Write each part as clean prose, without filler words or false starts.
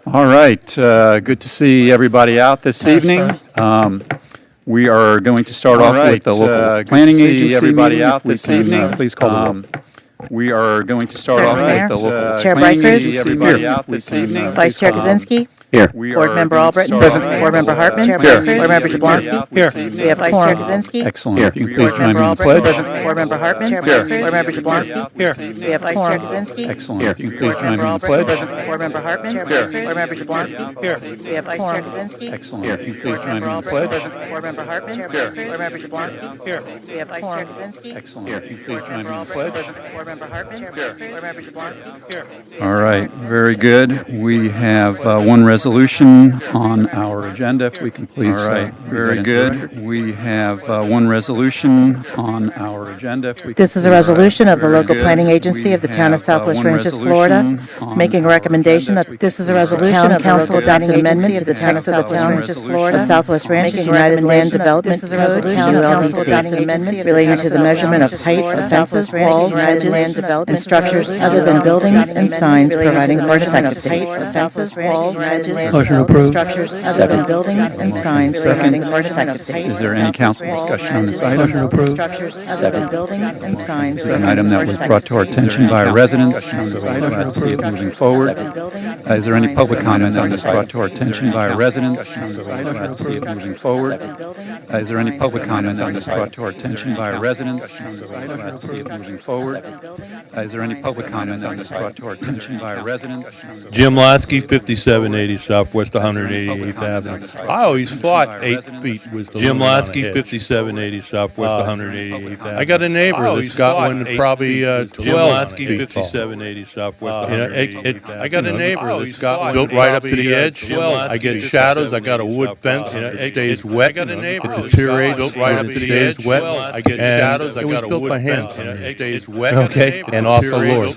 All right, good to see everybody out this evening. We are going to start off with the local planning agency. Everybody out this evening. Please call the roll. We are going to start off with the local Chair planning agency. Brykers. Everybody out this evening. Vice Chair Kaczynski. Here. Board Member Albritton. Board Member Hartman. Board Member Jablonski. Here. We have Vice Chair Kaczynski. Excellent. If you can please join me in the pledge. Board Member Hartman. Board Member Jablonski. Here. We have Vice Chair Kaczynski. Excellent. If you can please join me in the pledge. Board Member Hartman. Board Member Jablonski. We have Vice Chair Kaczynski. Excellent. If you can please join me in the pledge. Board Member Hartman. Board Member Jablonski. We have Vice Chair Kaczynski. Excellent. If you can please join me in the pledge. Board Member Hartman. Board Member Jablonski. All right, very good. We have one resolution on our agenda, if we can please. All right, very good. We have one resolution on our agenda. If we This is a resolution of the local planning agency of the town of Southwest Ranches, Florida, making a recommendation that this is a resolution of council adopting an amendment to the text of the town of Florida, Southwest Ranches United Land Development Code, town LPA, amendment relating to the measurement of height of fences, walls, hedges, and structures other than buildings and signs providing for effective date. Fences, walls, hedges, Motion approved. structures other than buildings and signs providing for effective date. Is there any council discussion on this item? Motion approved. Structures other than buildings and signs. This is an item that was brought to our attention by a resident. Glad to see it moving forward. Is there any public comment on this brought to our attention by a resident? Glad to see it moving forward. Is there any public comment on this brought to our attention by a resident? Glad to see it moving forward. Is there any public comment on this brought to our attention by a resident? Jim Lasky, 5780 Southwest 188th Avenue. I always thought 8 feet was the Jim Lasky, 5780 Southwest 188th Avenue. I got a neighbor that's got one probably 12 Jim Lasky, 5780 Southwest 188th Avenue. I got a neighbor that's got one built right up to the edge. I get shadows. I got a wood fence. It stays wet. It deteriorates. Built right up to the edge. Wet. I get shadows. I got a wood fence. It stays wet. Okay, and off the Lord.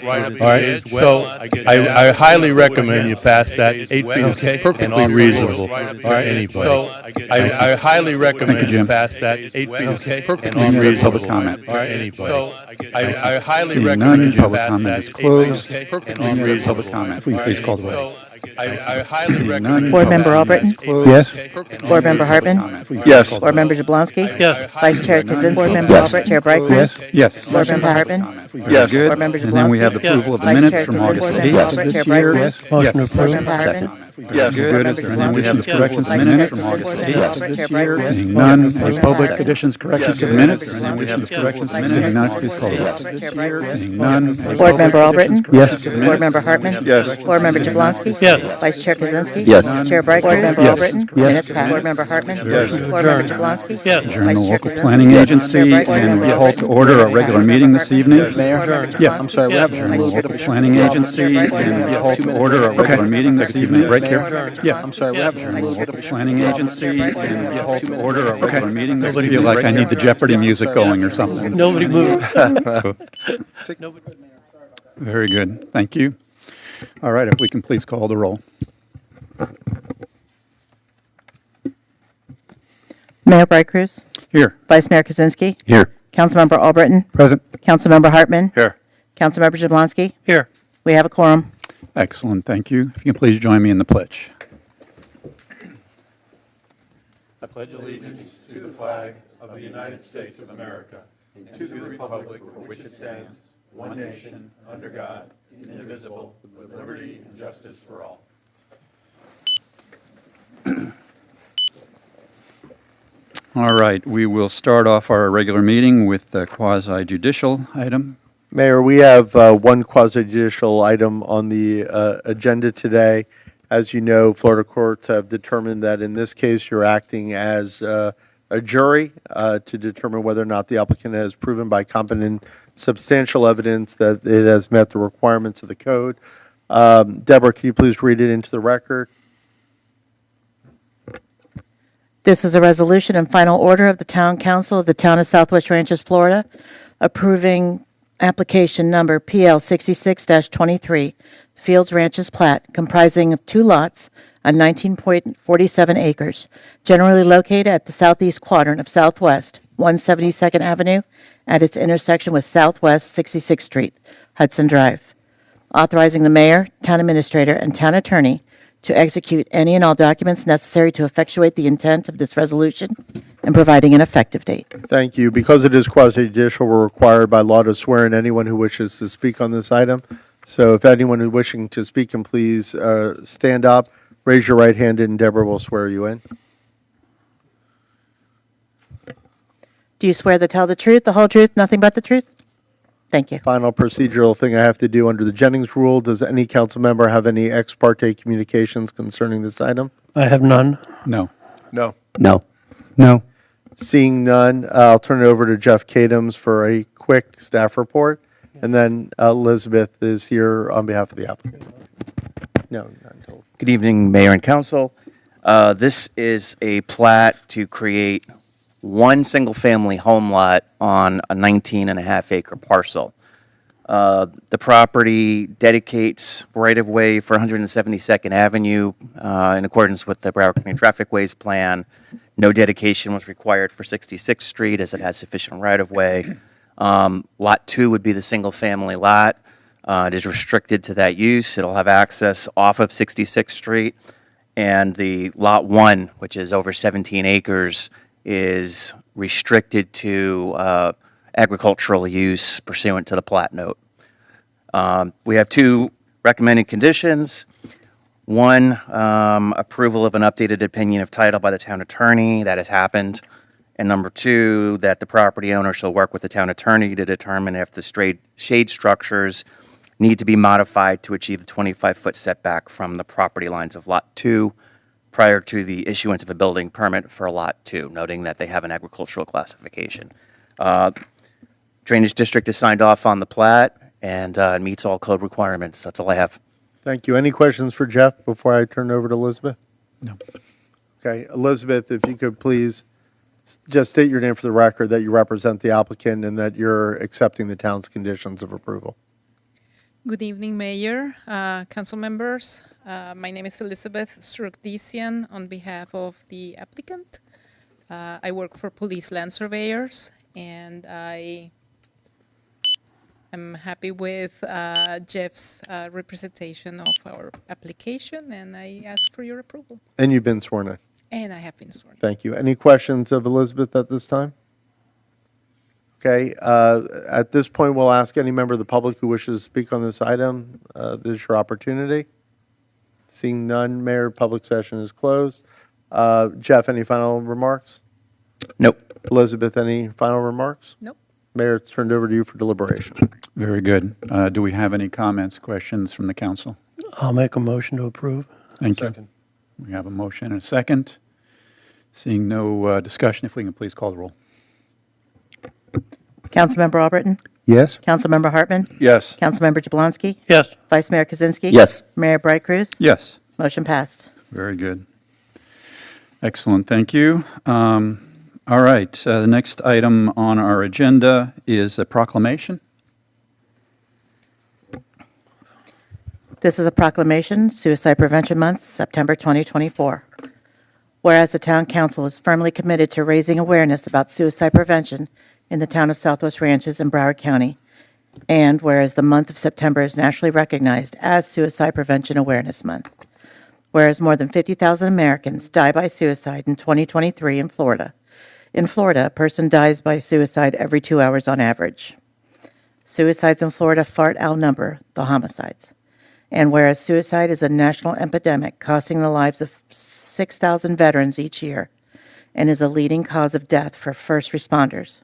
All right. So I highly recommend you pass that. 8 feet is perfectly reasonable. All right. So I highly recommend you pass that. 8 feet is perfectly reasonable. Public comment. All right. So I highly Seeing recommend none, you public pass comment that. is closed. Perfectly Any other reasonable. public comment? If we please call the roll. I highly recommend. Board Member Albritton. Yes. Board Member Hartman. Yes. Board Member Jablonski. Yes. Vice Chair Kaczynski. Board Member Yes. Albritton. Chair Brykers. Yes. Board Member Hartman. Yes. Board Member And then we have the Jablonski. approval of the Vice minutes Chair from Kaczynski. August Board 8th Member of Albritton. this Chair year. Brykers. Motion Yes. Board approved. Member Hartman. Yes. Good. Is there any additions, corrections to the minutes from August 8th of this year? Yes. Seeing none. Any public additions, corrections to the minutes? Any additions, corrections to the minutes? Seeing none, please call the roll. Seeing none. Any Board Member public Albritton. additions, corrections to the Board minutes? Member Hartman. Yes. Board Member Jablonski. Yes. Vice Chair Kaczynski. Yes. Chair Brykers. Board Member Yes. Albritton. Yes. Minutes passed. Board Member Hartman. Board Member Jablonski. Yes. Adjourn the Vice Chair local Kaczynski. planning agency, Chair Brykers. and we call to order our regular meeting this evening. Mayor. Yeah, I'm sorry, we have adjourned the local planning agency, and we call to order our regular meeting this evening. Break here? Yeah, I'm sorry, we have adjourned the local planning agency, and we call to order our regular meeting this evening. I feel like I need the Jeopardy music going or something. Nobody moved. Very good, thank you. All right, if we can please call the roll. Mayor Brykers. Here. Vice Mayor Kaczynski. Here. Councilmember Albritton. Present. Councilmember Hartman. Here. Councilmember Jablonski. Here. We have a quorum. Excellent, thank you. If you can please join me in the pledge. I pledge allegiance to the flag of the United States of America and to the republic for which it stands, one nation, under God, indivisible, with liberty and justice for all. All right, we will start off our regular meeting with the quasi-judicial item. Mayor, we have one quasi-judicial item on the agenda today. As you know, Florida courts have determined that in this case, you're acting as a jury to determine whether or not the applicant has proven by competent substantial evidence that it has met the requirements of the code. Deborah, can you please read it into the record? This is a resolution and final order of the Town Council of the Town of Southwest Ranches, Florida, approving application number PL 66-23, Fields Ranches plat, comprising of 2 lots on 19.47 acres, generally located at the southeast quadrant of Southwest 172nd Avenue at its intersection with Southwest 66th Street, Hudson Drive. Authorizing the mayor, town administrator, and town attorney to execute any and all documents necessary to effectuate the intent of this resolution and providing an effective date. Thank you. Because it is quasi-judicial, we're required by law to swear in anyone who wishes to speak on this item. So if anyone who's wishing to speak can please stand up, raise your right hand, and Deborah will swear you in. Do you swear to tell the truth, the whole truth, nothing but the truth? Thank you. Final procedural thing I have to do under the Jennings rule. Does any council member have any ex parte communications concerning this item? I have none. No. No. No. No. Seeing none, I'll turn it over to Jeff Kadams for a quick staff report. And then Elizabeth is here on behalf of the applicant. No, not until. Good evening, Mayor and Council. This is a plat to create one single-family home lot on a 19.5-acre parcel. The property dedicates right-of-way for 172nd Avenue in accordance with the Broward County Traffic Ways Plan. No dedication was required for 66th Street as it has sufficient right-of-way. Lot 2 would be the single-family lot. It is restricted to that use. It'll have access off of 66th Street. And the Lot 1, which is over 17 acres, is restricted to agricultural use pursuant to the plat note. We have 2 recommended conditions. 1, approval of an updated opinion of title by the town attorney. That has happened. And number 2, that the property owner shall work with the town attorney to determine if the shade structures need to be modified to achieve the 25-foot setback from the property lines of Lot 2 prior to the issuance of a building permit for Lot 2, noting that they have an agricultural classification. Drainage district is signed off on the plat and meets all code requirements. That's all I have. Thank you. Any questions for Jeff before I turn it over to Elizabeth? No. Okay, Elizabeth, if you could please just state your name for the record, that you represent the applicant and that you're accepting the town's conditions of approval. Good evening, Mayor, council members. My name is Elizabeth Srukdisian on behalf of the applicant. I work for Police Land Surveyors, and I am happy with Jeff's representation of our application, and I ask for your approval. And you've been sworn in. And I have been sworn. Thank you. Any questions of Elizabeth at this time? Okay, at this point, we'll ask any member of the public who wishes to speak on this item. This is your opportunity. Seeing none, Mayor, public session is closed. Jeff, any final remarks? Nope. Elizabeth, any final remarks? Nope. Mayor, it's turned over to you for deliberation. Very good. Do we have any comments, questions from the council? I'll make a motion to approve. Thank you. We have a motion and a second. Seeing no discussion, if we can please call the roll. Councilmember Albritton? Yes. Councilmember Hartman? Yes. Councilmember Jablonski? Yes. Vice Mayor Kaczynski? Yes. Mayor Bright Cruz? Yes. Motion passed. Very good. Excellent, thank you. All right, the next item on our agenda is a proclamation. This is a proclamation, Suicide Prevention Month, September 2024. Whereas the Town Council is firmly committed to raising awareness about suicide prevention in the town of Southwest Ranches in Broward County, and whereas the month of September is nationally recognized as Suicide Prevention Awareness Month. Whereas more than 50,000 Americans die by suicide in 2023 in Florida. In Florida, a person dies by suicide every 2 hours on average. Suicides in Florida far outnumber the homicides. And whereas suicide is a national epidemic costing the lives of 6,000 veterans each year and is a leading cause of death for first responders.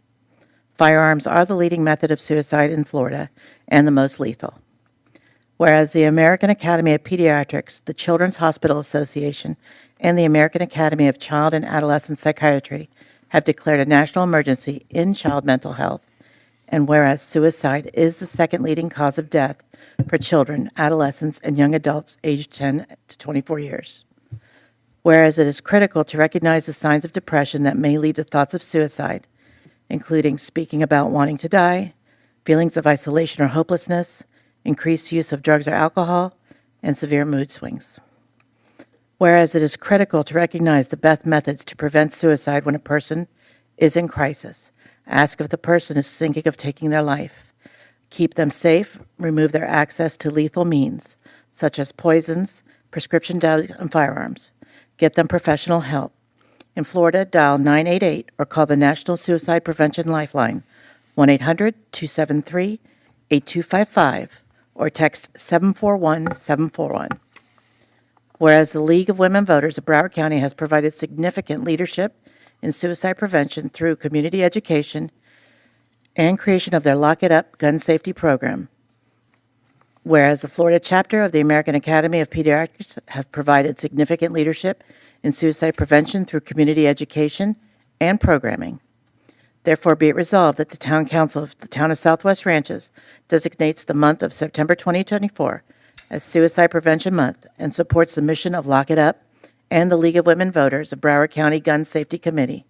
Firearms are the leading method of suicide in Florida and the most lethal. Whereas the American Academy of Pediatrics, the Children's Hospital Association, and the American Academy of Child and Adolescent Psychiatry have declared a national emergency in child mental health, and whereas suicide is the second leading cause of death for children, adolescents, and young adults aged 10 to 24 years. Whereas it is critical to recognize the signs of depression that may lead to thoughts of suicide, including speaking about wanting to die, feelings of isolation or hopelessness, increased use of drugs or alcohol, and severe mood swings. Whereas it is critical to recognize the best methods to prevent suicide when a person is in crisis. Ask if the person is thinking of taking their life. Keep them safe, remove their access to lethal means, such as poisons, prescription drugs, and firearms. Get them professional help. In Florida, dial 988 or call the National Suicide Prevention Lifeline, 1-800-273-8255, or text 741-741. Whereas the League of Women Voters of Broward County has provided significant leadership in suicide prevention through community education and creation of their Lock It Up gun safety program. Whereas the Florida chapter of the American Academy of Pediatrics have provided significant leadership in suicide prevention through community education and programming. Therefore, be it resolved that the Town Council of the Town of Southwest Ranches designates the month of September 2024 as Suicide Prevention Month and supports the mission of Lock It Up and the League of Women Voters of Broward County Gun Safety Committee,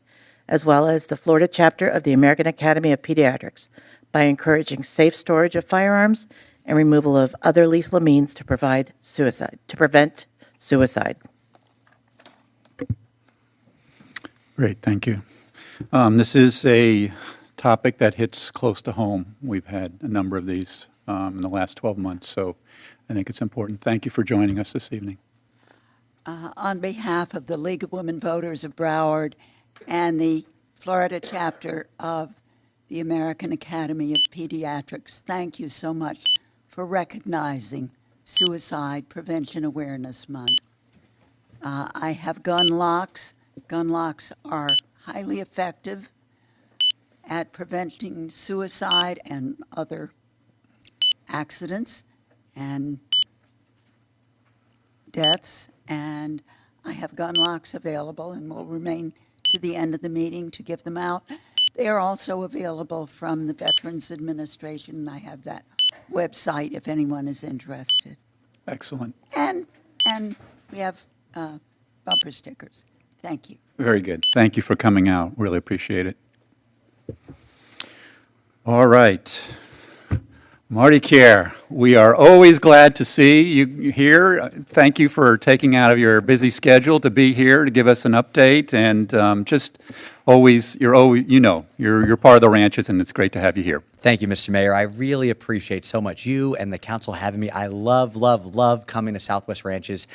as well as the Florida chapter of the American Academy of Pediatrics, by encouraging safe storage of firearms and removal of other lethal means to prevent suicide. Great, thank you. This is a topic that hits close to home. We've had a number of these in the last 12 months, so I think it's important. Thank you for joining us this evening. On behalf of the League of Women Voters of Broward and the Florida chapter of the American Academy of Pediatrics, thank you so much for recognizing Suicide Prevention Awareness Month. I have gun locks. Gun locks are highly effective at preventing suicide and other accidents and deaths, and I have gun locks available and will remain to the end of the meeting to give them out. They are also available from the Veterans Administration, and I have that website if anyone is interested. Excellent. And we have bumper stickers. Thank you. Very good. Thank you for coming out. Really appreciate it. All right. Marty Care, we are always glad to see you here. Thank you for taking out of your busy schedule to be here to give us an update, and just always, you're part of the ranches, and it's great to have you here. Thank you, Mr. Mayor. I really appreciate so much you and the council having me. I love coming to Southwest Ranches.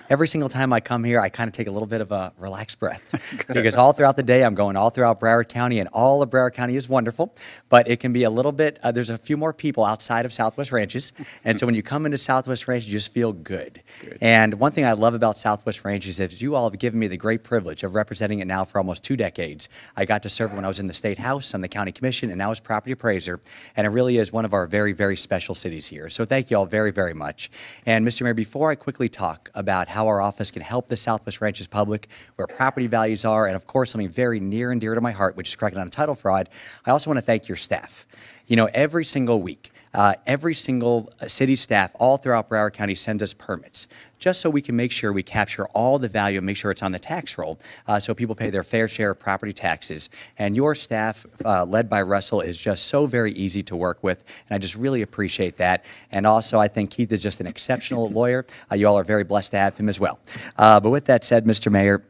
Every single time I come here, I kind of take a little bit of a relaxed breath because all throughout the day, I'm going all throughout Broward County, and all of Broward County is wonderful, but it can be a little bit, there's a few more people outside of Southwest Ranches, and so when you come into Southwest Ranches, you just feel good. And one thing I love about Southwest Ranches is you all have given me the great privilege of representing it now for almost 2 decades. I got to serve when I was in the State House, on the County Commission, and now as property appraiser, and it really is one of our very, very special cities here. So thank you all very, very much. And Mr. Mayor, before I quickly talk about how our office can help the Southwest Ranches public, where property values are, and of course something very near and dear to my heart, which is cracking down on title fraud, I also want to thank your staff. You know, every single week, every single city staff all throughout Broward County sends us permits, just so we can make sure we capture all the value and make sure it's on the tax roll, so people pay their fair share of property taxes. And your staff, led by Russell, is just so very easy to work with, and I just really appreciate that. And also, I think Keith is just an exceptional lawyer. You all are very blessed to have him as well. But with that said, Mr. Mayor,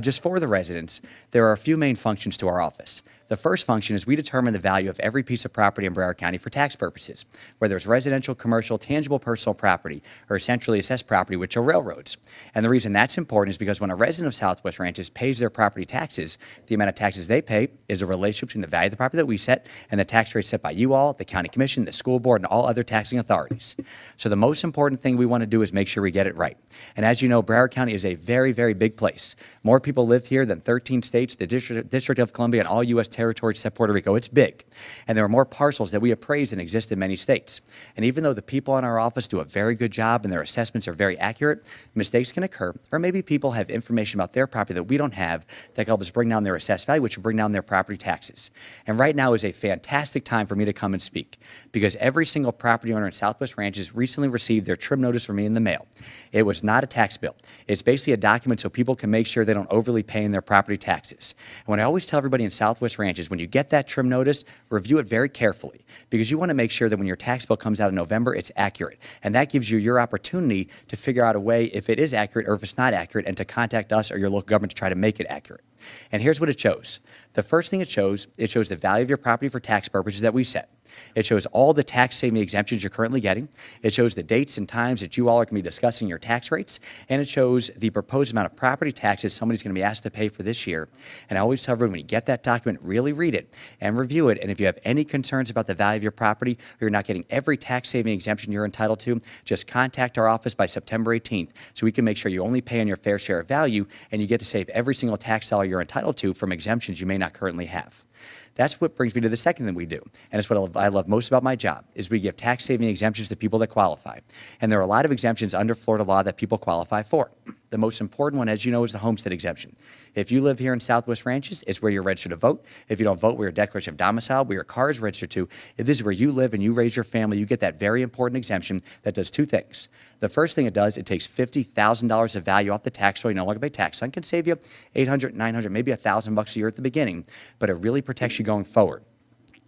just for the residents, there are a few main functions to our office. The first function is we determine the value of every piece of property in Broward County for tax purposes, whether it's residential, commercial, tangible personal property, or centrally assessed property, which are railroads. And the reason that's important is because when a resident of Southwest Ranches pays their property taxes, the amount of taxes they pay is a relationship between the value of the property that we set and the tax rate set by you all, the county commission, the school board, and all other taxing authorities. So the most important thing we want to do is make sure we get it right. And as you know, Broward County is a very, very big place. More people live here than 13 states, the District of Columbia, and all U.S. territories except Puerto Rico. It's big. And there are more parcels that we appraise than exist in many states. And even though the people in our office do a very good job and their assessments are very accurate, mistakes can occur, or maybe people have information about their property that we don't have that can help us bring down their assessed value, which will bring down their property taxes. And right now is a fantastic time for me to come and speak, because every single property owner in Southwest Ranches recently received their trim notice from me in the mail. It was not a tax bill. It's basically a document so people can make sure they don't overly pay in their property taxes. And what I always tell everybody in Southwest Ranches, when you get that trim notice, review it very carefully, because you want to make sure that when your tax bill comes out in November, it's accurate. And that gives you your opportunity to figure out a way if it is accurate or if it's not accurate, and to contact us or your local government to try to make it accurate. And here's what it shows. The first thing it shows the value of your property for tax purposes that we set. It shows all the tax saving exemptions you're currently getting. It shows the dates and times that you all are going to be discussing your tax rates. And it shows the proposed amount of property taxes somebody's going to be asked to pay for this year. And I always tell everyone, when you get that document, really read it and review it. And if you have any concerns about the value of your property, or you're not getting every tax saving exemption you're entitled to, just contact our office by September 18th so we can make sure you only pay on your fair share of value and you get to save every single tax dollar you're entitled to from exemptions you may not currently have. That's what brings me to the second thing we do, and it's what I love most about my job, is we give tax-saving exemptions to people that qualify. And there are a lot of exemptions under Florida law that people qualify for. The most important one, as you know, is the homestead exemption. If you live here in Southwest Ranches, it's where you're registered to vote. If you don't vote, where your declaration of domicile, where your car is registered to. If this is where you live and you raise your family, you get that very important exemption that does two things. The first thing it does, it takes $50,000 of value off the tax roll. You no longer pay tax on. It can save you $800, $900, maybe $1,000 a year at the beginning, but it really protects you going forward.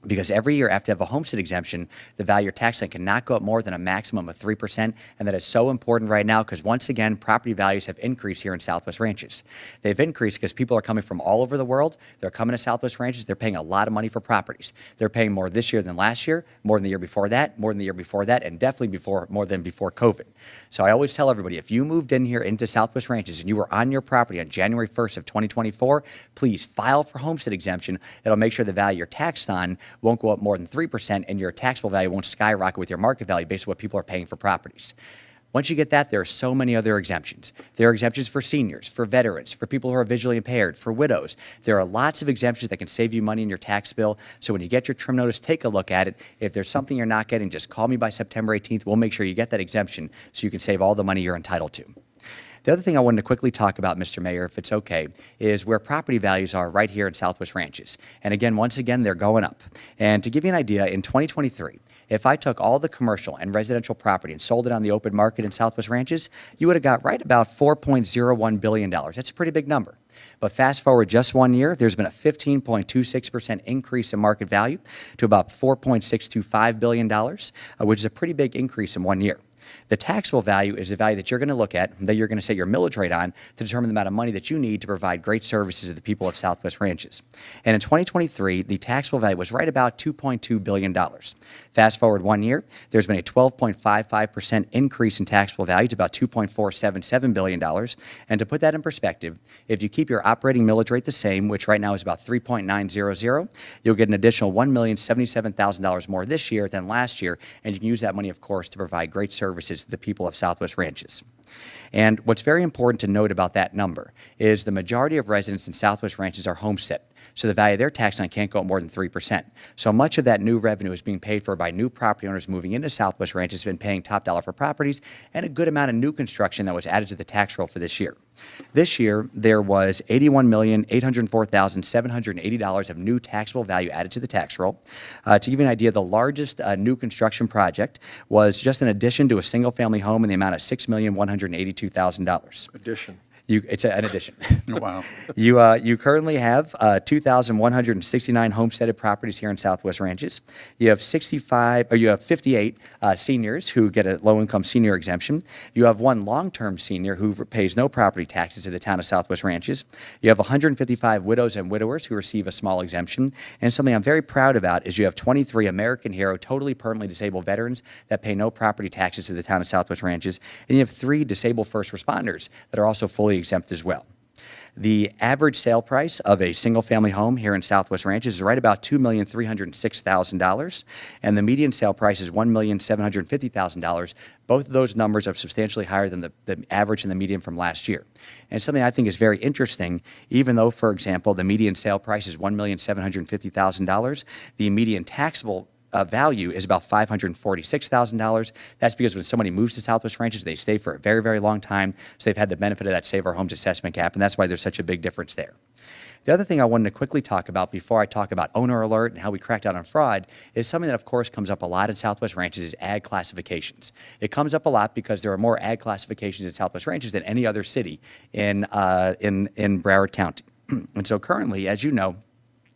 Because every year after you have a homestead exemption, the value of your tax line cannot go up more than a maximum of 3%. And that is so important right now because, once again, property values have increased here in Southwest Ranches. They've increased because people are coming from all over the world. They're coming to Southwest Ranches. They're paying a lot of money for properties. They're paying more this year than last year, more than the year before that, more than the year before that, and definitely more than before COVID. So I always tell everybody, if you moved in here into Southwest Ranches and you were on your property on January 1st of 2024, please file for homestead exemption. It'll make sure the value you're taxed on won't go up more than 3%, and your taxable value won't skyrocket with your market value based on what people are paying for properties. Once you get that, there are so many other exemptions. There are exemptions for seniors, for veterans, for people who are visually impaired, for widows. There are lots of exemptions that can save you money in your tax bill. So when you get your trim notice, take a look at it. If there's something you're not getting, just call me by September 18th. We'll make sure you get that exemption so you can save all the money you're entitled to. The other thing I wanted to quickly talk about, Mr. Mayor, if it's okay, is where property values are right here in Southwest Ranches. And again, once again, they're going up. And to give you an idea, in 2023, if I took all the commercial and residential property and sold it on the open market in Southwest Ranches, you would have got right about $4.01 billion. That's a pretty big number. But fast forward just 1 year, there's been a 15.26% increase in market value to about $4.625 billion, which is a pretty big increase in 1 year. The taxable value is the value that you're going to look at, that you're going to set your millage rate on to determine the amount of money that you need to provide great services to the people of Southwest Ranches. And in 2023, the taxable value was right about $2.2 billion. Fast forward 1 year, there's been a 12.55% increase in taxable value to about $2.477 billion. And to put that in perspective, if you keep your operating millage rate the same, which right now is about 3.900, you'll get an additional $1,077,000 more this year than last year, and you can use that money, of course, to provide great services to the people of Southwest Ranches. And what's very important to note about that number is the majority of residents in Southwest Ranches are homestead. So the value of their tax line can't go up more than 3%. So much of that new revenue is being paid for by new property owners moving into Southwest Ranches, been paying top dollar for properties, and a good amount of new construction that was added to the tax roll for this year. This year, there was $81,804,780 of new taxable value added to the tax roll. To give you an idea, the largest new construction project was just an addition to a single-family home in the amount of $6,182,000. Addition. It's an addition. Oh, wow. You currently have 2,169 homesteaded properties here in Southwest Ranches. You have 58 seniors who get a low-income senior exemption. You have one long-term senior who pays no property taxes to the town of Southwest Ranches. You have 155 widows and widowers who receive a small exemption. And something I'm very proud about is you have 23 American Hero totally permanently disabled veterans that pay no property taxes to the town of Southwest Ranches. And you have 3 disabled first responders that are also fully exempt as well. The average sale price of a single-family home here in Southwest Ranches is right about $2,306,000, and the median sale price is $1,750,000. Both of those numbers are substantially higher than the average and the median from last year. And something I think is very interesting, even though, for example, the median sale price is $1,750,000, the median taxable value is about $546,000. That's because when somebody moves to Southwest Ranches, they stay for a very, very long time. So they've had the benefit of that Save Our Homes assessment gap, and that's why there's such a big difference there. The other thing I wanted to quickly talk about before I talk about owner alert and how we crack down on fraud is something that, of course, comes up a lot in Southwest Ranches is ag classifications. It comes up a lot because there are more ag classifications in Southwest Ranches than any other city in Broward County. And so currently, as you know,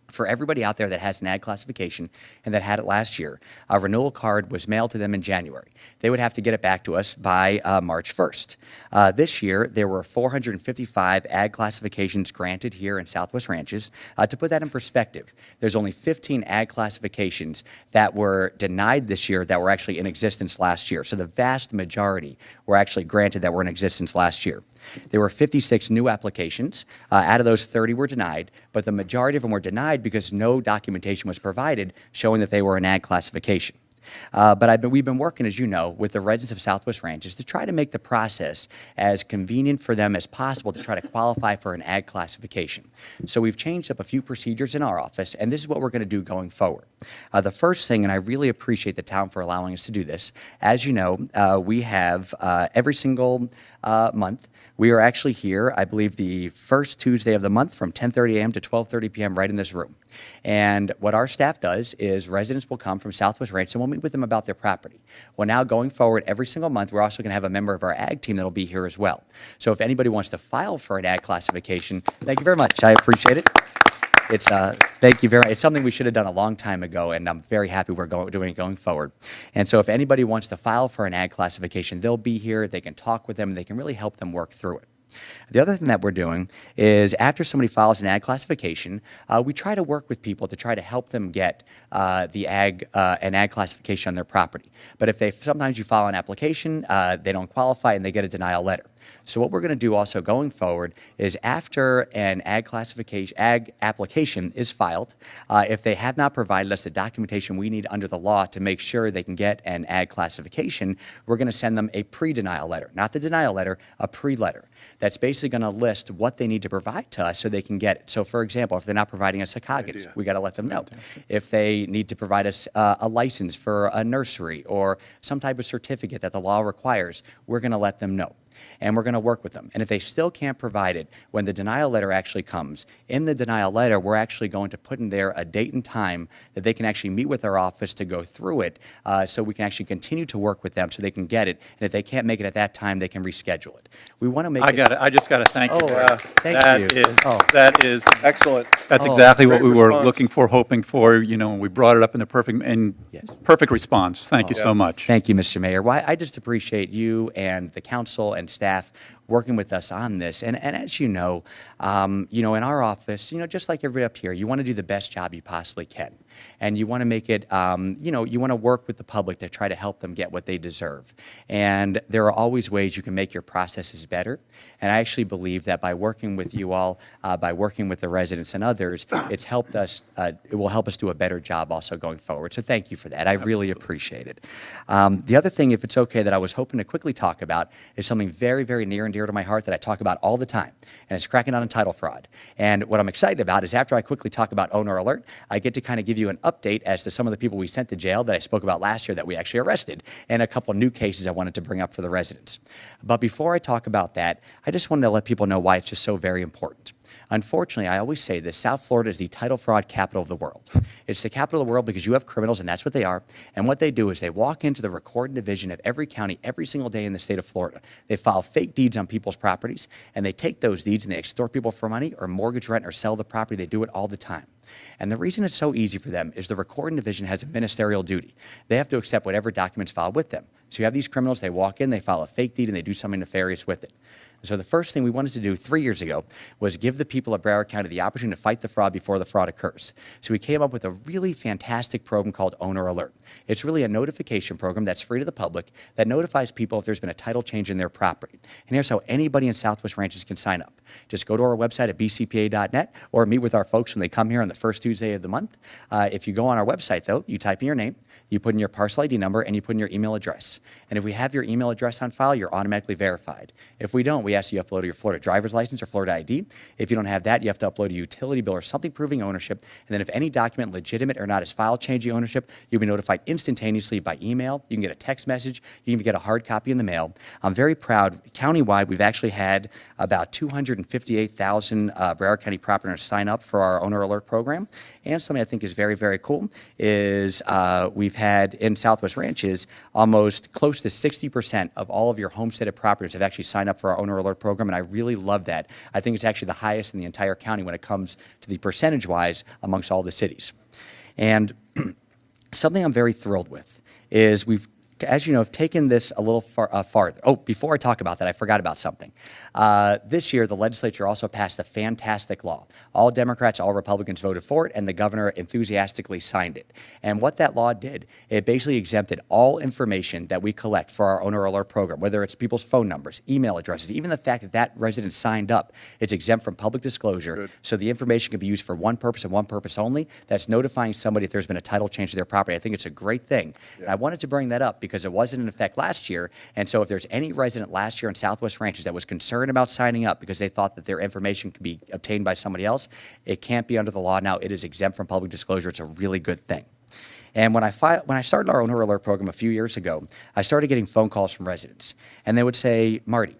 For everybody out there that has an ag classification and that had it last year, a renewal card was mailed to them in January. They would have to get it back to us by March 1st. This year, there were 455 ag classifications granted here in Southwest Ranches. To put that in perspective, there's only 15 ag classifications that were denied this year that were actually in existence last year. So the vast majority were actually granted that were in existence last year. There were 56 new applications. Out of those, 30 were denied, but the majority of them were denied because no documentation was provided showing that they were an ag classification. But we've been working, as you know, with the residents of Southwest Ranches to try to make the process as convenient for them as possible to try to qualify for an ag classification. So we've changed up a few procedures in our office, and this is what we're going to do going forward. The first thing, and I really appreciate the town for allowing us to do this, as you know, we have every single month, we are actually here, I believe, the first Tuesday of the month from 10:30 a.m. to 12:30 p.m. right in this room. And what our staff does is residents will come from Southwest Ranch and we'll meet with them about their property. Well, now going forward, every single month, we're also going to have a member of our ag team that'll be here as well. So if anybody wants to file for an ag classification, thank you very much. I appreciate it. It's thank you very much. It's something we should have done a long time ago, and I'm very happy we're doing it going forward. And so if anybody wants to file for an ag classification, they'll be here. They can talk with them. They can really help them work through it. The other thing that we're doing is after somebody files an ag classification, we try to work with people to try to help them get an ag classification on their property. But sometimes you file an application, they don't qualify, and they get a denial letter. So what we're going to do also going forward is after an ag application is filed, if they have not provided us the documentation we need under the law to make sure they can get an ag classification, we're going to send them a pre-denial letter, not the denial letter, a pre-letter. That's basically going to list what they need to provide to us so they can get it. So for example, if they're not providing us a coggins, we got to let them know. If they need to provide us a license for a nursery or some type of certificate that the law requires, we're going to let them know. And we're going to work with them. And if they still can't provide it, when the denial letter actually comes, in the denial letter, we're actually going to put in there a date and time that they can actually meet with our office to go through it so we can actually continue to work with them so they can get it. And if they can't make it at that time, they can reschedule it. We want to make I just got to thank you. Thank you. That is Excellent. That's exactly what Great we were response. looking for, hoping for. You know, we brought it up in the perfect response. Thank you so much. Thank you, Mr. Mayor. Well, I just appreciate you and the council and staff working with us on this. And as you know, in our office, just like everybody up here, you want to do the best job you possibly can. And you want to make it, you want to work with the public to try to help them get what they deserve. And there are always ways you can make your processes better. And I actually believe that by working with you all, by working with the residents and others, it's helped us, it will help us do a better job also going forward. So thank you for that. I really appreciate it. The other thing, if it's okay, that I was hoping to quickly talk about is something very, very near and dear to my heart that I talk about all the time, and it's cracking down on title fraud. And what I'm excited about is after I quickly talk about owner alert, I get to kind of give you an update as to some of the people we sent to jail that I spoke about last year that we actually arrested, and a couple new cases I wanted to bring up for the residents. But before I talk about that, I just wanted to let people know why it's just so very important. Unfortunately, I always say this, South Florida is the title fraud capital of the world. It's the capital of the world because you have criminals, and that's what they are. And what they do is they walk into the recording division of every county every single day in the state of Florida. They file fake deeds on people's properties, and they take those deeds and they extort people for money or mortgage rent or sell the property. They do it all the time. And the reason it's so easy for them is the recording division has a ministerial duty. They have to accept whatever documents filed with them. So you have these criminals, they walk in, they file a fake deed, and they do something nefarious with it. So the first thing we wanted to do 3 years ago was give the people of Broward County the opportunity to fight the fraud before the fraud occurs. So we came up with a really fantastic program called Owner Alert. It's really a notification program that's free to the public that notifies people if there's been a title change in their property. And here's how anybody in Southwest Ranches can sign up. Just go to our website at bcpa.net or meet with our folks when they come here on the first Tuesday of the month. If you go on our website, though, you type in your name, you put in your parcel ID number, and you put in your email address. And if we have your email address on file, you're automatically verified. If we don't, we ask you to upload your Florida driver's license or Florida ID. If you don't have that, you have to upload a utility bill or something proving ownership. And then if any document, legitimate or not, is filed changing ownership, you'll be notified instantaneously by email. You can get a text message. You can even get a hard copy in the mail. I'm very proud. Countywide, we've actually had about 258,000 Broward County property owners sign up for our Owner Alert program. And something I think is very, very cool is we've had in Southwest Ranches almost close to 60% of all of your homesteaded properties have actually signed up for our Owner Alert alert program, and I really love that. I think it's actually the highest in the entire county when it comes to the percentage-wise amongst all the cities. And something I'm very thrilled with is we've, as you know, have taken this a little farther. Oh, before I talk about that, I forgot about something. This year, the legislature also passed a fantastic law. All Democrats, all Republicans voted for it, and the governor enthusiastically signed it. And what that law did, it basically exempted all information that we collect for our owner alert program, whether it's people's phone numbers, email addresses, even the fact that that resident signed up, it's exempt from public disclosure. Good. So the information can be used for one purpose and one purpose only. That's notifying somebody if there's been a title change to their property. I think it's a great thing. Yeah. And I wanted to bring that up because it wasn't in effect last year. And so if there's any resident last year in Southwest Ranches that was concerned about signing up because they thought that their information could be obtained by somebody else, it can't be under the law now. It is exempt from public disclosure. It's a really good thing. And when I started our owner alert program a few years ago, I started getting phone calls from residents. And they would say, Marty,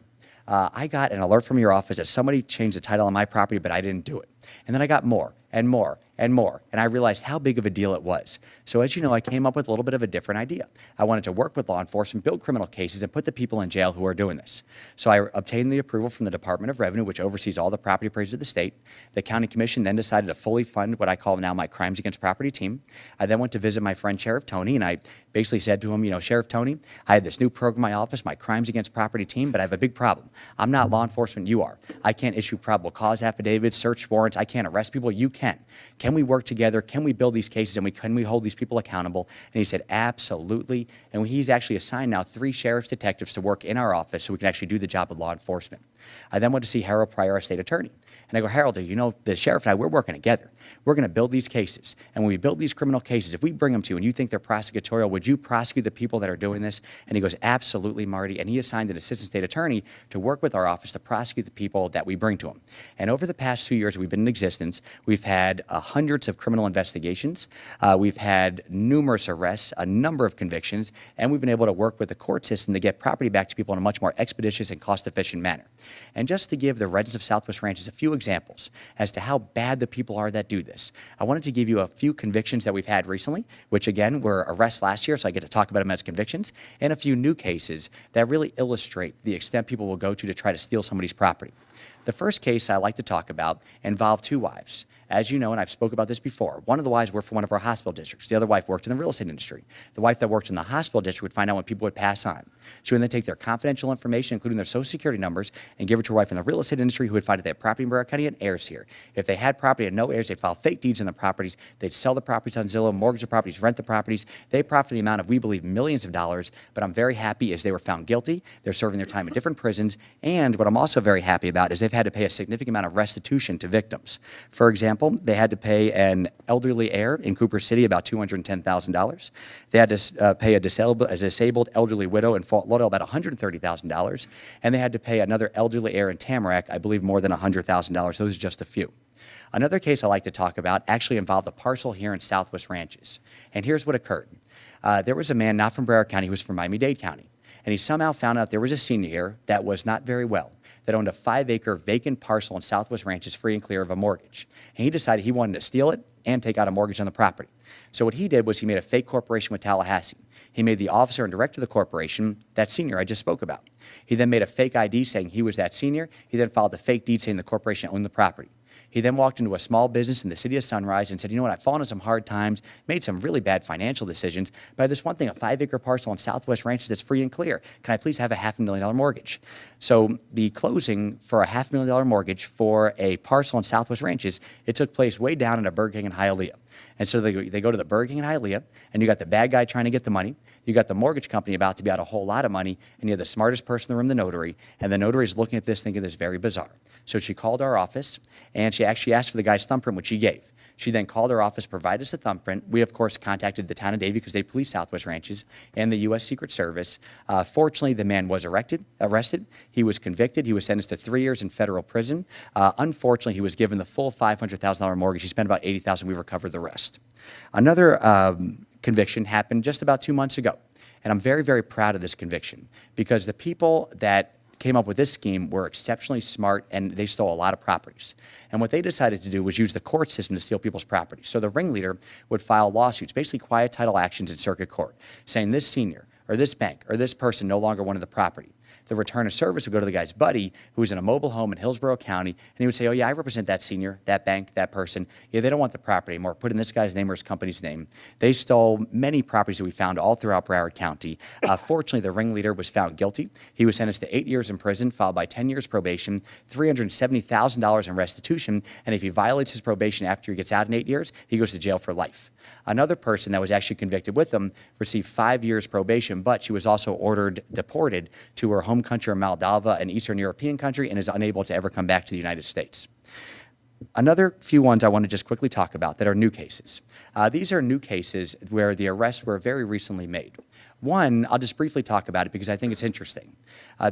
I got an alert from your office that somebody changed the title on my property, but I didn't do it. And then I got more and more and more, and I realized how big of a deal it was. So as you know, I came up with a little bit of a different idea. I wanted to work with law enforcement, build criminal cases, and put the people in jail who are doing this. So I obtained the approval from the Department of Revenue, which oversees all the property appraisals of the state. The county commission then decided to fully fund what I call now my crimes against property team. I then went to visit my friend Sheriff Tony, and I basically said to him, you know, Sheriff Tony, I have this new program in my office, my crimes against property team, but I have a big problem. I'm not law enforcement, you are. I can't issue probable cause affidavits, search warrants, I can't arrest people, you can. Can we work together? Can we build these cases, and can we hold these people accountable? And he said, absolutely. And he's actually assigned now 3 sheriff's detectives to work in our office so we can actually do the job of law enforcement. I then went to see Harold Pryor, our state attorney. And I go, Harold, you know, the sheriff and I, we're working together. We're going to build these cases. And when we build these criminal cases, if we bring them to you and you think they're prosecutorial, would you prosecute the people that are doing this? And he goes, absolutely, Marty. And he assigned an assistant state attorney to work with our office to prosecute the people that we bring to him. And over the past 2 years we've been in existence, we've had hundreds of criminal investigations. We've had numerous arrests, a number of convictions, and we've been able to work with the court system to get property back to people in a much more expeditious and cost-efficient manner. And just to give the residents of Southwest Ranches a few examples as to how bad the people are that do this, I wanted to give you a few convictions that we've had recently, which again were arrests last year, so I get to talk about them as convictions, and a few new cases that really illustrate the extent people will go to try to steal somebody's property. The first case I like to talk about involved 2 wives. As you know, and I've spoke about this before, one of the wives worked for one of our hospital districts. The other wife worked in the real estate industry. The wife that worked in the hospital district would find out when people would pass on. She would then take their confidential information, including their social security numbers, and give it to her wife in the real estate industry who would find that they had property in Broward County and heirs here. If they had property and no heirs, they'd file fake deeds on the properties. They'd sell the properties on Zillow, mortgage the properties, rent the properties. They profit the amount of, we believe, millions of dollars. But I'm very happy is they were found guilty. They're serving their time in different prisons. And what I'm also very happy about is they've had to pay a significant amount of restitution to victims. For example, they had to pay an elderly heir in Cooper City about $210,000. They had to pay a disabled elderly widow in Fort Lauderdale about $130,000. And they had to pay another elderly heir in Tamarack, I believe, more than $100,000. Those are just a few. Another case I like to talk about actually involved a parcel here in Southwest Ranches. And here's what occurred. There was a man not from Broward County who was from Miami-Dade County. And he somehow found out there was a senior here that was not very well, that owned a 5-acre vacant parcel in Southwest Ranches free and clear of a mortgage. And he decided he wanted to steal it and take out a mortgage on the property. So what he did was he made a fake corporation with Tallahassee. He made the officer and director of the corporation that senior I just spoke about. He then made a fake ID saying he was that senior. He then filed a fake deed saying the corporation owned the property. He then walked into a small business in the city of Sunrise and said, you know what, I've fallen into some hard times, made some really bad financial decisions, but I have this one thing, a 5-acre parcel in Southwest Ranches that's free and clear. Can I please have a $500,000 mortgage? So the closing for a $500,000 mortgage for a parcel in Southwest Ranches, it took place way down in a Burger King in Hialeah. And so they go to the Burger King in Hialeah, and you got the bad guy trying to get the money, you got the mortgage company about to be out a whole lot of money, and you have the smartest person in the room, the notary, and the notary is looking at this thinking this is very bizarre. So she called our office, and she actually asked for the guy's thumbprint, which he gave. She then called our office, provided us a thumbprint. We, of course, contacted the town of Davie because they police Southwest Ranches and the U.S. Secret Service. Fortunately, the man was arrested. He was convicted. He was sentenced to 3 years in federal prison. Unfortunately, he was given the full $500,000 mortgage. He spent about $80,000. We recovered the rest. Another conviction happened just about 2 months ago. And I'm very, very proud of this conviction because the people that came up with this scheme were exceptionally smart, and they stole a lot of properties. And what they decided to do was use the court system to steal people's properties. So the ringleader would file lawsuits, basically quiet title actions in circuit court, saying this senior or this bank or this person no longer wanted the property. The return of service would go to the guy's buddy who was in a mobile home in Hillsborough County, and he would say, oh yeah, I represent that senior, that bank, that person. Yeah, they don't want the property anymore. Put in this guy's name or his company's name. They stole many properties that we found all throughout Broward County. Fortunately, the ringleader was found guilty. He was sentenced to 8 years in prison, followed by 10 years probation, $370,000 in restitution, and if he violates his probation after he gets out in 8 years, he goes to jail for life. Another person that was actually convicted with him received 5 years probation, but she was also ordered deported to her home country of Moldova, an Eastern European country, and is unable to ever come back to the United States. Another few ones I want to just quickly talk about that are new cases. These are new cases where the arrests were very recently made. One, I'll just briefly talk about it because I think it's interesting.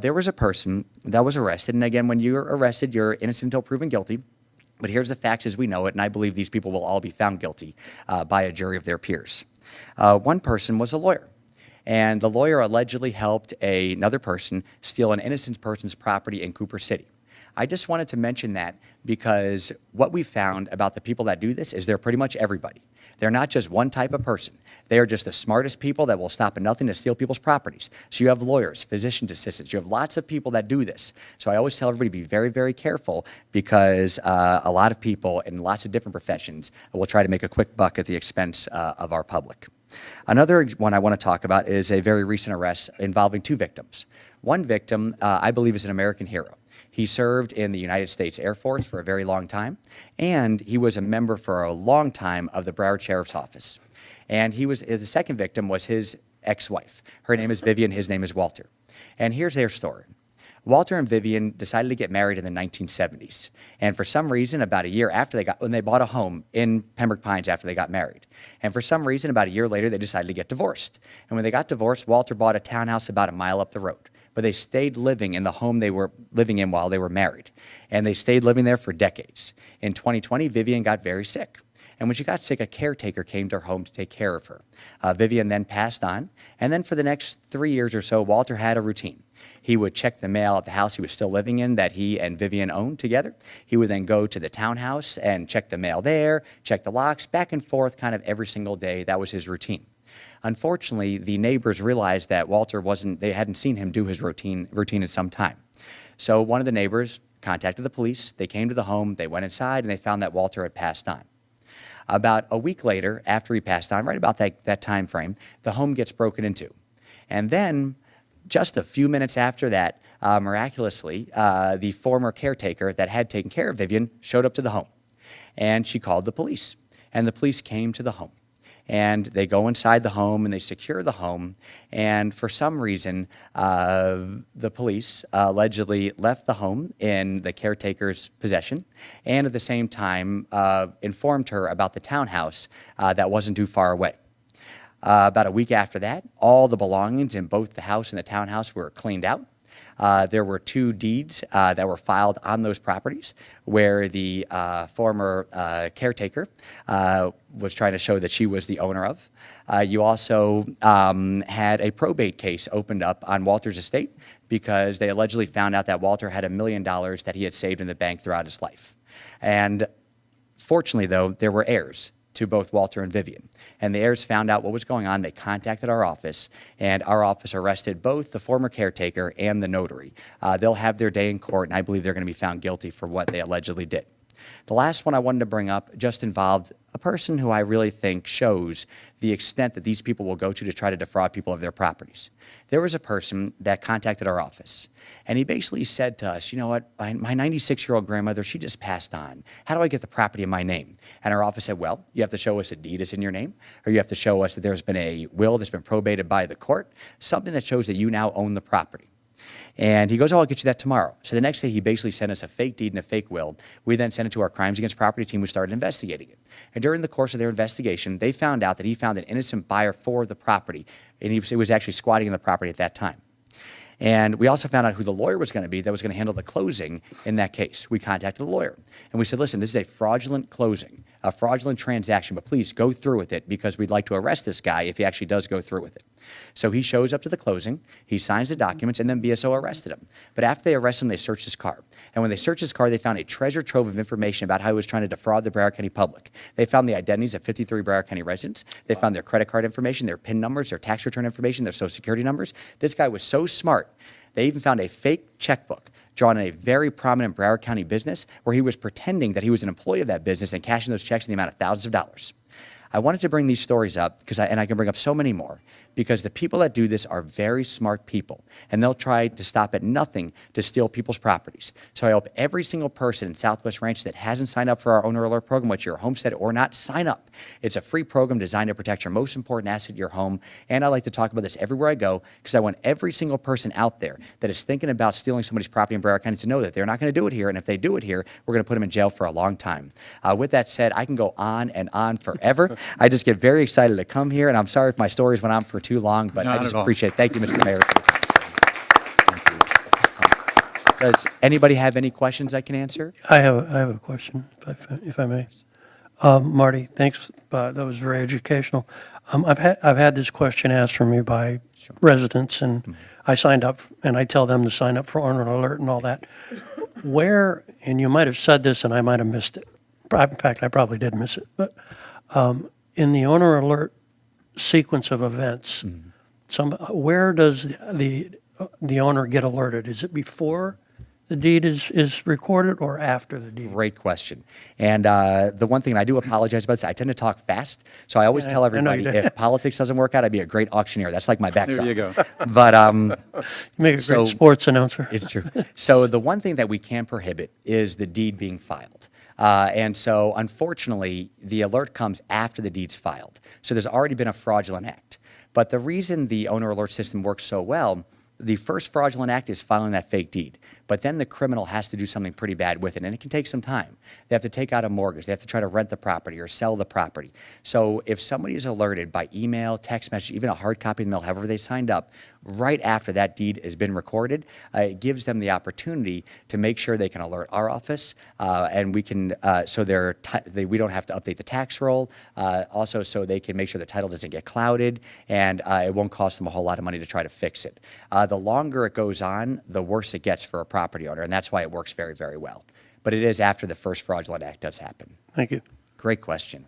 There was a person that was arrested, and again, when you're arrested, you're innocent until proven guilty. But here's the facts as we know it, and I believe these people will all be found guilty by a jury of their peers. One person was a lawyer, and the lawyer allegedly helped another person steal an innocent person's property in Cooper City. I just wanted to mention that because what we found about the people that do this is they're pretty much everybody. They're not just one type of person. They are just the smartest people that will stop at nothing to steal people's properties. So you have lawyers, physician's assistants, you have lots of people that do this. So I always tell everybody to be very, very careful because a lot of people in lots of different professions will try to make a quick buck at the expense of our public. Another one I want to talk about is a very recent arrest involving 2 victims. One victim, I believe, is an American hero. He served in the United States Air Force for a very long time, and he was a member for a long time of the Broward Sheriff's Office. And the second victim was his ex-wife. Her name is Vivian, his name is Walter. And here's their story. Walter and Vivian decided to get married in the 1970s. And for some reason, about a year after when they bought a home in Pembroke Pines after they got married. And for some reason, about a year later, they decided to get divorced. And when they got divorced, Walter bought a townhouse about a mile up the road. But they stayed living in the home they were living in while they were married. And they stayed living there for decades. In 2020, Vivian got very sick. And when she got sick, a caretaker came to her home to take care of her. Vivian then passed on. And then for the next 3 years or so, Walter had a routine. He would check the mail at the house he was still living in that he and Vivian owned together. He would then go to the townhouse and check the mail there, check the locks, back and forth kind of every single day. That was his routine. Unfortunately, the neighbors realized that Walter they hadn't seen him do his routine in some time. So one of the neighbors contacted the police. They came to the home, they went inside, and they found that Walter had passed on. About a week later, after he passed on, right about that time frame, the home gets broken into. And then, just a few minutes after that, miraculously, the former caretaker that had taken care of Vivian showed up to the home. And she called the police. And the police came to the home. And they go inside the home and they secure the home. And for some reason, the police allegedly left the home in the caretaker's possession and at the same time informed her about the townhouse that wasn't too far away. About a week after that, all the belongings in both the house and the townhouse were cleaned out. There were 2 deeds that were filed on those properties where the former caretaker was trying to show that she was the owner of. You also had a probate case opened up on Walter's estate because they allegedly found out that Walter had $1 million that he had saved in the bank throughout his life. And fortunately, though, there were heirs to both Walter and Vivian. And the heirs found out what was going on. They contacted our office, and our office arrested both the former caretaker and the notary. They'll have their day in court, and I believe they're going to be found guilty for what they allegedly did. The last one I wanted to bring up just involved a person who I really think shows the extent that these people will go to try to defraud people of their properties. There was a person that contacted our office, and he basically said to us, you know what, my 96-year-old grandmother, she just passed on. How do I get the property in my name? And our office said, well, you have to show us a deed is in your name, or you have to show us that there's been a will that's been probated by the court, something that shows that you now own the property. And he goes, oh, I'll get you that tomorrow. So the next day, he basically sent us a fake deed and a fake will. We then sent it to our Crimes Against Property team, who started investigating it. And during the course of their investigation, they found out that he found an innocent buyer for the property, and he was actually squatting in the property at that time. And we also found out who the lawyer was going to be that was going to handle the closing in that case. We contacted the lawyer, and we said, listen, this is a fraudulent closing, a fraudulent transaction, but please go through with it because we'd like to arrest this guy if he actually does go through with it. So he shows up to the closing, he signs the documents, and then BSO arrested him. But after they arrested him, they searched his car. And when they searched his car, they found a treasure trove of information about how he was trying to defraud the Broward County public. They found the identities of 53 Broward County residents. They found their credit card information, their PIN numbers, their tax return information, their social security numbers. This guy was so smart They even found a fake checkbook drawn in a very prominent Broward County business where he was pretending that he was an employee of that business and cashing those checks in the amount of thousands of dollars. I wanted to bring these stories up and I can bring up so many more, because the people that do this are very smart people, and they'll try to stop at nothing to steal people's properties. So I hope every single person in Southwest Ranch that hasn't signed up for our Owner Alert program, whether you're a homestead or not, sign up. It's a free program designed to protect your most important asset, your home. And I like to talk about this everywhere I go, because I want every single person out there that is thinking about stealing somebody's property in Broward County to know that they're not going to do it here. And if they do it here, we're going to put them in jail for a long time. With that said, I can go on and on forever. I just get very excited to come here, and I'm sorry if my stories went on for too long, but I Not just at all. appreciate it. Thank you, Mr. Mayor. Thank you. Does anybody have any questions I can answer? I have a question, if I may. Marty, thanks. That was very educational. I've had this question asked for me by residents, and I signed up, and I tell them to sign up for Owner Alert and all that. Where, and you might have said this, and I might have missed it. In fact, I probably did miss it. But in the Owner Alert sequence of events, where does the owner get alerted? Is it before the deed is recorded or after the deed? Great question. And the one thing, and I do apologize about this, I tend to talk fast, so I always tell I know everybody, you do. if politics doesn't work out, I'd be a great auctioneer. That's like my backdrop. There you go. But You make a So- great sports announcer. it's true. So the one thing that we can prohibit is the deed being filed. And so, unfortunately, the alert comes after the deed's filed. So there's already been a fraudulent act. But the reason the Owner Alert system works so well, the first fraudulent act is filing that fake deed. But then the criminal has to do something pretty bad with it, and it can take some time. They have to take out a mortgage. They have to try to rent the property or sell the property. So if somebody is alerted by email, text message, even a hard copy in the mail, however they signed up, right after that deed has been recorded, it gives them the opportunity to make sure they can alert our office, and we can, we don't have to update the tax roll, also so they can make sure the title doesn't get clouded, and it won't cost them a whole lot of money to try to fix it. The longer it goes on, the worse it gets for a property owner, and that's why it works very, very well. But it is after the first fraudulent act does happen. Thank you. Great question.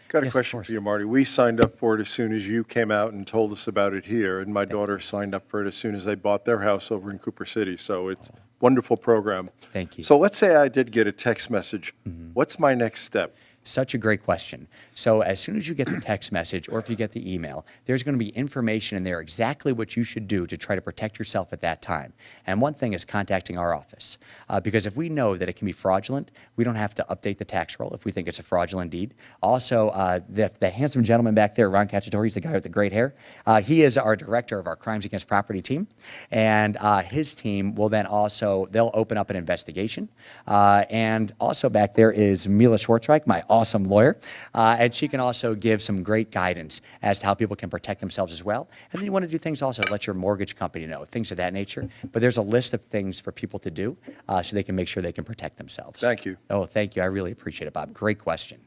Got a Yes, of question course. for you, Marty. We signed up for it as soon as you came out and told us about it here, and my daughter signed up for it as soon as they bought their house over in Cooper City, so it's a wonderful program. Thank you. So let's say I did get a text message. What's my next step? Such a great question. So as soon as you get the text message or if you get the email, there's going to be information in there exactly what you should do to try to protect yourself at that time. And one thing is contacting our office. Because if we know that it can be fraudulent, we don't have to update the tax roll if we think it's a fraudulent deed. Also, the handsome gentleman back there, Ron Cacciatore, he's the guy with the great hair. He is our director of our Crimes Against Property team. And his team will then also, they'll open up an investigation. And also back there is Mila Schwartzreich, my awesome lawyer, and she can also give some great guidance as to how people can protect themselves as well. And then you want to do things also, let your mortgage company know, things of that nature. But there's a list of things for people to do so they can make sure they can protect themselves. Thank you. Oh, thank you. I really appreciate it, Bob. Great question.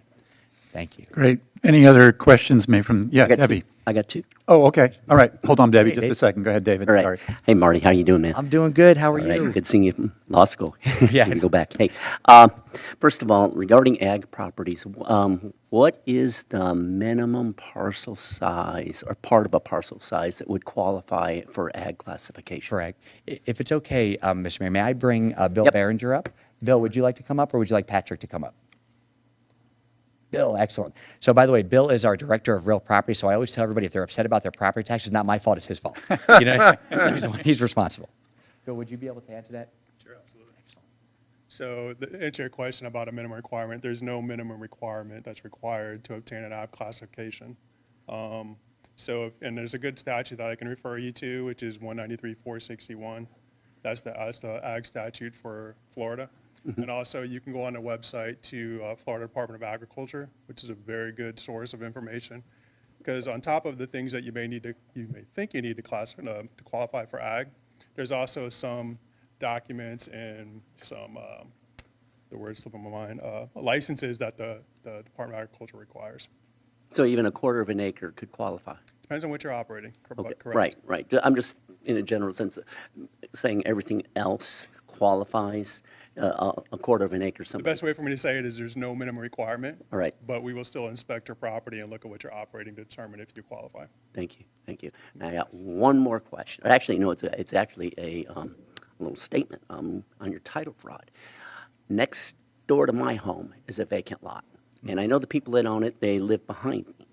Thank you. Great. Any other questions made from, yeah, Debbie? I got two. Oh, okay. All right. Hold on, Debbie, Hey, just a Dave. second. Go ahead, David. All right. Sorry. Hey, Marty, how you doing, man? I'm doing good. How are All right, you? good seeing you from law school. Yeah. Good to go back. Hey, first of all, regarding ag properties, what is the minimum parcel size or part of a parcel size that would qualify for ag classification? Correct. If it's okay, Mr. Mayor, may I bring Bill Yep. Behringer up? Bill, would you like to come up or would you like Patrick to come up? Bill, excellent. So by the way, Bill is our director of real property, so I always tell everybody if they're upset about their property tax, it's not my fault, it's his fault. You know, he's responsible. Bill, would you be able to answer that? Sure, absolutely. So to answer your question about a minimum requirement, there's no minimum requirement that's required to obtain an ag classification. And there's a good statute that I can refer you to, which is 193-461. That's the ag statute for Florida. And also, you can go on the website to Florida Department of Agriculture, which is a very good source of information. Because on top of the things that you may think you need to qualify for ag, there's also some documents and some, the word slipping my mind, licenses that the Department of Agriculture requires. So even a quarter of an acre could qualify? Depends on what you're operating, Okay, correct? Right. I'm just, in a general sense, saying everything else qualifies. a quarter of an acre, The something. best way for me to say it is there's no minimum requirement. All right. But we will still inspect your property and look at what you're operating to determine if you qualify. Thank you, thank you. Now, I got one more question. Actually, no, it's actually a little statement on your title fraud. Next door to my home is a vacant lot, and I know the people that own it, they live behind me.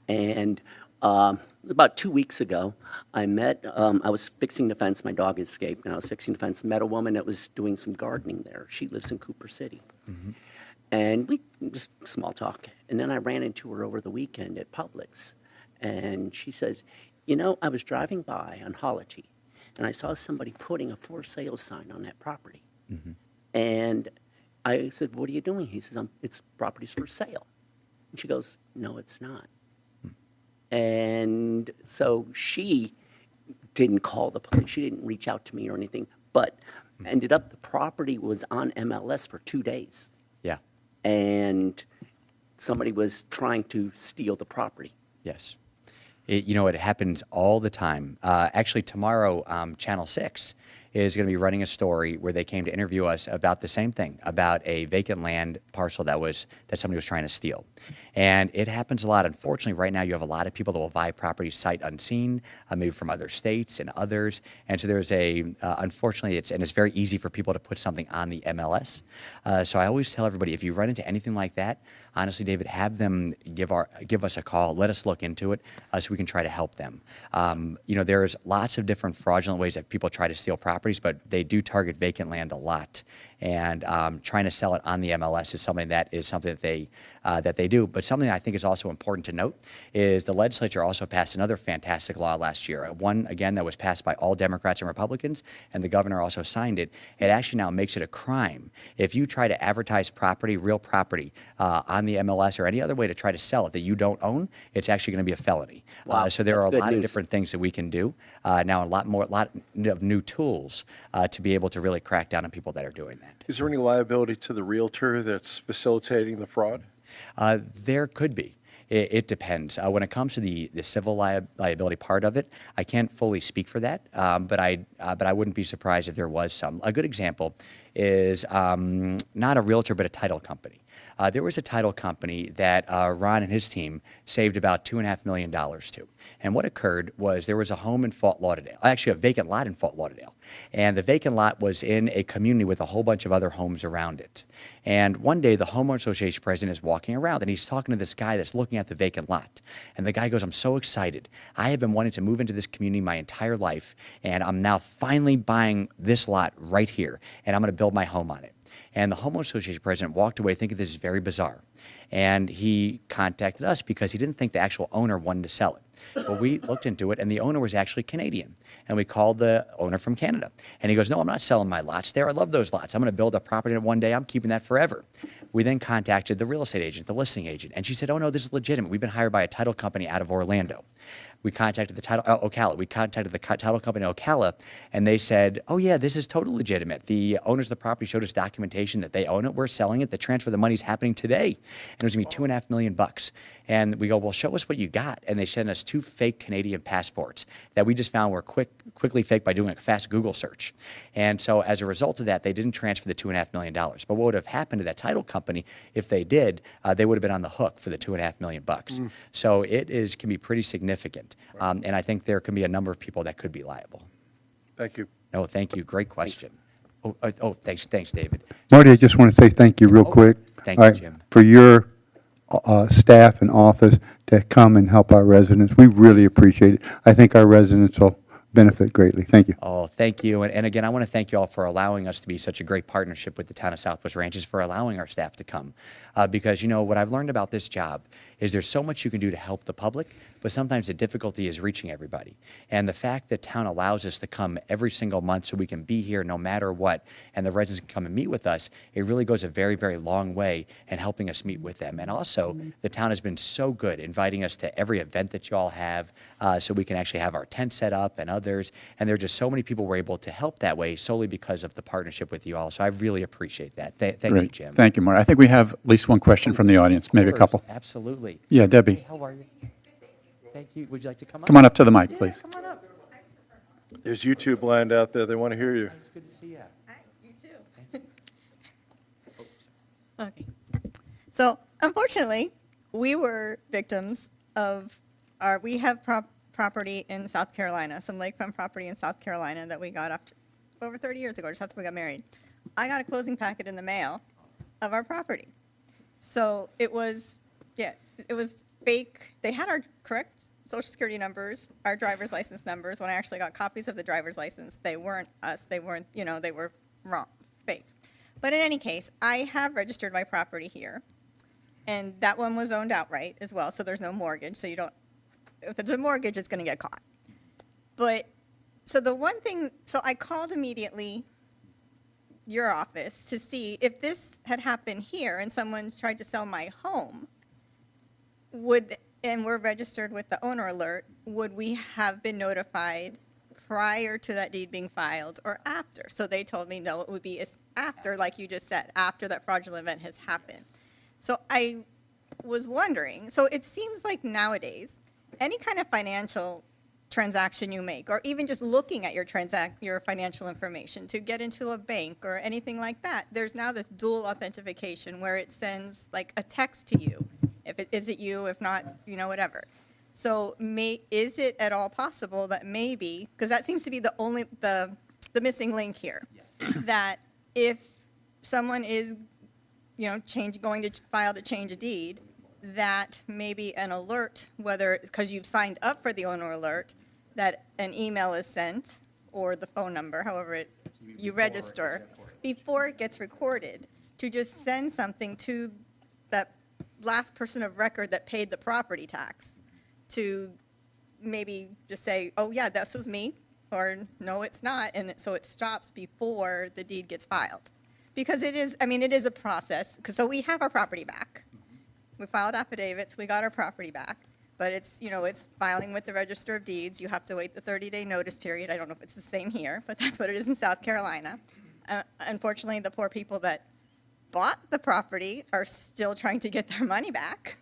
And about 2 weeks ago, I was fixing the fence, my dog escaped, and I was fixing the fence, met a woman that was doing some gardening there. She lives in Cooper City. And we just small talk. And then I ran into her over the weekend at Publix. And she says, you know, I was driving by on Holity, and I saw somebody putting a for sale sign on that property. And I said, what are you doing? He says, it's property's for sale. And she goes, no, it's not. And so she didn't call the police. She didn't reach out to me or anything, but ended up the property was on MLS for 2 days. Yeah. And somebody was trying to steal the property. Yes. It happens all the time. Actually, tomorrow, Channel 6 is going to be running a story where they came to interview us about the same thing, about a vacant land parcel that somebody was trying to steal. And it happens a lot. Unfortunately, right now you have a lot of people that will buy properties sight unseen, maybe from other states and others. And so there's unfortunately, it's very easy for people to put something on the MLS. So I always tell everybody, if you run into anything like that, honestly, David, have them give us a call. Let us look into it so we can try to help them. There's lots of different fraudulent ways that people try to steal properties, but they do target vacant land a lot. And trying to sell it on the MLS is something that they do. But something I think is also important to note is the legislature also passed another fantastic law last year. One, again, that was passed by all Democrats and Republicans, and the governor also signed it. It actually now makes it a crime if you try to advertise property, real property, on the MLS or any other way to try to sell it that you don't own. It's actually going to be a felony. Wow, So there are a that's good lot of news. different things that we can do now, a lot of new tools to be able to really crack down on people that are doing that. Is there any liability to the realtor that's facilitating the fraud? There could be. It depends. When it comes to the civil liability part of it, I can't fully speak for that, but I wouldn't be surprised if there was some. A good example is not a realtor, but a title company. There was a title company that Ron and his team saved about $2.5 million to. And what occurred was there was a home in Fort Lauderdale, actually a vacant lot in Fort Lauderdale. And the vacant lot was in a community with a whole bunch of other homes around it. And one day the homeowner association president is walking around and he's talking to this guy that's looking at the vacant lot. And the guy goes, I'm so excited. I have been wanting to move into this community my entire life, and I'm now finally buying this lot right here, and I'm going to build my home on it. And the homeowner association president walked away thinking this is very bizarre. And he contacted us because he didn't think the actual owner wanted to sell it. Well, we looked into it, and the owner was actually Canadian. And we called the owner from Canada. And he goes, no, I'm not selling my lots there. I love those lots. I'm going to build a property in it one day. I'm keeping that forever. We then contacted the real estate agent, the listing agent. And she said, oh, no, this is legitimate. We've been hired by a title company out of Orlando. We contacted the Ocala. We contacted the title company Ocala, and they said, oh, yeah, this is totally legitimate. The owners of the property showed us documentation that they own it. We're selling it. The transfer of the money is happening today. And it was going to be $2.5 million. And we go, well, show us what you got. And they sent us 2 fake Canadian passports that we just found were quickly faked by doing a fast Google search. And so as a result of that, they didn't transfer the $2.5 million. But what would have happened to that title company if they did, they would have been on the hook for the $2.5 million. So it can be pretty significant. And I think there can be a number of people that could be liable. Thank you. No, thank you. Great question. Thanks, David. Marty, I just want to say thank you real quick. Thank All you, right, Jim. For your staff and office to come and help our residents. We really appreciate it. I think our residents will benefit greatly. Thank you. Oh, thank you. And again, I want to thank you all for allowing us to be such a great partnership with the town of Southwest Ranches, for allowing our staff to come. Because, what I've learned about this job is there's so much you can do to help the public, but sometimes the difficulty is reaching everybody. And the fact that town allows us to come every single month so we can be here no matter what, and the residents can come and meet with us, it really goes a very, very long way in helping us meet with them. And also, the town has been so good inviting us to every event that you all have, so we can actually have our tent set up and others. And there are just so many people we're able to help that way solely because of the partnership with you all. So I really appreciate that. Thank you, Great. Jim. Thank you, Marty. I think we have at least one question from the audience, maybe a couple. Absolutely. Yeah, Debbie. Hey, how are you? Thank you. Would you like to come up? Come on up to the mic, please. Come on up. There's YouTube land out there. They want to hear you. It's good to see you. You too. Okay. So unfortunately, we were victims of we have property in South Carolina, some lakefront property in South Carolina that we got after over 30 years ago, just after we got married. I got a closing packet in the mail of our property. So it was fake. They had our correct social security numbers, our driver's license numbers. When I actually got copies of the driver's license, they weren't us. They weren't, they were wrong, fake. But in any case, I have registered my property here, and that one was owned outright as well, so there's no mortgage, so you don't, if it's a mortgage, it's going to get caught. But, so the one thing, so I called immediately your office to see if this had happened here and someone tried to sell my home, and we're registered with the owner alert, would we have been notified prior to that deed being filed or after? So they told me, no, it would be after, like you just said, after that fraudulent event has happened. So I was wondering, so it seems like nowadays, any kind of financial transaction you make, or even just looking at your financial information to get into a bank or anything like that, there's now this dual authentication where it sends like a text to you. Is it you? If not, whatever. So is it at all possible that maybe, because that seems to be the missing link here, that if someone is, going to file to change a deed, that maybe an alert, whether because you've signed up for the owner alert, that an email is sent or the phone number, however you register, before it gets recorded, to just send something to that last person of record that paid the property tax to maybe just say, oh yeah, this was me, or no, it's not, and so it stops before the deed gets filed. Because it is a process, so we have our property back. We filed affidavits, we got our property back, but it's filing with the Register of Deeds. You have to wait the 30-day notice period. I don't know if it's the same here, but that's what it is in South Carolina. Unfortunately, the poor people that bought the property are still trying to get their money back.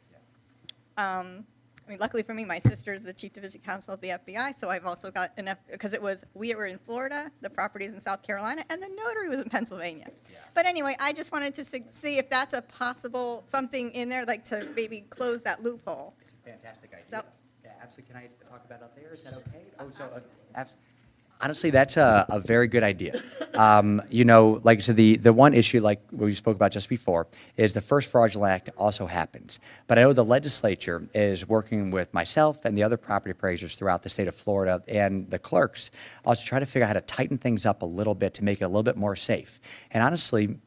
Luckily for me, my sister is the Chief Division Counsel of the FBI, so I've also got enough, because we were in Florida, the property's in South Carolina, and the notary was in Pennsylvania. Yeah. But anyway, I just wanted to see if that's a possible something in there, like to maybe close that loophole. It's a fantastic idea. So, yeah, absolutely. Can I talk about it up there? Is that okay? Absolutely. Honestly, that's a very good idea. Like I said, the one issue, like we spoke about just before, is the first fraudulent act also happens. But I know the legislature is working with myself and the other property appraisers throughout the state of Florida and the clerks also try to figure out how to tighten things up a little bit to make it a little bit more safe. And honestly,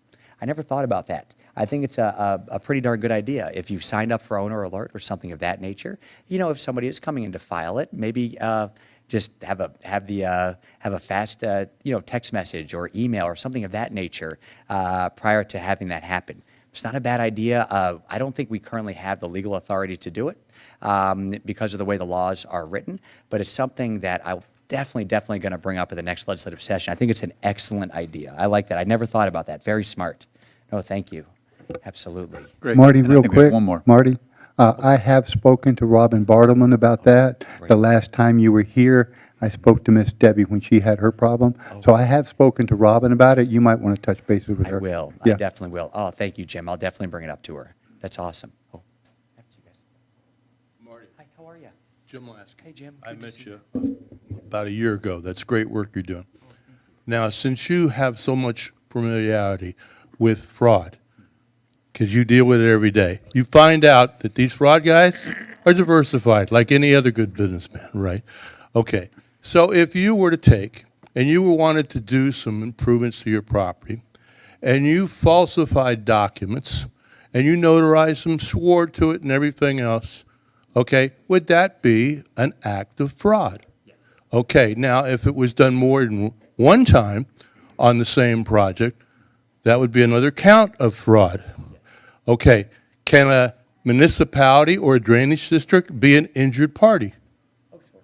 I never thought about that. I think it's a pretty darn good idea. If you signed up for owner alert or something of that nature, if somebody is coming in to file it, maybe just have a fast text message or email or something of that nature prior to having that happen. It's not a bad idea. I don't think we currently have the legal authority to do it because of the way the laws are written, but it's something that I definitely going to bring up at the next legislative session. I think it's an excellent idea. I like that. I never thought about that. Very smart. No, thank you. Absolutely. Great. Marty, And I real think we have quick. one more. Marty, I have spoken to Robin Bartleman about that. Great. The last time you were here, I spoke to Miss Debbie when she had her problem. So I have spoken to Robin about it. You might want to touch bases with I her. will. Yeah. I definitely will. Oh, thank you, Jim. I'll definitely bring it up to her. That's awesome. Oh, after you guys. Marty. Hi, how are you? Jim Lasky. Hey, Jim. I Good to met see you about a year ago. That's great work you're doing. Now, since you have so much familiarity with fraud, because you deal with it every day, you find out that these fraud guys are diversified, like any other good businessman, right? Okay, so if you were to take, and you wanted to do some improvements to your property, and you falsified documents, and you notarized them, swore to it and everything else, okay, would that be an act of fraud? Yes. Okay, now if it was done more than one time on the same project, that would be another count of fraud. Okay, can a municipality or a drainage district be an injured party? Oh, sure.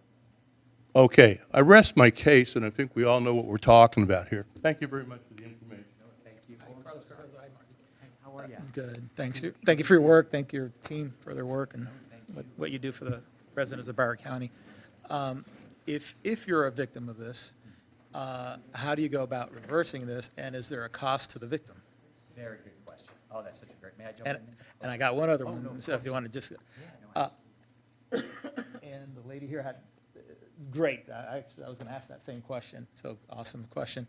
Okay, I rest my case, and I think we all know what we're talking about here. Thank you very much for the information. Thank you. How are you? Good. Thank you for your work. Thank your team for their work and what you do for the residents of Broward County. If you're a victim of this, how do you go about reversing this, and is there a cost to the victim? Very good question. Oh, that's such a great, may I jump And, in? and I got one other one, so if you want to just, and the lady here had, great, I was going to ask that same question, so awesome question.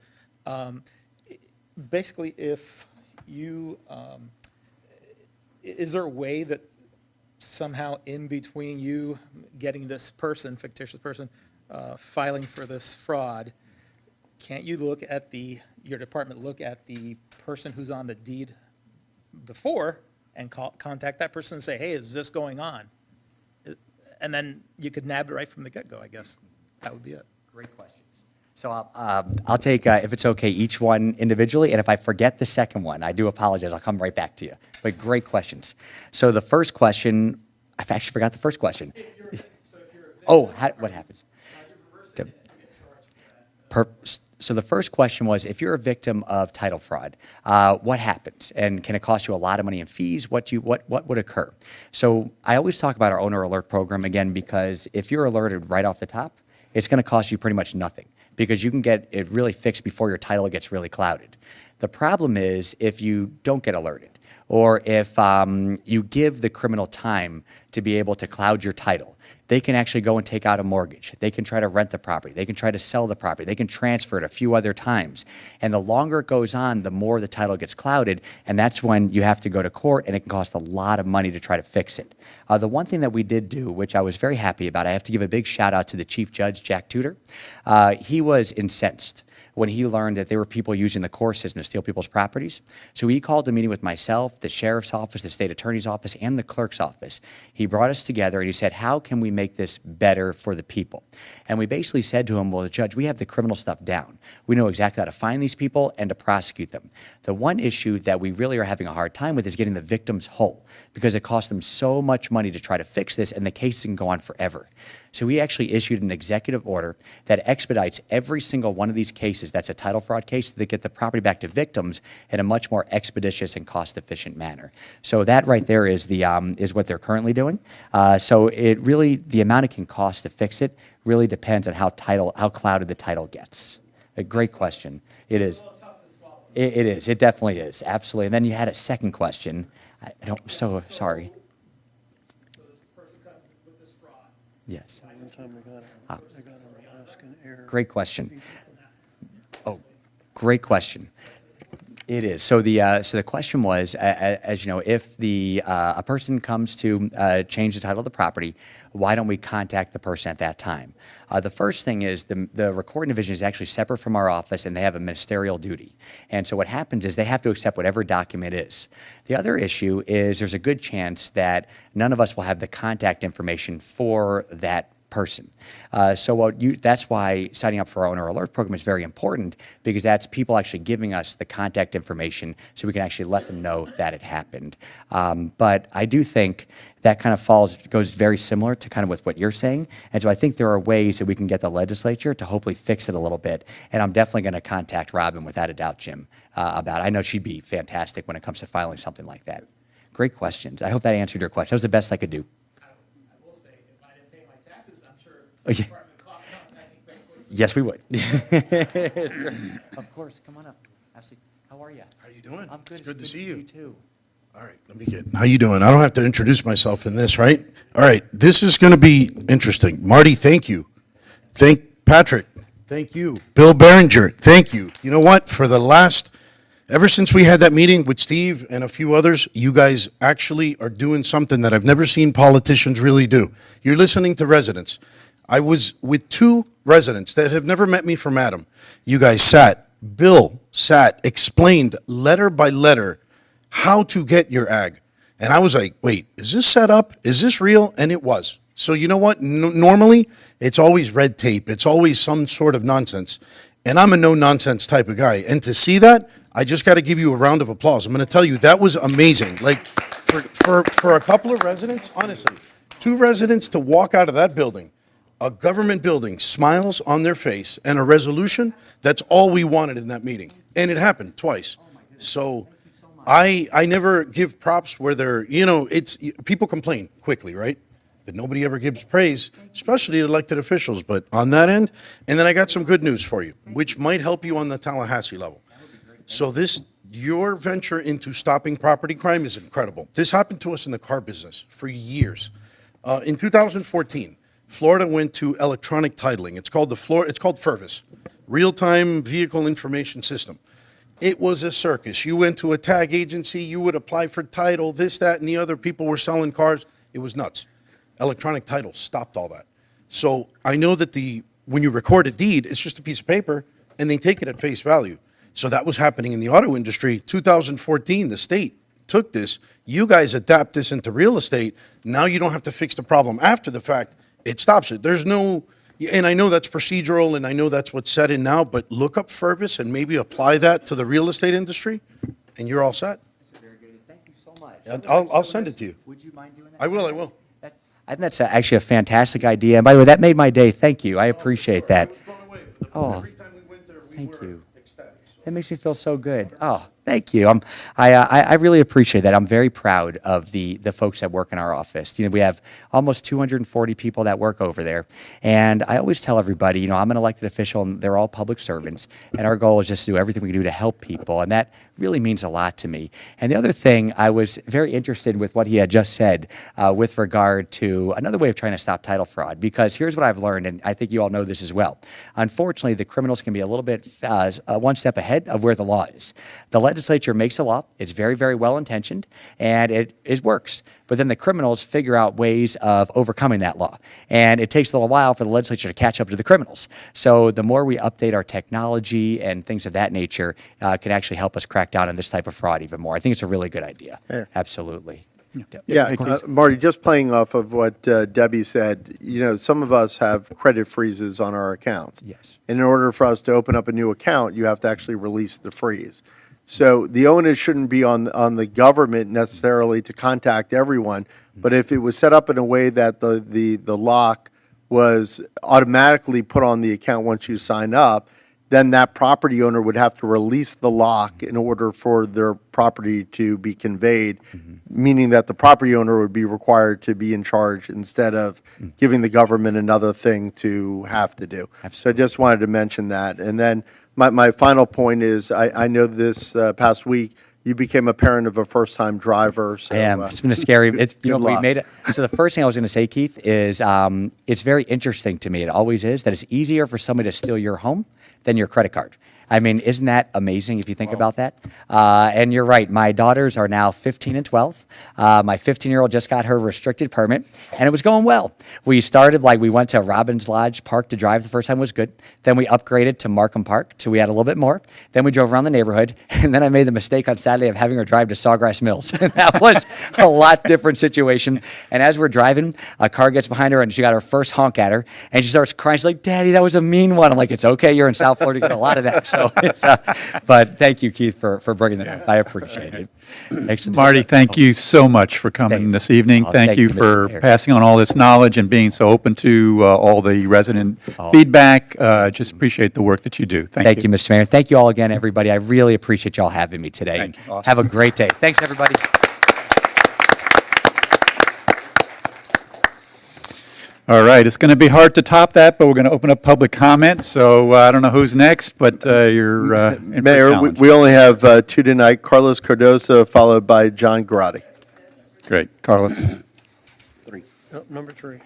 Basically, if you, is there a way that somehow in between you getting this person, fictitious person, filing for this fraud, can't you look at your department look at the person who's on the deed before and contact that person and say, hey, is this going on? And then you could nab it right from the get-go, I guess. That would be it. Great questions. So I'll take, if it's okay, each one individually, and if I forget the second one, I do apologize, I'll come right back to you. But great questions. So the first question, I've actually forgot the first question. What happens? So the first question was, if you're a victim of title fraud, what happens? And can it cost you a lot of money in fees? What would occur? So I always talk about our owner alert program again, because if you're alerted right off the top, it's going to cost you pretty much nothing, because you can get it really fixed before your title gets really clouded. The problem is if you don't get alerted, or if you give the criminal time to be able to cloud your title, they can actually go and take out a mortgage. They can try to rent the property. They can try to sell the property. They can transfer it a few other times. And the longer it goes on, the more the title gets clouded, and that's when you have to go to court, and it can cost a lot of money to try to fix it. The one thing that we did do, which I was very happy about, I have to give a big shout out to the Chief Judge, Jack Tudor. He was incensed when he learned that there were people using the court system to steal people's properties. So he called a meeting with myself, the sheriff's office, the state attorney's office, and the clerk's office. He brought us together and he said, how can we make this better for the people? And we basically said to him, well, Judge, we have the criminal stuff down. We know exactly how to find these people and to prosecute them. The one issue that we really are having a hard time with is getting the victims whole, because it costs them so much money to try to fix this, and the case can go on forever. So we actually issued an executive order that expedites every single one of these cases that's a title fraud case, so they get the property back to victims in a much more expeditious and cost-efficient manner. So that right there is what they're currently doing. So it really, the amount it can cost to fix it really depends on how clouded the title gets. A great question. It is. It is. It definitely is. Absolutely. And then you had a second question. So sorry. Yes. Great question. Oh, great question. It is. So the question was, as you know, if a person comes to change the title of the property, why don't we contact the person at that time? The first thing is the recording division is actually separate from our office, and they have a ministerial duty. And so what happens is they have to accept whatever document is. The other issue is there's a good chance that none of us will have the contact information for that person. That's why signing up for our owner alert program is very important, because that's people actually giving us the contact information so we can actually let them know that it happened. But I do think that kind of goes very similar to kind of with what you're saying. And so I think there are ways that we can get the legislature to hopefully fix it a little bit. And I'm definitely going to contact Robin, without a doubt, Jim, about it. I know she'd be fantastic when it comes to filing something like that. Great questions. I hope that answered your question. That was the best I could do. Yes, we would. Of course, come on up. Absolutely. How are you? How you doing? I'm good. It's good to see you. too. All right, let me get. How you doing? I don't have to introduce myself in this, right? All right, this is going to be interesting. Marty, thank you. Thank Patrick. Thank you. Bill Behringer, thank you. You know what? Ever since we had that meeting with Steve and a few others, you guys actually are doing something that I've never seen politicians really do. You're listening to residents. I was with two residents that have never met me from Adam. You guys Bill sat, explained letter by letter how to get your ag. And I was like, wait, is this set up? Is this real? And it was. So you know what? Normally, it's always red tape. It's always some sort of nonsense. And I'm a no-nonsense type of guy. And to see that, I just got to give you a round of applause. I'm going to tell you, that was amazing. Like, for a couple of residents, honestly, two residents to walk out of that building, a government building, smiles on their face, and a resolution, that's all we wanted in that meeting. And it happened twice. So I never give props where people complain quickly, right? But nobody ever gives praise, especially elected officials. But on that end, and then I got some good news for you, which might help you on the Tallahassee level. So this your venture into stopping property crime is incredible. This happened to us in the car business for years. In 2014, Florida went to electronic titling. It's called FIRVIS, Real-Time Vehicle Information System. It was a circus. You went to a tag agency, you would apply for title, this, that, and the other. People were selling cars. It was nuts. Electronic title stopped all that. So I know that when you record a deed, it's just a piece of paper, and they take it at face value. So that was happening in the auto industry. 2014, the state took this. You guys adapt this into real estate. Now you don't have to fix the problem after the fact. It stops it. There's no, and I know that's procedural, and I know that's what's set in now, but look up FIRVIS and maybe apply that to the real estate industry, and you're all set. That's very good. Thank you so much. I'll send it to you. Would you mind doing that? I will. I think that's actually a fantastic idea. And by the way, that made my day. Thank you. I appreciate that. Oh, thank you. That makes me feel so good. Oh, thank you. I really appreciate that. I'm very proud of the folks that work in our office. We have almost 240 people that work over there. And I always tell everybody, I'm an elected official and they're all public servants. And our goal is just to do everything we can do to help people. And that really means a lot to me. And the other thing, I was very interested with what he had just said with regard to another way of trying to stop title fraud. Because here's what I've learned, and I think you all know this as well. Unfortunately, the criminals can be a little bit one step ahead of where the law is. The legislature makes a law. It's very, very well intentioned, and it works. But then the criminals figure out ways of overcoming that law. And it takes a little while for the legislature to catch up to the criminals. So the more we update our technology and things of that nature can actually help us crack down on this type of fraud even more. I think it's a really good idea. Yeah. Absolutely. Yeah, Marty, just playing off of what Debbie said, some of us have credit freezes on our accounts. Yes. And in order for us to open up a new account, you have to actually release the freeze. So the onus shouldn't be on the government necessarily to contact everyone, but if it was set up in a way that the lock was automatically put on the account once you sign up, then that property owner would have to release the lock in order for their property to be conveyed, meaning that the property owner would be required to be in charge instead of giving the government another thing to have to do. So I just wanted to mention that. And then my final point is, I know this past week, you became a parent of a first-time driver. So, I am. It's been a scary. We luck. made it. So the first thing I was going to say, Keith, is it's very interesting to me. It always is that it's easier for somebody to steal your home than your credit card. I mean, isn't that amazing if you think about that? And you're right. My daughters are now 15 and 12. My 15-year-old just got her restricted permit, and it was going well. We started, we went to Robbins Lodge Park to drive. The first time was good. Then we upgraded to Markham Park, so we had a little bit more. Then we drove around the neighborhood, and then I made the mistake on Saturday of having her drive to Sawgrass Mills. That was a lot different situation. And as we're driving, a car gets behind her, and she got her first honk at her, and she starts crying. She's like, "Daddy, that was a mean one." I'm like, "It's okay. You're in South Florida. You get a lot of that." So it's, but thank you, Keith, for bringing that up. I appreciate it. Marty, thank you so much for coming this evening. Thank you Mr. for Mayor. passing on all this knowledge and being so open to all the resident feedback. Just appreciate the work that you do. Thank you, Mr. Mayor. Thank you all again, everybody. I really appreciate y'all having me today. Have a great day. Thanks, everybody. All right, it's going to be hard to top that, but we're going to open up public comment. So I don't know who's next, but you're in for a Mayor, challenge. we only have two tonight, Carlos Cardoso, followed by John Garotti. Great, Carlos. Number 3.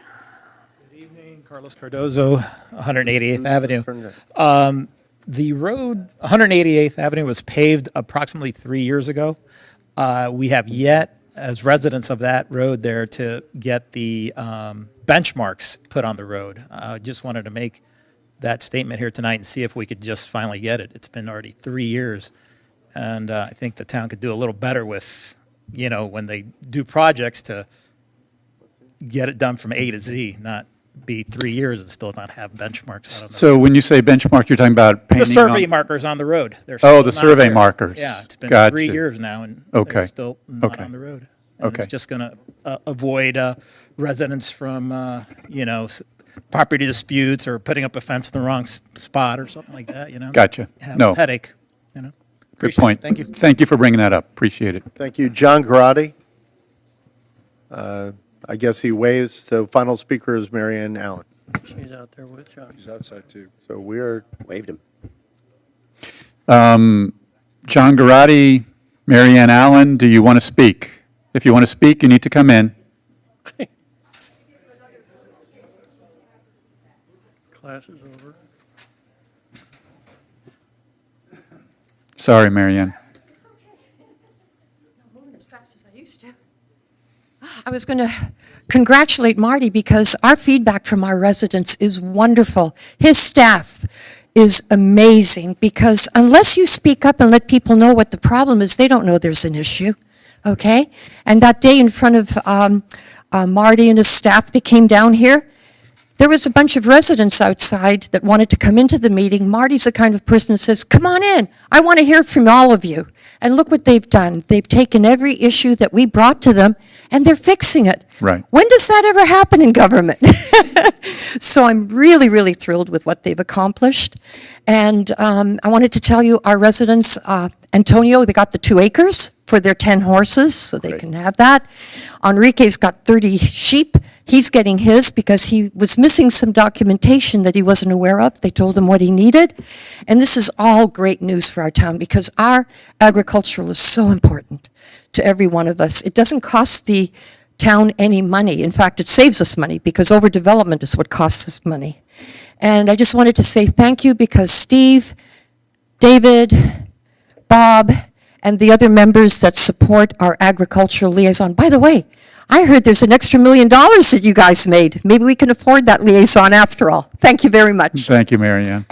Good evening, Carlos Cardozo, 188th Avenue. The road, 188th Avenue, was paved approximately 3 years ago. We have yet, as residents of that road there, to get the benchmarks put on the road. I just wanted to make that statement here tonight and see if we could just finally get it. It's been already 3 years, and I think the town could do a little better with, when they do projects, to get it done from A to Z, not be 3 years and still not have benchmarks out on the So when you say benchmark, you're talking about painting the survey on- markers on the road. They're Oh, still the not survey there. markers. Yeah, it's been Gotcha. 3 years now, and Okay. they're still not Okay. on the road. And Okay. it's just going to avoid residents from, property disputes or putting up a fence in the wrong spot or something like that, Gotcha. Have No. a headache, Good Appreciate it. point. Thank you. Thank you for bringing that up. Appreciate it. Thank you. John Garotti. I guess he waves. So final speaker is Marianne Allen. She's out there with John. He's outside too. So we're Waved him. John Garotti, Mary Ann Allen, do you want to speak? If you want to speak, you need to come in. Class is over. Sorry, Mary Ann. Moving as fast as I used to. I was going to congratulate Marty because our feedback from our residents is wonderful. His staff is amazing because unless you speak up and let people know what the problem is, they don't know there's an issue, okay? And that day in front of Marty and his staff, they came down here. There was a bunch of residents outside that wanted to come into the meeting. Marty's the kind of person that says, come on in. I want to hear from all of you. And look what they've done. They've taken every issue that we brought to them, and they're fixing it. Right. When does that ever happen in government? So I'm really, really thrilled with what they've accomplished. And I wanted to tell you, our residents, Antonio, they got the 2 acres for their 10 horses, so they can have that. Enrique's got 30 sheep. He's getting his because he was missing some documentation that he wasn't aware of. They told him what he needed. And this is all great news for our town because our agricultural is so important to every one of us. It doesn't cost the town any money. In fact, it saves us money because overdevelopment is what costs us money. And I just wanted to say thank you because Steve, David, Bob, and the other members that support our agricultural liaison. By the way, I heard there's an extra $1 million that you guys made. Maybe we can afford that liaison after all. Thank you very much. Thank you, Mary Ann.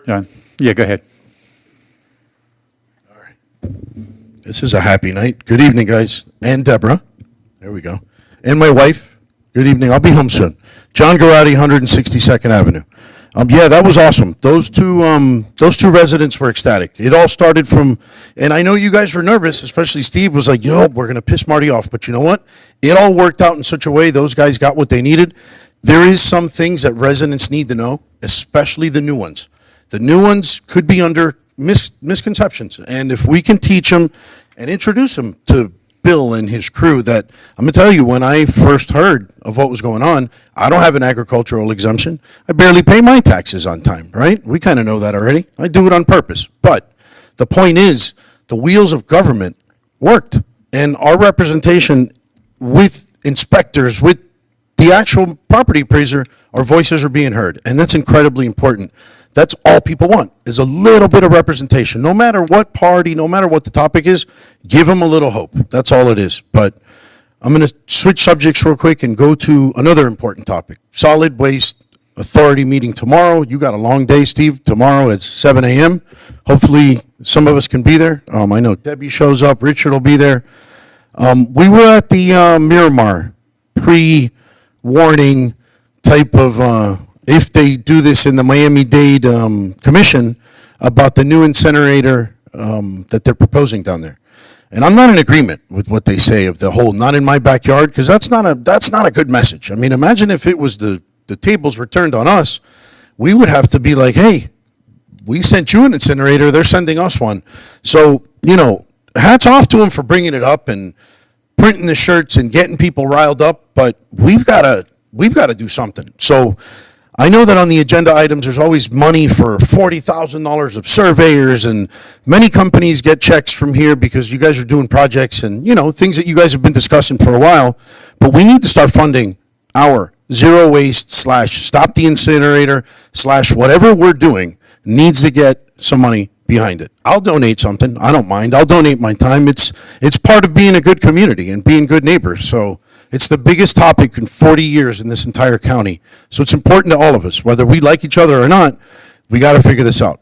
John, yeah, go ahead. This is a happy night. Good evening, guys. And Deborah. There we go. And my wife. Good evening. I'll be home soon. John Garotti, 162nd Avenue. Yeah, that was awesome. Those two residents were ecstatic. It all started from, and I know you guys were nervous, especially Steve was like, we're going to piss Marty off. But you know what? It all worked out in such a way those guys got what they needed. There is some things that residents need to know, especially the new ones. The new ones could be under misconceptions. And if we can teach them and introduce them to Bill and his crew, that I'm going to tell you, when I first heard of what was going on, I don't have an agricultural exemption. I barely pay my taxes on time, right? We kind of know that already. I do it on purpose. But the point is, the wheels of government worked. And our representation with inspectors, with the actual property appraiser, our voices are being heard. And that's incredibly important. That's all people want, is a little bit of representation. No matter what party, no matter what the topic is, give them a little hope. That's all it is. But I'm going to switch subjects real quick and go to another important topic. Solid Waste Authority meeting tomorrow. You got a long day, Steve. Tomorrow at 7 a.m. Hopefully some of us can be there. I know Debbie shows up. Richard will be there. We were at the Miramar pre-warning type of if they do this in the Miami-Dade Commission about the new incinerator that they're proposing down there. And I'm not in agreement with what they say of the whole not in my backyard, because that's not a good message. I mean, imagine if it was the tables were turned on us, we would have to be like, hey, we sent you an incinerator, they're sending us one. So, hats off to them for bringing it up and printing the shirts and getting people riled up, but we've got to do something. So I know that on the agenda items, there's always money for $40,000 of surveyors, and many companies get checks from here because you guys are doing projects and, things that you guys have been discussing for a while. But we need to start funding our zero waste / stop the incinerator / whatever we're doing needs to get some money behind it. I'll donate something. I don't mind. I'll donate my time. It's part of being a good community and being good neighbors. So it's the biggest topic in 40 years in this entire county. So it's important to all of us. Whether we like each other or not, we got to figure this out.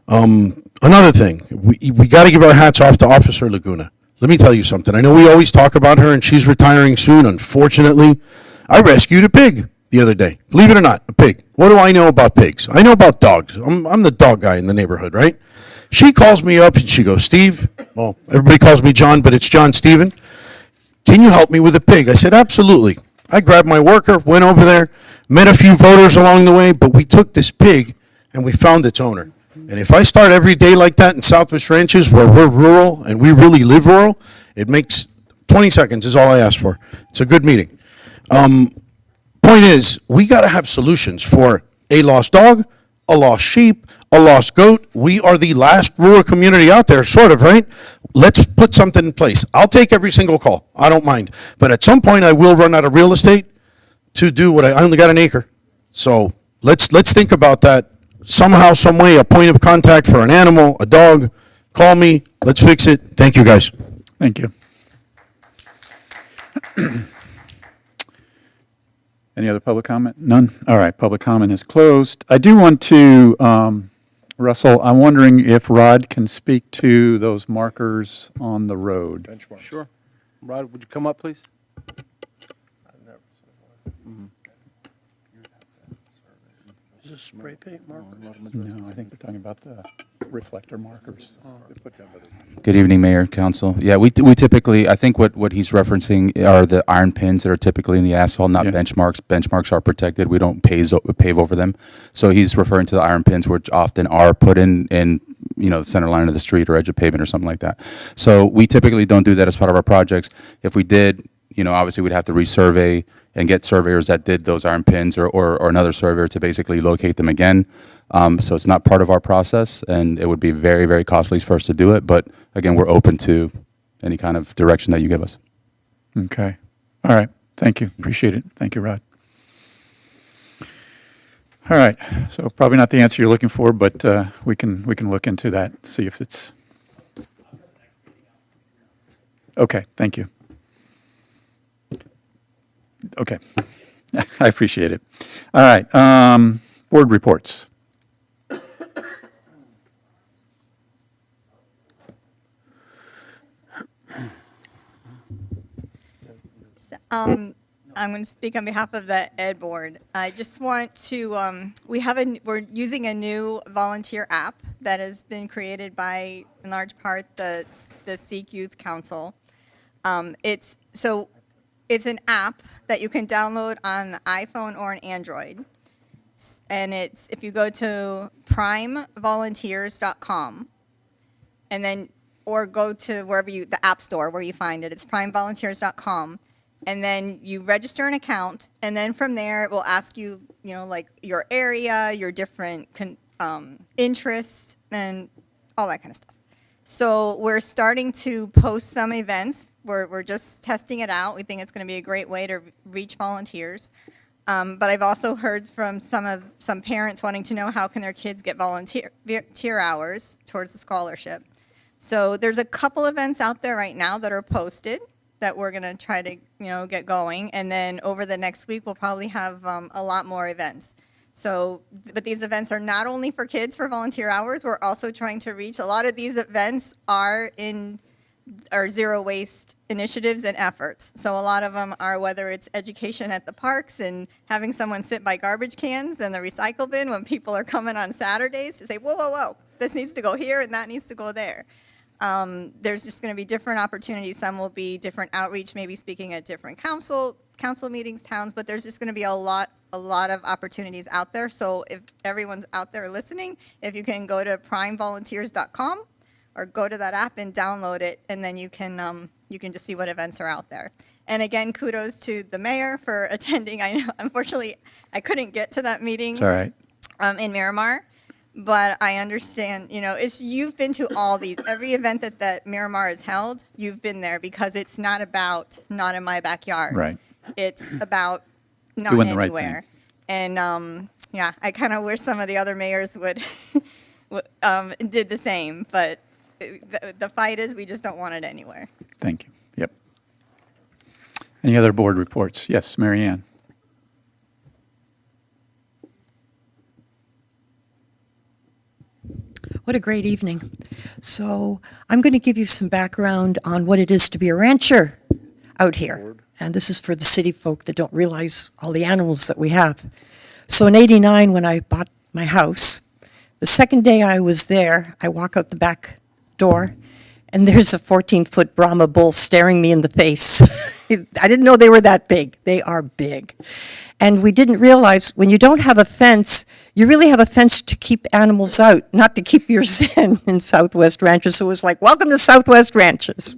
Another thing, we got to give our hats off to Officer Laguna. Let me tell you something. I know we always talk about her and she's retiring soon. Unfortunately, I rescued a pig the other day. Believe it or not, a pig. What do I know about pigs? I know about dogs. I'm the dog guy in the neighborhood, right? She calls me up and she goes, Steve, well, everybody calls me John, but it's John Steven. Can you help me with a pig? I said, absolutely. I grabbed my worker, went over there, met a few voters along the way, but we took this pig and we found its owner. And if I start every day like that in Southwest Ranches where we're rural and we really live rural, it makes 20 seconds is all I ask for. It's a good meeting. Point is, we got to have solutions for a lost dog, a lost sheep, a lost goat. We are the last rural community out there, sort of, right? Let's put something in place. I'll take every single call. I don't mind. But at some point, I will run out of real estate to do what I only got an acre. So let's think about that. Somehow, some way, a point of contact for an animal, a dog. Call me. Let's fix it. Thank you, guys. Thank you. Any other public comment? None? All right, public comment is closed. I do want to, Russell, I'm wondering if Rod can speak to those markers on the road. Benchmarks. Sure. Rod, would you come up, please? Is this spray paint marker? No, I think we're talking about the reflector markers. Good evening, Mayor, Council. Yeah, we typically, I think what he's referencing are the iron pins that are typically in the asphalt, not benchmarks. Benchmarks are protected. We don't pave over them. So he's referring to the iron pins, which often are put in the center line of the street or edge of pavement or something like that. So we typically don't do that as part of our projects. If we did, obviously we'd have to resurvey and get surveyors that did those iron pins or another surveyor to basically locate them again. So it's not part of our process, and it would be very, very costly for us to do it. But again, we're open to any kind of direction that you give us. Okay. All right. Thank you. Appreciate it. Thank you, Rod. All right. So probably not the answer you're looking for, but we can look into that, see if it's. Okay. Thank you. Okay. I appreciate it. All right. Board reports. I'm going to speak on behalf of the Ed Board. I just want to, we're using a new volunteer app that has been created by, in large part, the Sikh Youth Council. It's an app that you can download on the iPhone or an Android. And if you go to primevolunteers.com and then, or go to the App Store where you find it, it's primevolunteers.com. And then you register an account, and then from there it will ask you, like your area, your different interests, and all that kind of stuff. So we're starting to post some events. We're just testing it out. We think it's going to be a great way to reach volunteers. But I've also heard from some parents wanting to know how can their kids get volunteer hours towards the scholarship. So there's a couple events out there right now that are posted that we're going to try to get going, and then over the next week we'll probably have a lot more events. So, but these events are not only for kids for volunteer hours. We're also trying to reach a lot of these events are in our zero waste initiatives and efforts. So a lot of them are whether it's education at the parks and having someone sit by garbage cans and the recycle bin when people are coming on Saturdays to say, whoa, whoa, whoa, this needs to go here and that needs to go there. There's just going to be different opportunities. Some will be different outreach, maybe speaking at different council meetings, towns, but there's just going to be a lot of opportunities out there. So if everyone's out there listening, if you can go to primevolunteers.com or go to that app and download it, and then you can just see what events are out there. And again, kudos to the mayor for attending. I know, unfortunately, I couldn't get to that meeting. It's all right. In Miramar. But I understand, you've been to all these, every event that Miramar has held, you've been there because it's not about not in my backyard. Right. It's about not Doing the right anywhere. And I kind of wish some of the other mayors would did the same. But the fight is we just don't want it anywhere. Thank you. Yep. Any other board reports? Yes, Mary Ann. What a great evening. So I'm going to give you some background on what it is to be a rancher out here. And this is for the city folk that don't realize all the animals that we have. So in '89, when I bought my house, the second day I was there, I walk out the back door, and there's a 14-foot Brahma bull staring me in the face. I didn't know they were that big. They are big. And we didn't realize when you don't have a fence, you really have a fence to keep animals out, not to keep yours in Southwest Ranches. So it was like, welcome to Southwest Ranches.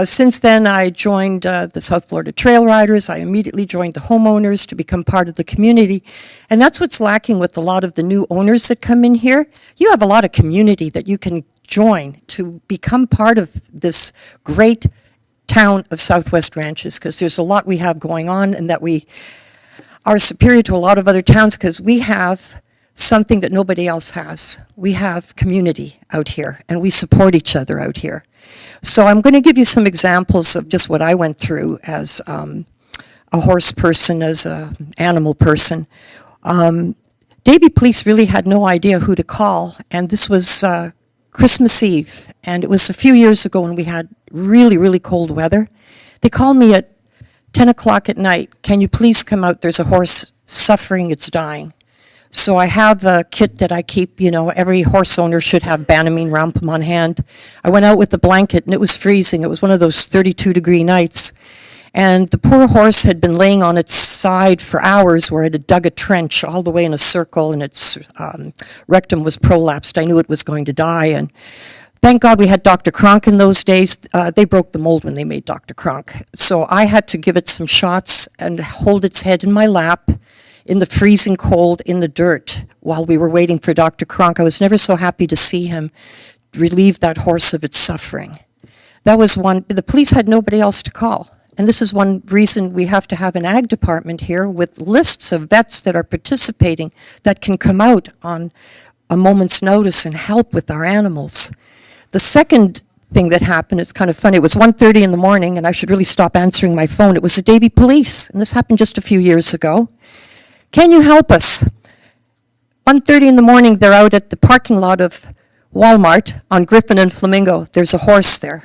Since then, I joined the South Florida Trail Riders. I immediately joined the homeowners to become part of the community. And that's what's lacking with a lot of the new owners that come in here. You have a lot of community that you can join to become part of this great town of Southwest Ranches, because there's a lot we have going on and that we are superior to a lot of other towns because we have something that nobody else has. We have community out here, and we support each other out here. So I'm going to give you some examples of just what I went through as a horse person, as an animal person. Davie Police really had no idea who to call, and this was Christmas Eve, and it was a few years ago when we had really, really cold weather. They called me at 10 o'clock at night, can you please come out? There's a horse suffering, it's dying. So I have a kit that I keep, you know, every horse owner should have Banamine Rampum on hand. I went out with the blanket and it was freezing. It was one of those 32-degree nights. And the poor horse had been laying on its side for hours where it had dug a trench all the way in a circle and its rectum was prolapsed. I knew it was going to die. And thank God we had Dr. Kronk in those days. They broke the mold when they made Dr. Kronk. So I had to give it some shots and hold its head in my lap in the freezing cold in the dirt while we were waiting for Dr. Kronk. I was never so happy to see him relieve that horse of its suffering. That was one. The police had nobody else to call. And this is one reason we have to have an ag department here with lists of vets that are participating that can come out on a moment's notice and help with our animals. The second thing that happened, it's kind of funny, it was 1:30 in the morning and I should really stop answering my phone. It was the Davie Police, and this happened just a few years ago. Can you help us? 1:30 in the morning, they're out at the parking lot of Walmart on Griffin and Flamingo. There's a horse there,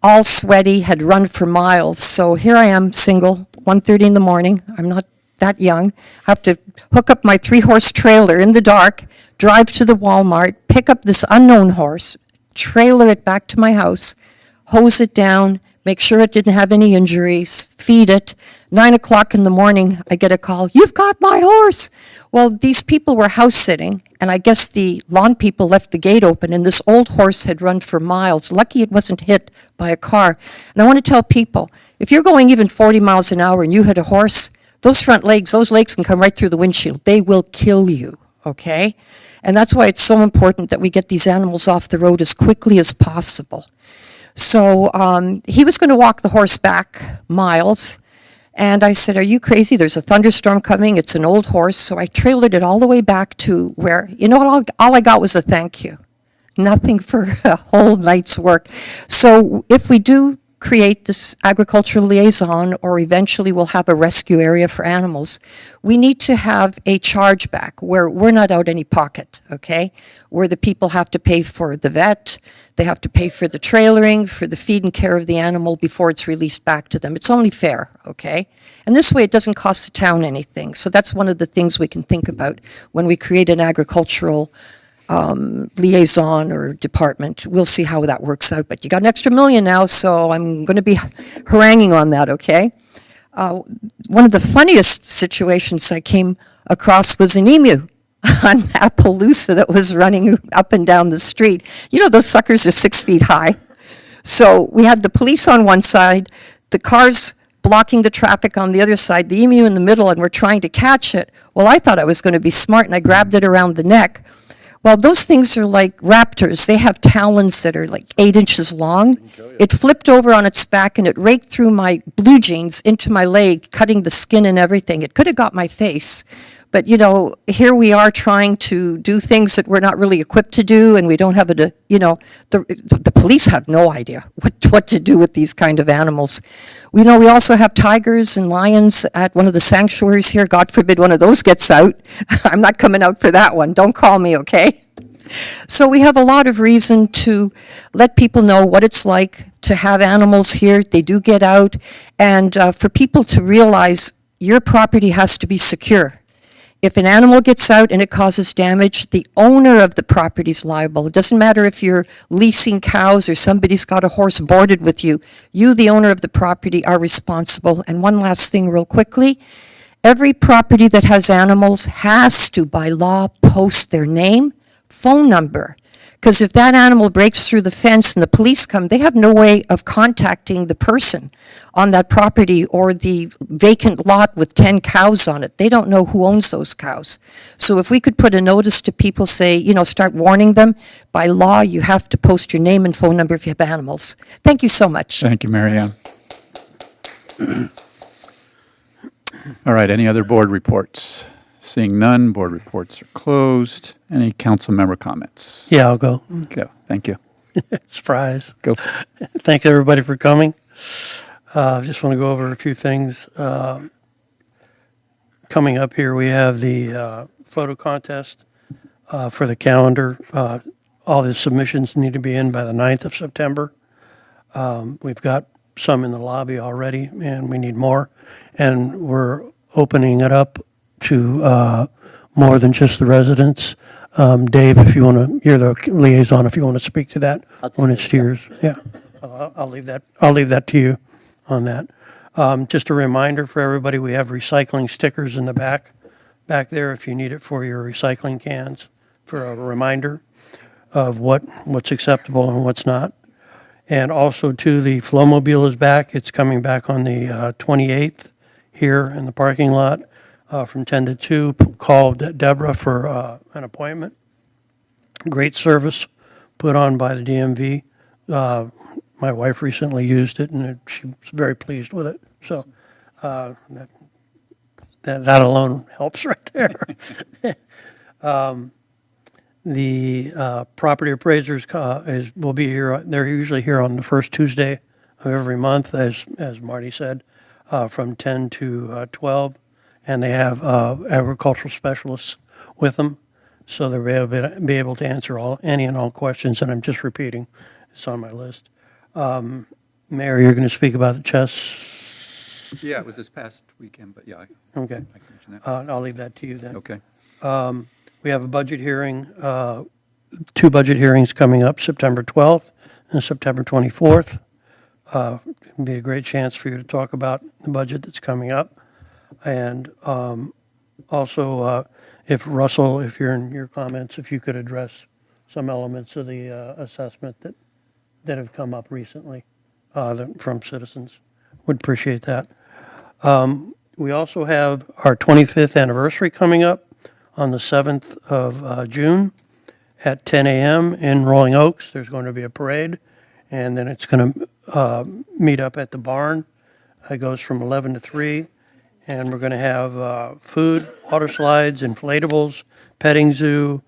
all sweaty, had run for miles. So here I am, single, 1:30 in the morning. I'm not that young. I have to hook up my 3-horse trailer in the dark, drive to the Walmart, pick up this unknown horse, trailer it back to my house, hose it down, make sure it didn't have any injuries, feed it. 9 o'clock in the morning, I get a call, you've got my horse. Well, these people were house sitting, and I guess the lawn people left the gate open, and this old horse had run for miles. Lucky it wasn't hit by a car. And I want to tell people, if you're going even 40 miles an hour and you hit a horse, those front legs, those legs can come right through the windshield. They will kill you, okay? And that's why it's so important that we get these animals off the road as quickly as possible. So he was going to walk the horse back miles, and I said, are you crazy? There's a thunderstorm coming. It's an old horse. So I trailered it all the way back to where, you know, all I got was a thank you. Nothing for a whole night's work. So if we do create this agricultural liaison, or eventually we'll have a rescue area for animals, we need to have a chargeback where we're not out any pocket, okay? Where the people have to pay for the vet, they have to pay for the trailering, for the feed and care of the animal before it's released back to them. It's only fair, okay? And this way it doesn't cost the town anything. So that's one of the things we can think about when we create an agricultural liaison or department. We'll see how that works out. But you got an extra $1 million now, so I'm going to be haranguing on that, okay? One of the funniest situations I came across was an emu on Appaloosa that was running up and down the street. You know, those suckers are 6 feet high. So we had the police on one side, the cars blocking the traffic on the other side, the emu in the middle, and we're trying to catch it. Well, I thought I was going to be smart, and I grabbed it around the neck. Well, those things are like raptors. They have talons that are like 8 inches long. It flipped over on its back, and it raked through my blue jeans into my leg, cutting the skin and everything. It could have got my face. But, you know, here we are trying to do things that we're not really equipped to do, and we don't have the police have no idea what to do with these kind of animals. We know we also have tigers and lions at one of the sanctuaries here. God forbid one of those gets out. I'm not coming out for that one. Don't call me, okay? So we have a lot of reason to let people know what it's like to have animals here. They do get out, and for people to realize your property has to be secure. If an animal gets out and it causes damage, the owner of the property is liable. It doesn't matter if you're leasing cows or somebody's got a horse boarded with you. You, the owner of the property, are responsible. And one last thing real quickly. Every property that has animals has to, by law, post their name, phone number. Because if that animal breaks through the fence and the police come, they have no way of contacting the person on that property or the vacant lot with 10 cows on it. They don't know who owns those cows. So if we could put a notice to people, say, start warning them, by law, you have to post your name and phone number if you have animals. Thank you so much. Thank you, Mary Ann. All right, any other board reports? Seeing none, board reports are closed. Any council member comments? Yeah, I'll go. Go, thank you. Surprise. Go. Thanks, everybody, for coming. Just want to go over a few things. Coming up here, we have the photo contest for the calendar. All the submissions need to be in by the 9th of September. We've got some in the lobby already, and we need more. And we're opening it up to more than just the residents. Dave, if you want to, you're the liaison, if you want to speak to that when it's yours. Yeah, I'll leave that to you on that. Just a reminder for everybody, we have recycling stickers in the back there if you need it for your recycling cans, for a reminder of what's acceptable and what's not. And also, too, the Flowmobile is back. It's coming back on the 28th here in the parking lot from 10 to 2. Call Deborah for an appointment. Great service put on by the DMV. My wife recently used it, and she was very pleased with it. So that alone helps right there. The property appraisers will be here. They're usually here on the first Tuesday of every month, as Marty said, from 10 to 12. And they have agricultural specialists with them, so they'll be able to answer any and all questions. And I'm just repeating, it's on my list. Mayor, you're going to speak about the chess. Yeah, it was this past weekend, but yeah. Okay. I can mention that. I'll leave that to you then. Okay. We have a budget hearing, 2 budget hearings coming up, September 12th and September 24th. It'll be a great chance for you to talk about the budget that's coming up. And also, if Russell, if you're in your comments, if you could address some elements of the assessment that have come up recently from citizens. Would appreciate that. We also have our 25th anniversary coming up on the 7th of June at 10 a.m. in Rolling Oaks. There's going to be a parade, and then it's going to meet up at the barn. It goes from 11 to 3, and we're going to have food, water slides, inflatables, petting zoo,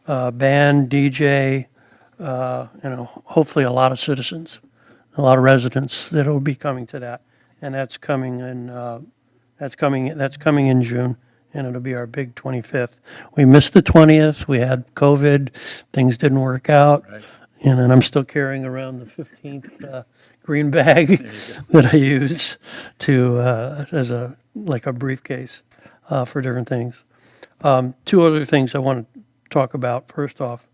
band, DJ, hopefully a lot of citizens, a lot of residents that will be coming to that, and that's coming in June. And it'll be our big 25th. We missed the 20th. We had COVID. Things didn't work out. Right. And then I'm still carrying around the 15th green bag that I use as a briefcase for different things. 2 other things I want to talk about. First off,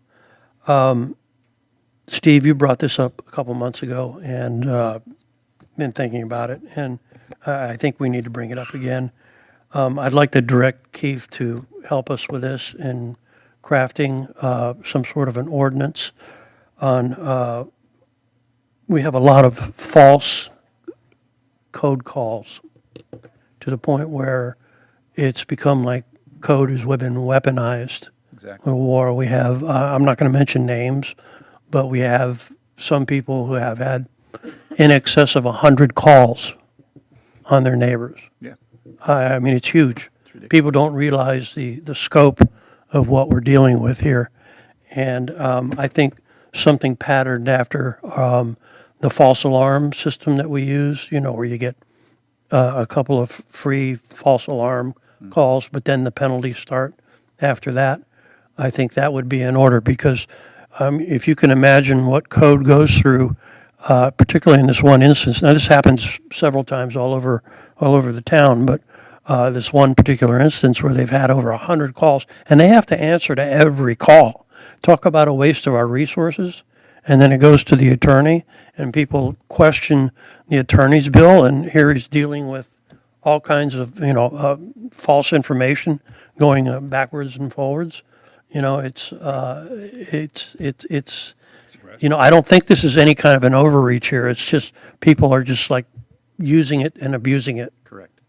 Steve, you brought this up a couple months ago and been thinking about it. And I think we need to bring it up again. I'd like to direct Keith to help us with this in crafting some sort of an ordinance on, we have a lot of false code calls to the point where it's become like code has been weaponized. Exactly. In war, we have, I'm not going to mention names, but we have some people who have had in excess of 100 calls on their neighbors. Yeah. I mean, it's huge. People don't realize the scope of what we're dealing with here. And I think something patterned after the false alarm system that we use, where you get a couple of free false alarm calls, but then the penalties start after that. I think that would be in order because if you can imagine what code goes through, particularly in this one instance. Now, this happens several times all over the town, but this one particular instance where they've had over 100 calls, and they have to answer to every call. Talk about a waste of our resources. And then it goes to the attorney, and people question the attorney's bill, and here he's dealing with all kinds of, false information going backwards and forwards. It's I don't think this is any kind of an overreach here. It's just people are just like using it and abusing it. Correct.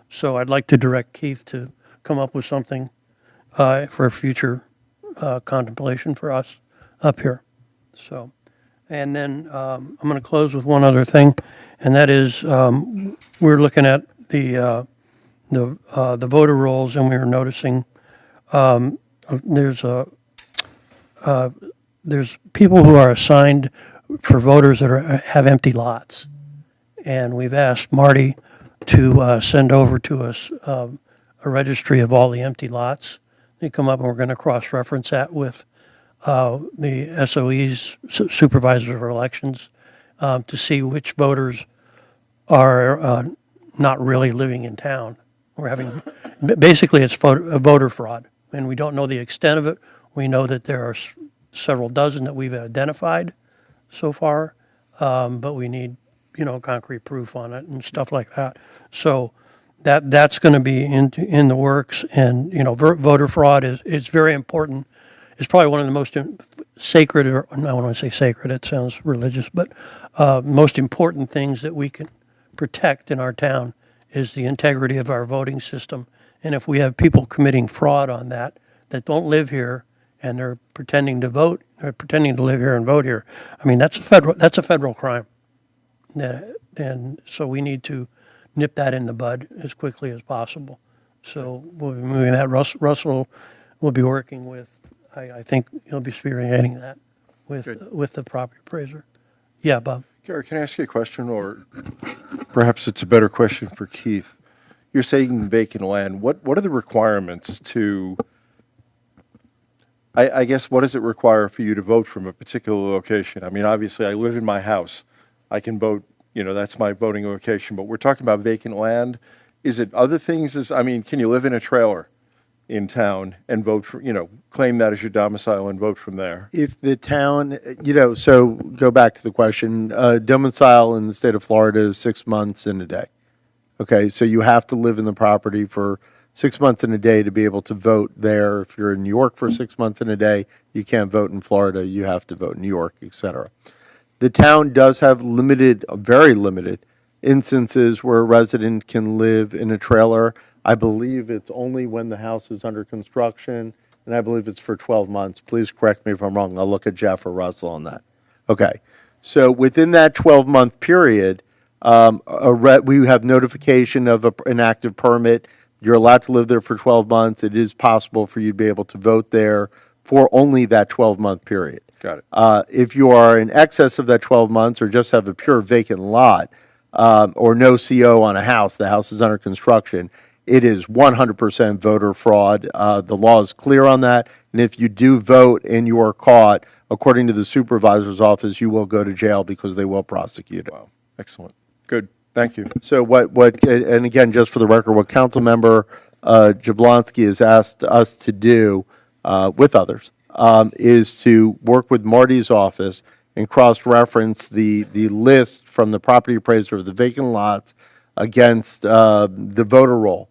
So I'd like to direct Keith to come up with something for future contemplation for us up here. So, and then I'm going to close with one other thing, and that is we're looking at the voter rolls, and we were noticing there's people who are assigned for voters that have empty lots, and we've asked Marty to send over to us a registry of all the empty lots. They come up, and we're going to cross-reference that with the SOE's supervisor of elections to see which voters are not really living in town. We're having, basically it's voter fraud, and we don't know the extent of it. We know that there are several dozen that we've identified so far, but we need, concrete proof on it and stuff like that. So that's going to be in the works, and, voter fraud is very important. It's probably one of the most sacred, or I don't want to say sacred, it sounds religious, but most important things that we can protect in our town is the integrity of our voting system. And if we have people committing fraud on that don't live here and they're pretending to vote, or pretending to live here and vote here, I mean, that's a federal crime. And so we need to nip that in the bud as quickly as possible. So we'll be moving that. Russell will be working with, I think he'll be spearheading that with the property appraiser. Yeah, Bob. Gary, can I ask you a question, or perhaps it's a better question for Keith? You're saying vacant land. What are the requirements to, I guess, what does it require for you to vote from a particular location? I mean, obviously, I live in my house. I can vote, that's my voting location. But we're talking about vacant land. Is it other things? Can you live in a trailer in town and vote for, claim that as your domicile and vote from there? If the town, so go back to the question, domicile in the state of Florida is 6 months and a day. Okay, so you have to live in the property for 6 months and a day to be able to vote there. If you're in New York for 6 months and a day, you can't vote in Florida, you have to vote in New York, et cetera. The town does have very limited instances where a resident can live in a trailer. I believe it's only when the house is under construction, and I believe it's for 12 months. Please correct me if I'm wrong. I'll look at Jeff or Russell on that. Okay. So within that 12-month period, we have notification of an active permit. You're allowed to live there for 12 months. It is possible for you to be able to vote there for only that 12-month period. Got it. If you are in excess of that 12 months or just have a pure vacant lot or no CO on a house, the house is under construction, it is 100% voter fraud. The law is clear on that. And if you do vote and you are caught, according to the supervisor's office, you will go to jail because they will prosecute it. Wow. Excellent. Good. Thank you. So and again, just for the record, what Councilmember Jablonski has asked us to do with others is to work with Marty's office and cross-reference the list from the property appraiser of the vacant lots against the voter roll,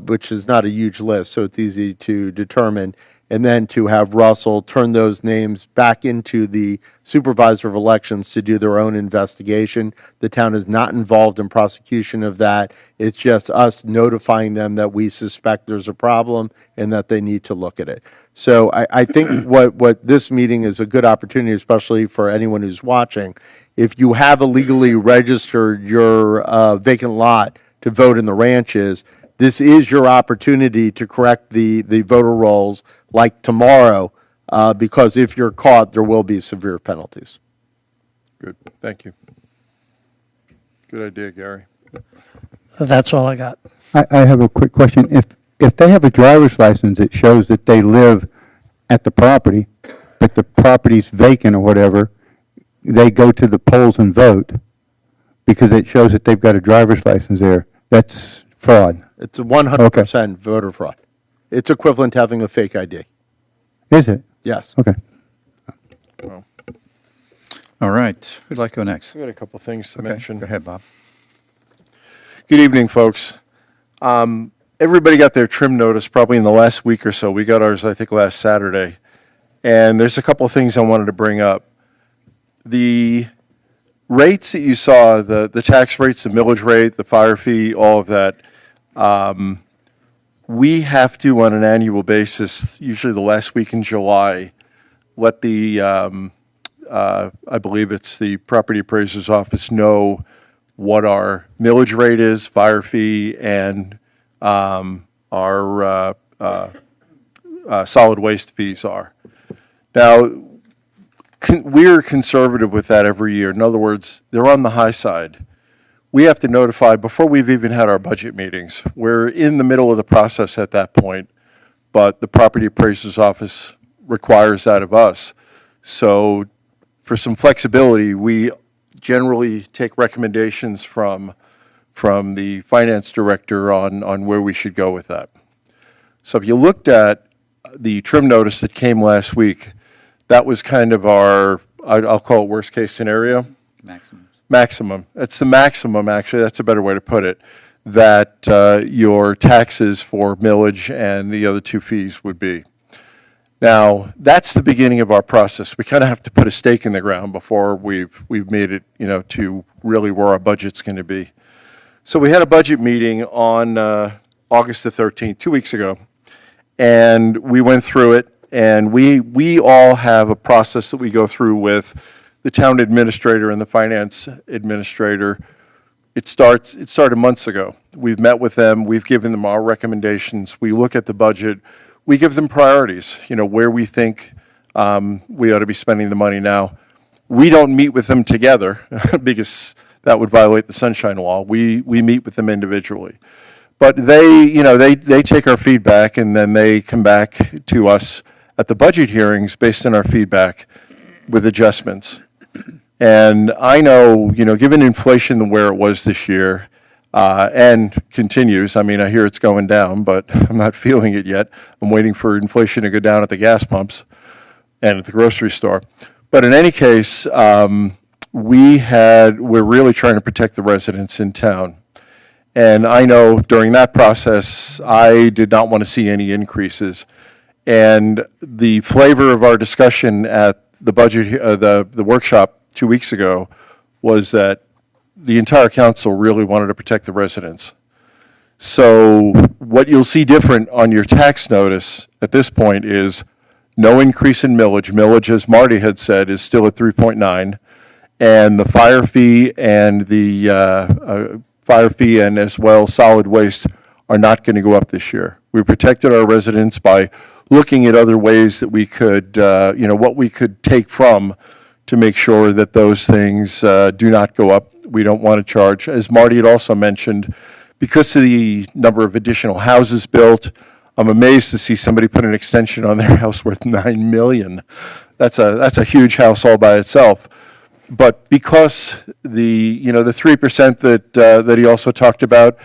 which is not a huge list, so it's easy to determine, and then to have Russell turn those names back into the supervisor of elections to do their own investigation. The town is not involved in prosecution of that. It's just us notifying them that we suspect there's a problem and that they need to look at it. So I think what this meeting is a good opportunity, especially for anyone who's watching. If you have illegally registered your vacant lot to vote in the ranches, this is your opportunity to correct the voter rolls like tomorrow, because if you're caught, there will be severe penalties. Good. Thank you. Good idea, Gary. That's all I got. I have a quick question. If they have a driver's license that shows that they live at the property, but the property's vacant or whatever, they go to the polls and vote because it shows that they've got a driver's license there. That's fraud. It's 100% voter fraud. It's equivalent to having a fake ID. Is it? Yes. Okay. All right. Who'd like to go next? I got a couple things to Okay, mention. go ahead, Bob. Good evening, folks. Everybody got their trim notice probably in the last week or so. We got ours, I think, last Saturday. And there's a couple of things I wanted to bring up. The rates that you saw, the tax rates, the millage rate, the fire fee, all of that, we have to, on an annual basis, usually the last week in July, let the, I believe it's the property appraiser's office know what our millage rate is, fire fee, and our solid waste fees are. Now, we're conservative with that every year. In other words, they're on the high side. We have to notify before we've even had our budget meetings. We're in the middle of the process at that point, but the property appraiser's office requires that of us. So for some flexibility, we generally take recommendations from the finance director on where we should go with that. So if you looked at the trim notice that came last week, that was kind of our, I'll call it worst case scenario. Maximum. It's the maximum, actually, that's a better way to put it, that your taxes for millage and the other two fees would be. Now, that's the beginning of our process. We kind of have to put a stake in the ground before we've made it, to really where our budget's going to be. So we had a budget meeting on August the 13th, 2 weeks ago, and we went through it, and we all have a process that we go through with the town administrator and the finance administrator. It started months ago. We've met with them. We've given them our recommendations. We look at the budget. We give them priorities, where we think we ought to be spending the money now. We don't meet with them together because that would violate the Sunshine Law. We meet with them individually. But they take our feedback and then they come back to us at the budget hearings based on our feedback with adjustments. And I know, given inflation where it was this year, and continues, I mean, I hear it's going down, but I'm not feeling it yet. I'm waiting for inflation to go down at the gas pumps and at the grocery store. But in any case, we're really trying to protect the residents in town. And I know during that process, I did not want to see any increases. And the flavor of our discussion at the budget, the workshop 2 weeks ago was that the entire council really wanted to protect the residents. So what you'll see different on your tax notice at this point is no increase in millage. Millage, as Marty had said, is still at 3.9. And the fire fee and as well solid waste are not going to go up this year. We protected our residents by looking at other ways that we could, what we could take from to make sure that those things do not go up. We don't want to charge, as Marty had also mentioned, because of the number of additional houses built. I'm amazed to see somebody put an extension on their house worth $9 million. That's a huge house all by itself. But because the 3% that he also talked about,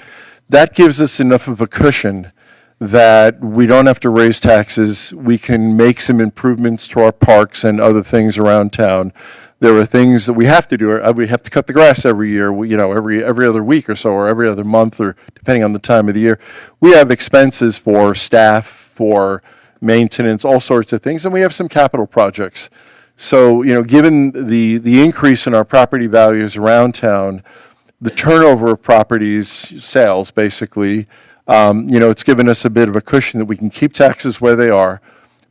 that gives us enough of a cushion that we don't have to raise taxes. We can make some improvements to our parks and other things around town. There are things that we have to do. We have to cut the grass every year, every other week or so, or every other month, or depending on the time of the year. We have expenses for staff, for maintenance, all sorts of things, and we have some capital projects. So, given the increase in our property values around town, the turnover of properties, sales, basically, it's given us a bit of a cushion that we can keep taxes where they are.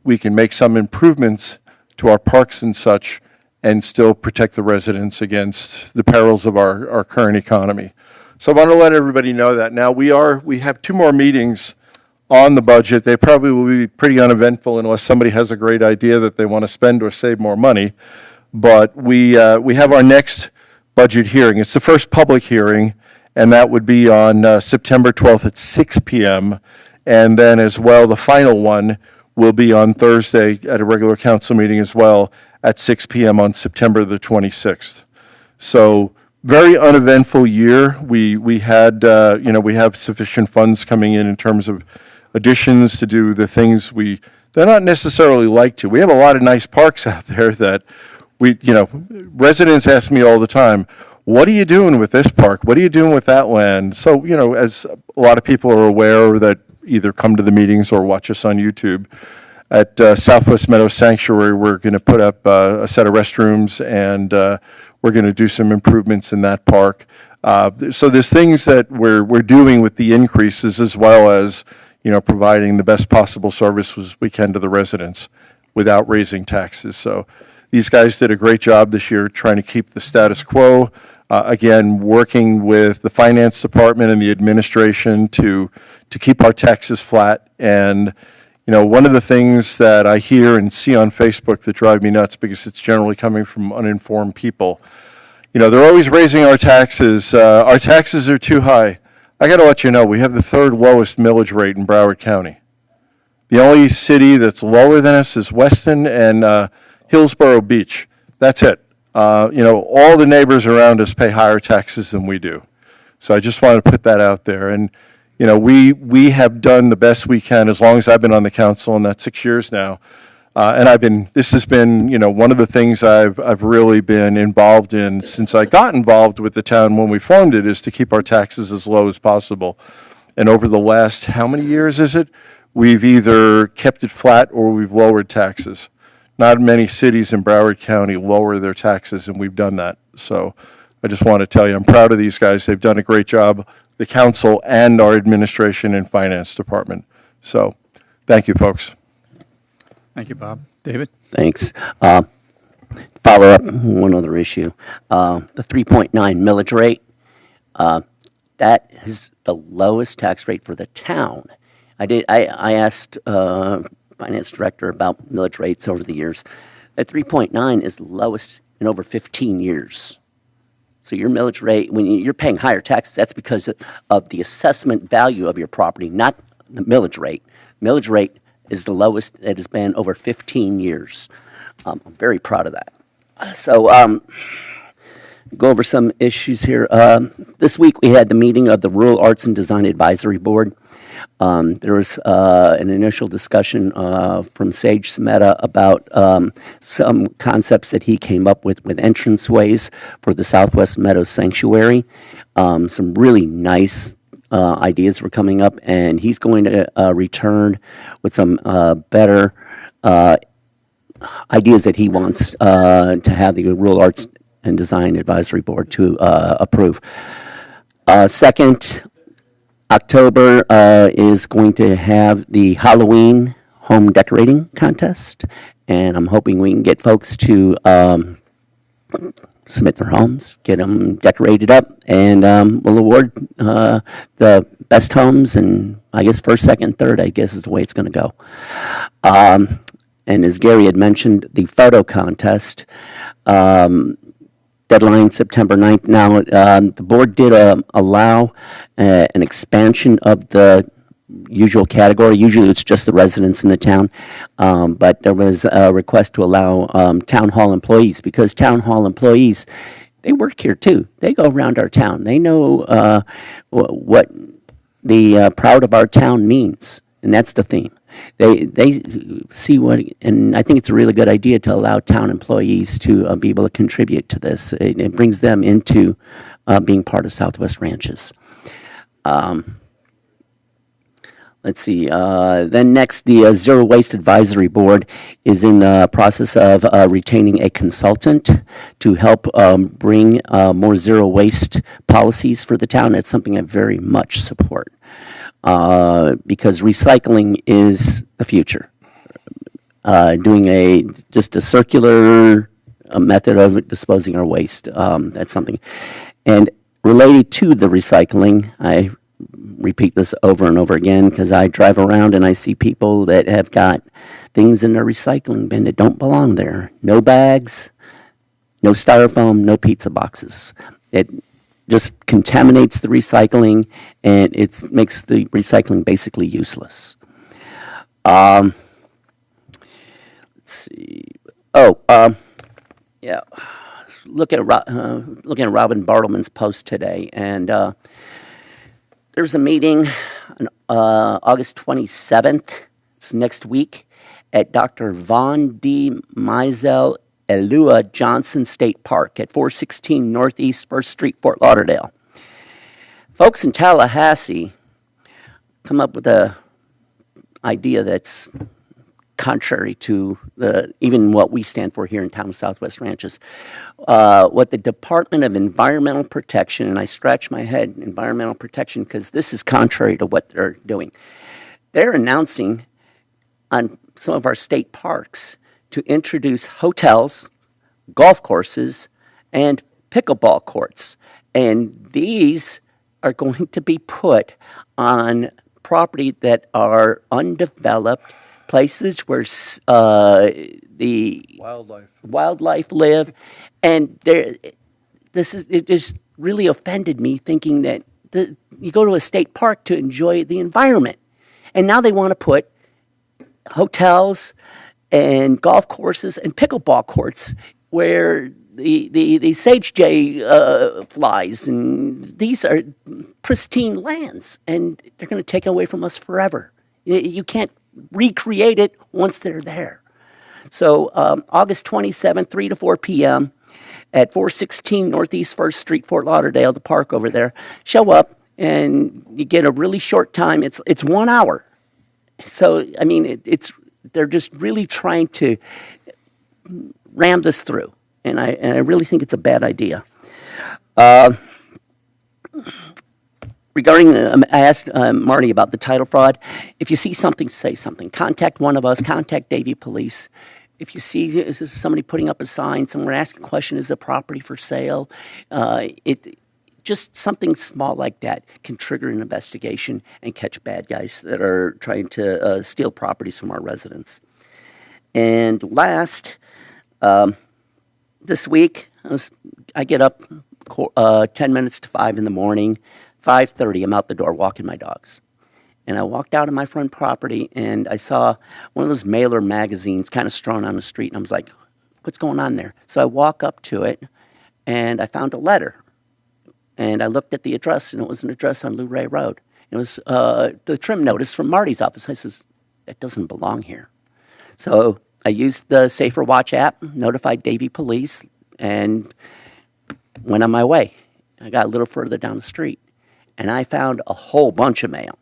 We can make some improvements to our parks and such, and still protect the residents against the perils of our current economy. So I want to let everybody know that. Now, we have 2 more meetings on the budget. They probably will be pretty uneventful unless somebody has a great idea that they want to spend or save more money. But we have our next budget hearing. It's the first public hearing, and that would be on September 12th at 6 p.m. And then as well, the final one will be on Thursday at a regular council meeting as well at 6 p.m. on September the 26th. So very uneventful year. We had, we have sufficient funds coming in terms of additions to do the things they're not necessarily like to. We have a lot of nice parks out there that residents ask me all the time, what are you doing with this park? What are you doing with that land? So, as a lot of people are aware that either come to the meetings or watch us on YouTube, at Southwest Meadow Sanctuary, we're going to put up a set of restrooms, and we're going to do some improvements in that park. So there's things that we're doing with the increases, as well as providing the best possible services we can to the residents without raising taxes. So these guys did a great job this year trying to keep the status quo. Again, working with the finance department and the administration to keep our taxes flat. And one of the things that I hear and see on Facebook that drive me nuts, because it's generally coming from uninformed people, they're always raising our taxes. Our taxes are too high. I got to let you know, we have the third lowest millage rate in Broward County. The only city that's lower than us is Weston and Hillsborough Beach. That's it. All the neighbors around us pay higher taxes than we do. So I just want to put that out there. And we have done the best we can as long as I've been on the council, and that's 6 years now. And this has been, one of the things I've really been involved in since I got involved with the town when we formed it, is to keep our taxes as low as possible. And over the last, how many years is it? We've either kept it flat or we've lowered taxes. Not many cities in Broward County lower their taxes, and we've done that. So I just want to tell you, I'm proud of these guys. They've done a great job, the council and our administration and finance department. So thank you, folks. Thank you, Bob. David? Thanks. Follow up, one other issue. The 3.9 millage rate, that is the lowest tax rate for the town. I asked finance director about millage rates over the years. That 3.9 is the lowest in over 15 years. So your millage rate, when you're paying higher taxes, that's because of the assessment value of your property, not the millage rate. Millage rate is the lowest it has been over 15 years. I'm very proud of that. So go over some issues here. This week we had the meeting of the Rural Arts and Design Advisory Board. There was an initial discussion from Sage Smeta about some concepts that he came up with entranceways for the Southwest Meadows Sanctuary. Some really nice ideas were coming up, and he's going to return with some better ideas that he wants to have the Rural Arts and Design Advisory Board to approve. Second, October is going to have the Halloween home decorating contest, and I'm hoping we can get folks to submit their homes, get them decorated up, and we'll award the best homes, and I guess first, second, third, I guess is the way it's going to go. And as Gary had mentioned, the photo contest, deadline September 9th. Now, the board did allow an expansion of the usual category. Usually it's just the residents in the town, but there was a request to allow town hall employees, because town hall employees, they work here too. They go around our town. They know what the proud of our town means, and that's the theme. They see what, and I think it's a really good idea to allow town employees to be able to contribute to this. It brings them into being part of Southwest Ranches. Let's see. Then next, the Zero Waste Advisory Board is in the process of retaining a consultant to help bring more zero waste policies for the town. It's something I very much support. Because recycling is the future. Doing just a circular method of disposing our waste, that's something. And related to the recycling, I repeat this over and over again because I drive around and I see people that have got things in their recycling bin that don't belong there. No bags, no styrofoam, no pizza boxes. It just contaminates the recycling, and it makes the recycling basically useless. Let's see. Yeah. looking at Robin Bartleman's post today, and there's a meeting on August 27th. It's next week at Dr. Von D. Meisel Elua Johnson State Park at 416 Northeast 1st Street, Fort Lauderdale. Folks in Tallahassee come up with a idea that's contrary to even what we stand for here in town of Southwest Ranches. What the Department of Environmental Protection, and I scratch my head, environmental protection, because this is contrary to what they're doing. They're announcing on some of our state parks to introduce hotels, golf courses, and pickleball courts. And these are going to be put on property that are undeveloped, places where the wildlife live, and it just really offended me thinking that you go to a state park to enjoy the environment, and now they want to put hotels and golf courses and pickleball courts where the sage jay flies, and these are pristine lands, and they're going to take away from us forever. You can't recreate it once they're there. So August 27th, 3 to 4 p.m. at 416 Northeast 1st Street, Fort Lauderdale, the park over there. Show up, and you get a really short time. It's 1 hour. So, I mean, they're just really trying to ram this through, and I really think it's a bad idea. Regarding, I asked Marty about the title fraud. If you see something, say something. Contact one of us. Contact Davie Police. If you see somebody putting up a sign, someone asking a question, is the property for sale? Just something small like that can trigger an investigation and catch bad guys that are trying to steal properties from our residents. And last, this week, I get up 10 minutes to 5 in the morning. 5:30, I'm out the door walking my dogs. And I walked out on my front property, and I saw one of those mailer magazines kind of strewn on the street, and I was like, what's going on there? So I walk up to it, and I found a letter. And I looked at the address, and it was an address on Luray Road. It was the trim notice from Marty's office. I says, it doesn't belong here. So I used the Safer Watch app, notified Davie Police, and went on my way. I got a little further down the street, and I found a whole bunch of mail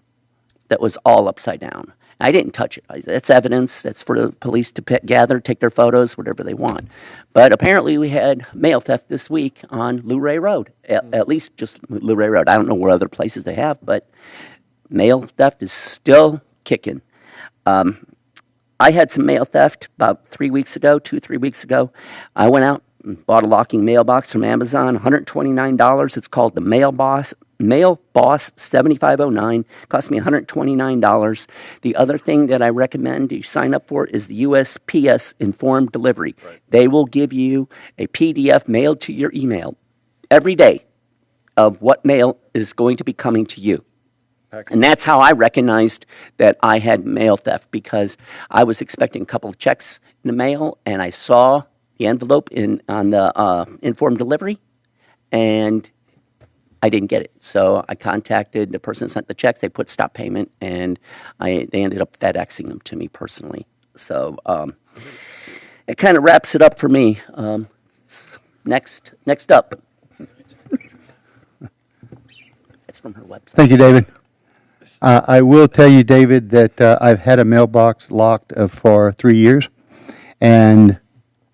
that was all upside down. I didn't touch it. That's evidence. That's for the police to gather, take their photos, whatever they want. But apparently we had mail theft this week on Luray Road, at least just Luray Road. I don't know where other places they have, but mail theft is still kicking. I had some mail theft about 3 weeks ago, 2-3 weeks ago. I went out and bought a locking mailbox from Amazon, $129. It's called the Mail Boss 7509. Cost me $129. The other thing that I recommend you sign up for is the USPS Informed Delivery. Right. They will give you a PDF mailed to your email every day of what mail is going to be coming to you. And that's how I recognized that I had mail theft, because I was expecting a couple of checks in the mail, and I saw the envelope on the informed delivery, and I didn't get it. So I contacted the person that sent the checks. They put stop payment, and they ended up FedExing them to me personally. So it kind of wraps it up for me. Next up. It's from her website. Thank you, David. I will tell you, David, that I've had a mailbox locked for 3 years, and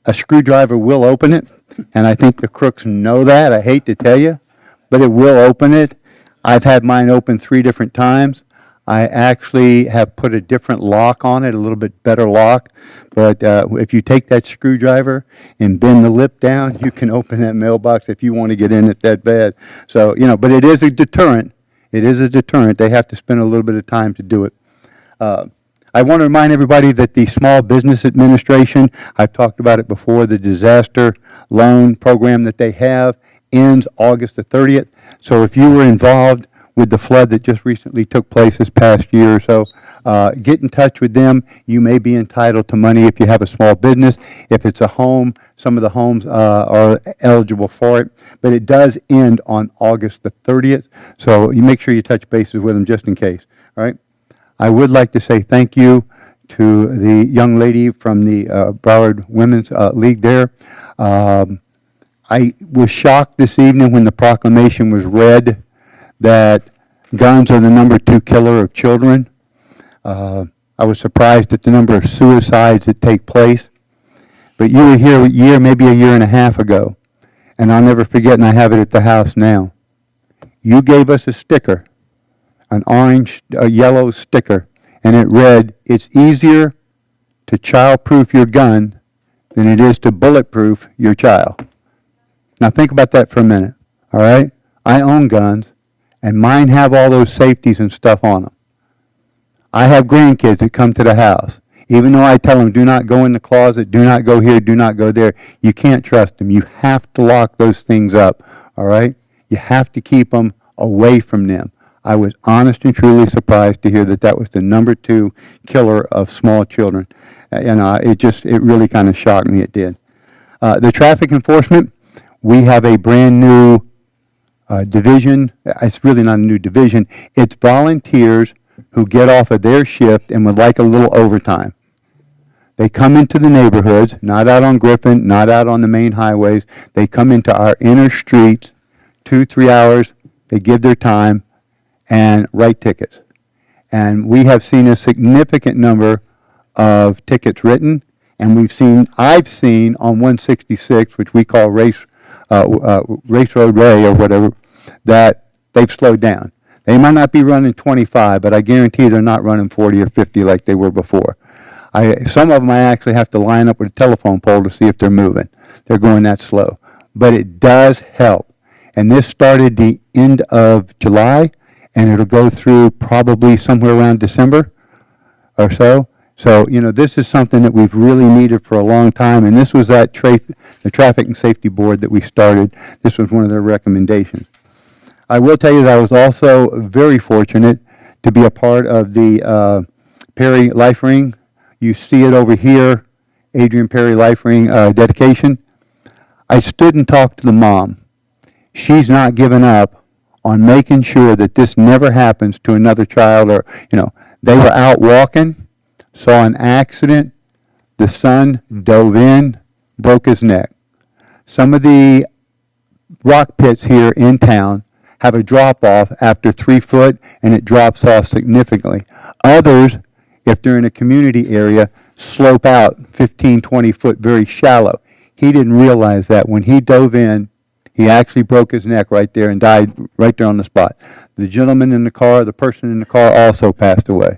a screwdriver will open it, and I think the crooks know that. I hate to tell you, but it will open it. I've had mine open 3 different times. I actually have put a different lock on it, a little bit better lock, but if you take that screwdriver and bend the lip down, you can open that mailbox if you want to get in it that bad. So, but it is a deterrent. It is a deterrent. They have to spend a little bit of time to do it. I want to remind everybody that the Small Business Administration, I've talked about it before, the disaster loan program that they have ends August the 30th. So if you were involved with the flood that just recently took place this past year or so. Get in touch with them. You may be entitled to money if you have a small business. If it's a home, some of the homes are eligible for it. But it does end on August the 30th, so you make sure you touch bases with them just in case. All right? I would like to say thank you to the young lady from the Broward Women's League there. I was shocked this evening when the proclamation was read that guns are the #2 killer of children. I was surprised at the number of suicides that take place. But you were here a year, maybe a year and a half ago, and I'll never forget, and I have it at the house now. You gave us a sticker, an orange, a yellow sticker, and it read, "It's easier to child-proof your gun than it is to bulletproof your child." Now think about that for a minute, all right? I own guns, and mine have all those safeties and stuff on them. I have grandkids that come to the house. Even though I tell them, do not go in the closet, do not go here, do not go there, you can't trust them. You have to lock those things up, all right? You have to keep them away from them. I was honest and truly surprised to hear that that was the #2 killer of small children. It really kind of shocked me, it did. The traffic enforcement, we have a brand new division. It's really not a new division. It's volunteers who get off of their shift and would like a little overtime. They come into the neighborhoods, not out on Griffin, not out on the main highways. They come into our inner streets, 2-3 hours. They give their time and write tickets. And we have seen a significant number of tickets written, and I've seen on 166, which we call Race Road Ray or whatever, that they've slowed down. They might not be running 25, but I guarantee they're not running 40 or 50 like they were before. Some of them I actually have to line up with a telephone pole to see if they're moving. They're going that slow. But it does help. And this started the end of July, and it'll go through probably somewhere around December or so. So, this is something that we've really needed for a long time, and this was the Traffic and Safety Board that we started. This was one of their recommendations. I will tell you that I was also very fortunate to be a part of the Perry Life Ring. You see it over here, Adrian Perry Life Ring dedication. I stood and talked to the mom. She's not giving up on making sure that this never happens to another child they were out walking, saw an accident, the son dove in, broke his neck. Some of the rock pits here in town have a drop-off after 3 foot, and it drops off significantly. Others, if they're in a community area, slope out 15, 20 foot, very shallow. He didn't realize that. When he dove in, he actually broke his neck right there and died right there on the spot. The gentleman in the car, the person in the car also passed away.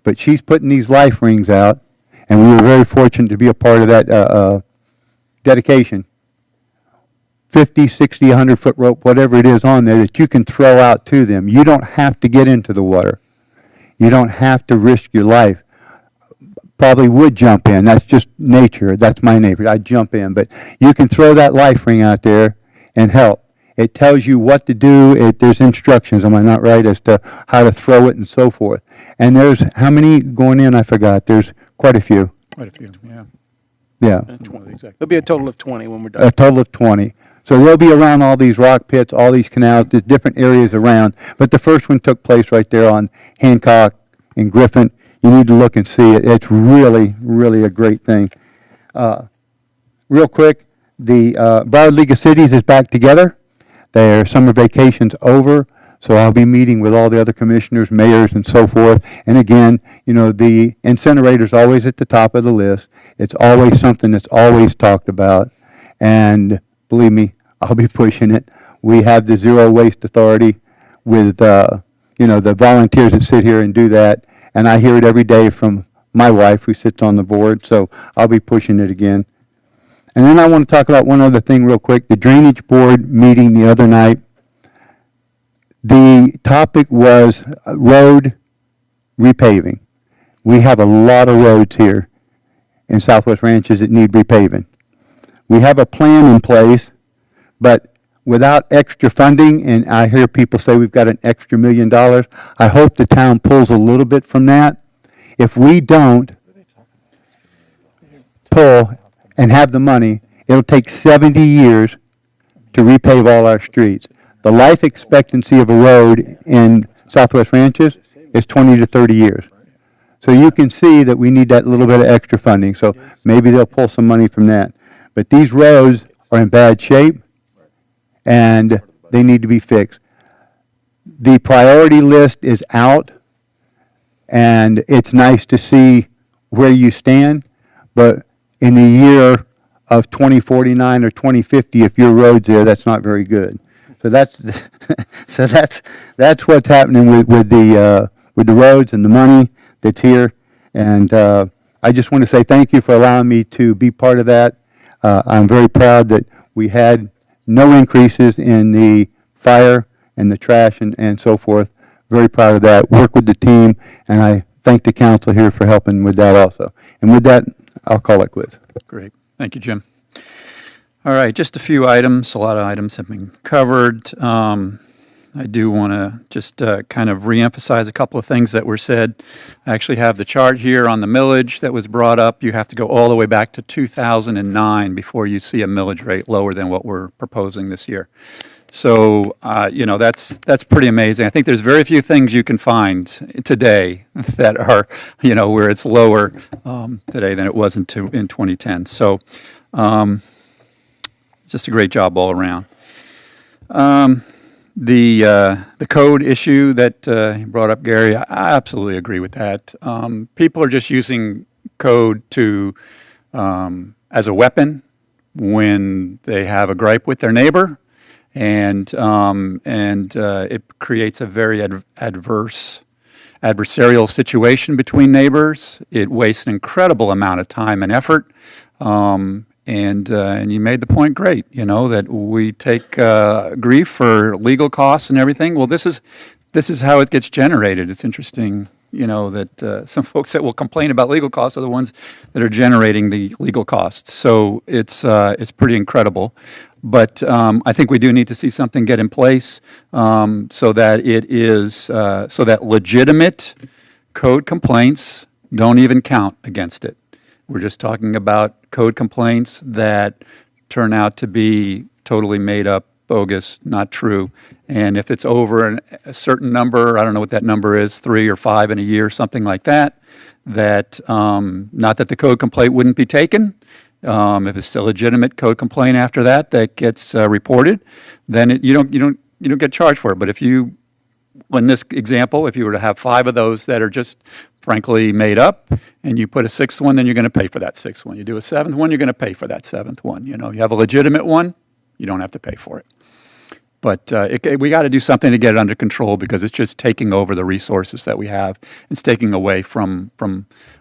But she's putting these life rings out, and we were very fortunate to be a part of that dedication. 50, 60, 100-foot rope, whatever it is on there that you can throw out to them. You don't have to get into the water. You don't have to risk your life. Probably would jump in. That's just nature. That's my nature. I'd jump in. But you can throw that life ring out there and help. It tells you what to do. There's instructions, am I not right, as to how to throw it and so forth. And there's, how many going in? I forgot. There's quite a few. Quite a few, yeah. Yeah. 20, exactly. There'll be a total of 20 when we're done. A total of 20. So they'll be around all these rock pits, all these canals, there's different areas around. But the first one took place right there on Hancock and Griffin. You need to look and see it. It's really, really a great thing. Real quick, the Broward League of Cities is back together. Their summer vacation's over, so I'll be meeting with all the other commissioners, mayors, and so forth. And again, the incinerator's always at the top of the list. It's always something that's always talked about. And believe me, I'll be pushing it. We have the Zero Waste Authority with, the volunteers that sit here and do that. And I hear it every day from my wife, who sits on the board, so I'll be pushing it again. And then I want to talk about one other thing real quick. The Drainage Board meeting the other night, the topic was road repaving. We have a lot of roads here in Southwest Ranches that need repaving. We have a plan in place, but without extra funding, and I hear people say we've got an extra $1 million, I hope the town pulls a little bit from that. If we don't pull and have the money, it'll take 70 years to repave all our streets. The life expectancy of a road in Southwest Ranches is 20 to 30 years. So you can see that we need that little bit of extra funding. So maybe they'll pull some money from that. But these roads are in bad shape, and they need to be fixed. The priority list is out, and it's nice to see where you stand, but in the year of 2049 or 2050, if your road's there, that's not very good. So that's what's happening with the roads and the money that's here. And I just want to say thank you for allowing me to be part of that. I'm very proud that we had no increases in the fire and the trash and so forth. Very proud of that. Work with the team, and I thank the council here for helping with that also. And with that, I'll call it quits. Great. Thank you, Jim. All right, just a few items. A lot of items have been covered. I do want to just kind of reemphasize a couple of things that were said. I actually have the chart here on the millage that was brought up. You have to go all the way back to 2009 before you see a millage rate lower than what we're proposing this year. So, that's pretty amazing. I think there's very few things you can find today that are, where it's lower today than it was in 2010. So, just a great job all around. The code issue that you brought up, Gary, I absolutely agree with that. People are just using code to as a weapon when they have a gripe with their neighbor, and it creates a very adversarial situation between neighbors. It wastes an incredible amount of time and effort. And you made the point great, that we take grief for legal costs and everything. Well, this is how it gets generated. It's interesting, that some folks that will complain about legal costs are the ones that are generating the legal costs. So it's pretty incredible. But I think we do need to see something get in place so that it is so that legitimate code complaints don't even count against it. We're just talking about code complaints that turn out to be totally made up, bogus, not true. And if it's over a certain number, I don't know what that number is, 3 or 5 in a year, something like that, not that the code complaint wouldn't be taken. If it's a legitimate code complaint after that gets reported, then you don't get charged for it. But in this example, if you were to have 5 of those that are just frankly made up, and you put a 6th one, then you're going to pay for that 6th one. You do a 7th one, you're going to pay for that 7th one. You have a legitimate one, you don't have to pay for it. But we got to do something to get it under control, because it's just taking over the resources that we have. It's taking away from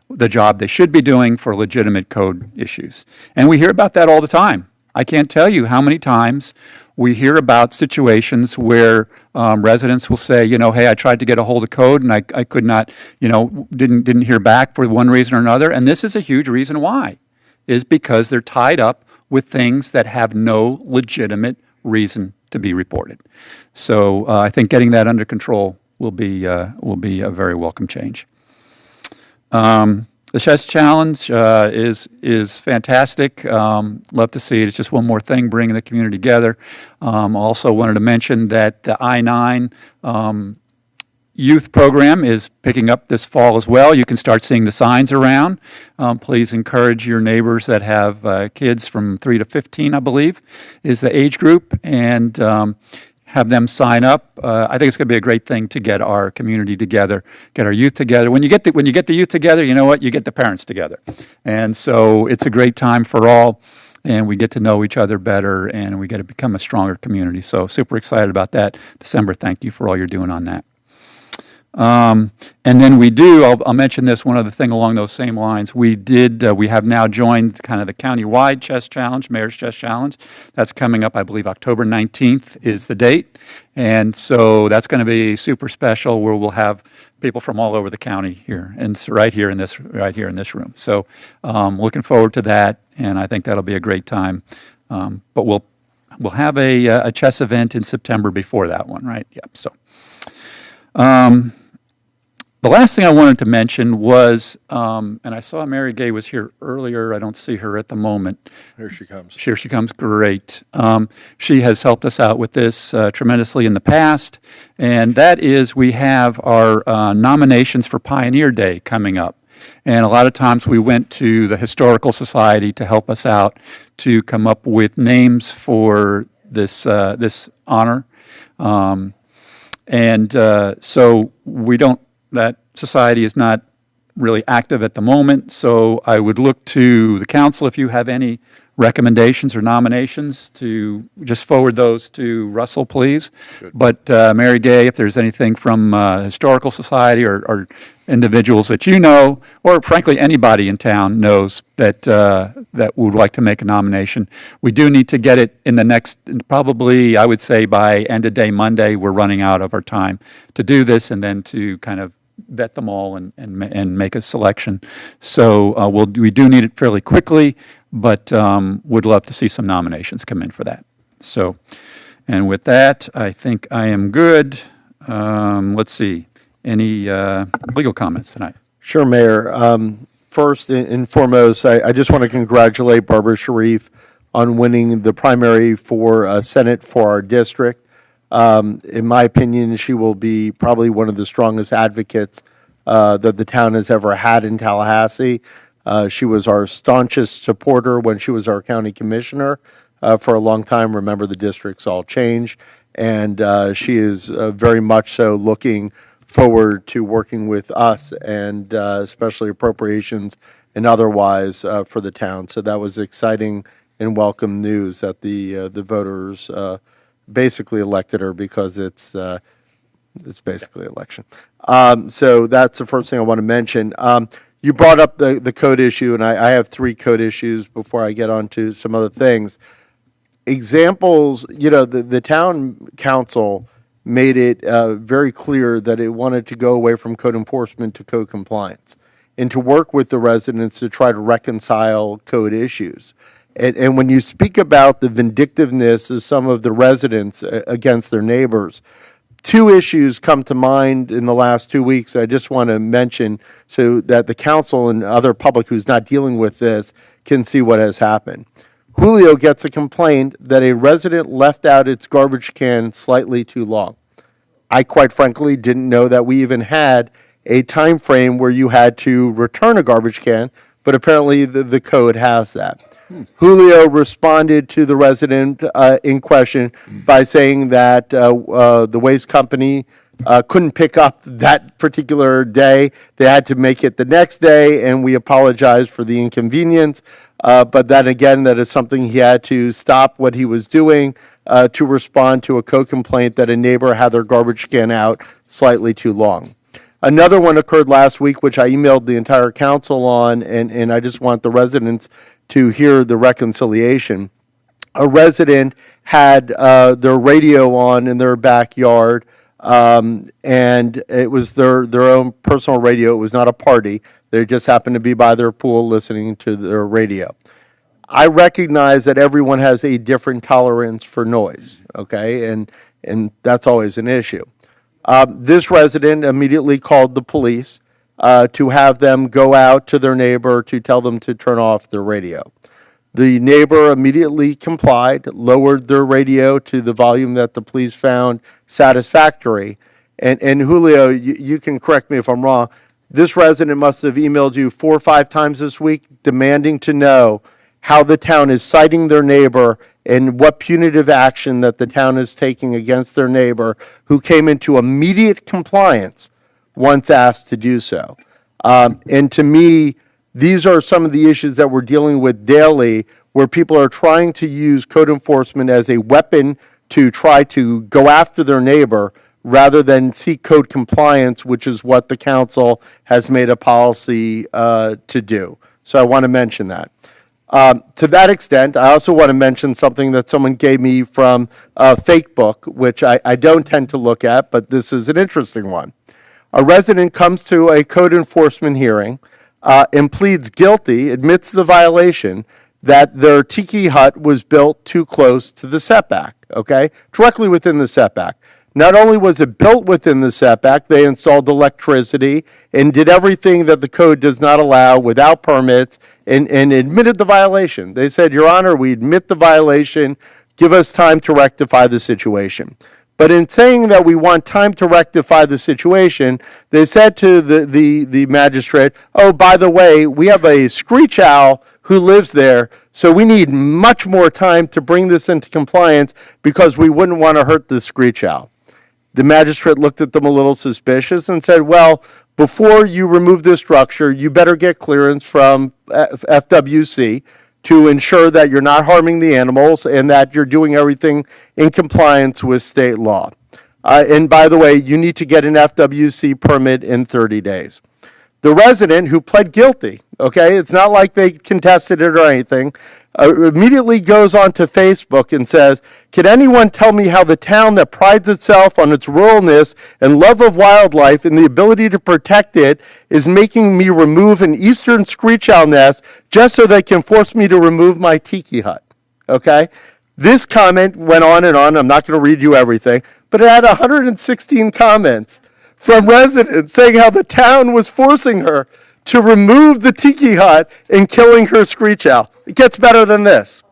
the job they should be doing for legitimate code issues. And we hear about that all the time. I can't tell you how many times we hear about situations where residents will say, hey, I tried to get a hold of code and I could not, didn't hear back for one reason or another. And this is a huge reason why, is because they're tied up with things that have no legitimate reason to be reported. So I think getting that under control will be a very welcome change. The Chess Challenge is fantastic. Love to see it. It's just one more thing bringing the community together. Also wanted to mention that the I-9 youth program is picking up this fall as well. You can start seeing the signs around. Please encourage your neighbors that have kids from 3 to 15, I believe, is the age group, and have them sign up. I think it's going to be a great thing to get our community together, get our youth together. When you get the youth together, you know what? You get the parents together. And so it's a great time for all, and we get to know each other better, and we get to become a stronger community. So super excited about that. December, thank you for all you're doing on that. And then I'll mention this one other thing along those same lines. We have now joined kind of the county-wide chess challenge, Mayor's Chess Challenge. That's coming up, I believe, October 19th is the date. And so that's going to be super special, where we'll have people from all over the county here, and right here in this room. So looking forward to that, and I think that'll be a great time. But we'll we'll have a chess event in September before that one, right? Yep. So, the last thing I wanted to mention was, and I saw Mary Gay was here earlier. I don't see her at the moment. Here she comes. Here she comes. Great. She has helped us out with this tremendously in the past, and that is we have our nominations for Pioneer Day coming up. And a lot of times we went to the Historical Society to help us out to come up with names for this honor. So we don't, that society is not really active at the moment, so I would look to the council if you have any recommendations or nominations to just forward those to Russell, please. But Mary Gay, if there's anything from Historical Society or individuals that you know, or frankly anybody in town knows that that would like to make a nomination, we do need to get it in the next, probably I would say by end of day Monday. We're running out of our time to do this, and then to kind of vet them all and make a selection. So we do need it fairly quickly, but would love to see some nominations come in for that. So, and with that, I think I am good. Let's see, any legal comments tonight? Sure, Mayor. First and foremost, I just want to congratulate Barbara Sharif on winning the primary for Senate for our district. In my opinion, she will be probably one of the strongest advocates that the town has ever had in Tallahassee. She was our staunchest supporter when she was our county commissioner for a long time. Remember, the districts all changed, and she is very much so looking forward to working with us, and especially appropriations and otherwise for the town. So that was exciting and welcome news that the voters basically elected her, because it's basically election. So that's the first thing I want to mention. You brought up the code issue, and I have 3 code issues before I get on to some other things. Examples, the town council made it very clear that it wanted to go away from code enforcement to code compliance, and to work with the residents to try to reconcile code issues. And when you speak about the vindictiveness of some of the residents against their neighbors, 2 issues come to mind in the last 2 weeks I just want to mention, so that the council and other public who's not dealing with this can see what has happened. Julio gets a complaint that a resident left out its garbage can slightly too long. I quite frankly didn't know that we even had a time frame where you had to return a garbage can, but apparently the code has that. Julio responded to the resident in question by saying that the waste company couldn't pick up that particular day. They had to make it the next day, and we apologized for the inconvenience. But then again, that is something he had to stop what he was doing to respond to a code complaint that a neighbor had their garbage can out slightly too long. Another one occurred last week, which I emailed the entire council on, and I just want the residents to hear the reconciliation. A resident had their radio on in their backyard, and it was their own personal radio. It was not a party. They just happened to be by their pool listening to their radio. I recognize that everyone has a different tolerance for noise, okay, and that's always an issue. This resident immediately called the police to have them go out to their neighbor to tell them to turn off their radio. The neighbor immediately complied, lowered their radio to the volume that the police found satisfactory. And Julio, you can correct me if I'm wrong, this resident must have emailed you 4 or 5 times this week demanding to know how the town is citing their neighbor and what punitive action that the town is taking against their neighbor, who came into immediate compliance once asked to do so. And to me, these are some of the issues that we're dealing with daily, where people are trying to use code enforcement as a weapon to try to go after their neighbor, rather than seek code compliance, which is what the council has made a policy to do. So I want to mention that. To that extent, I also want to mention something that someone gave me from Fakebook, which I don't tend to look at, but this is an interesting one. A resident comes to a code enforcement hearing and pleads guilty, admits the violation, that their tiki hut was built too close to the setback, okay? Directly within the setback. Not only was it built within the setback, they installed electricity and did everything that the code does not allow without permits and admitted the violation. They said, Your Honor, we admit the violation. Give us time to rectify the situation. But in saying that we want time to rectify the situation, they said to the magistrate, oh, by the way, we have a screech owl who lives there, so we need much more time to bring this into compliance because we wouldn't want to hurt the screech owl. The magistrate looked at them a little suspicious and said, well, before you remove this structure, you better get clearance from FWC to ensure that you're not harming the animals and that you're doing everything in compliance with state law. And by the way, you need to get an FWC permit in 30 days. The resident who pled guilty, okay, it's not like they contested it or anything, immediately goes on to Facebook and says, can anyone tell me how the town that prides itself on its ruralness and love of wildlife and the ability to protect it is making me remove an eastern screech owl nest just so they can force me to remove my tiki hut, okay? This comment went on and on. I'm not going to read you everything, but it had 116 comments from residents saying how the town was forcing her to remove the tiki hut and killing her screech owl. It gets better than this.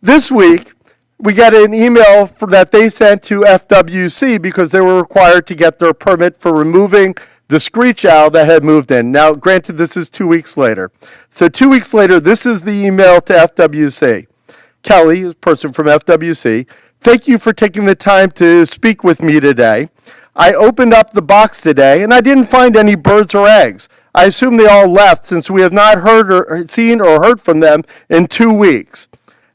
This week, we got an email that they sent to FWC because they were required to get their permit for removing the screech owl that had moved in. Now, granted, this is 2 weeks later. So 2 weeks later, this is the email to FWC. Kelly, a person from FWC, thank you for taking the time to speak with me today. I opened up the box today and I didn't find any birds or eggs. I assume they all left since we have not heard or seen or heard from them in 2 weeks.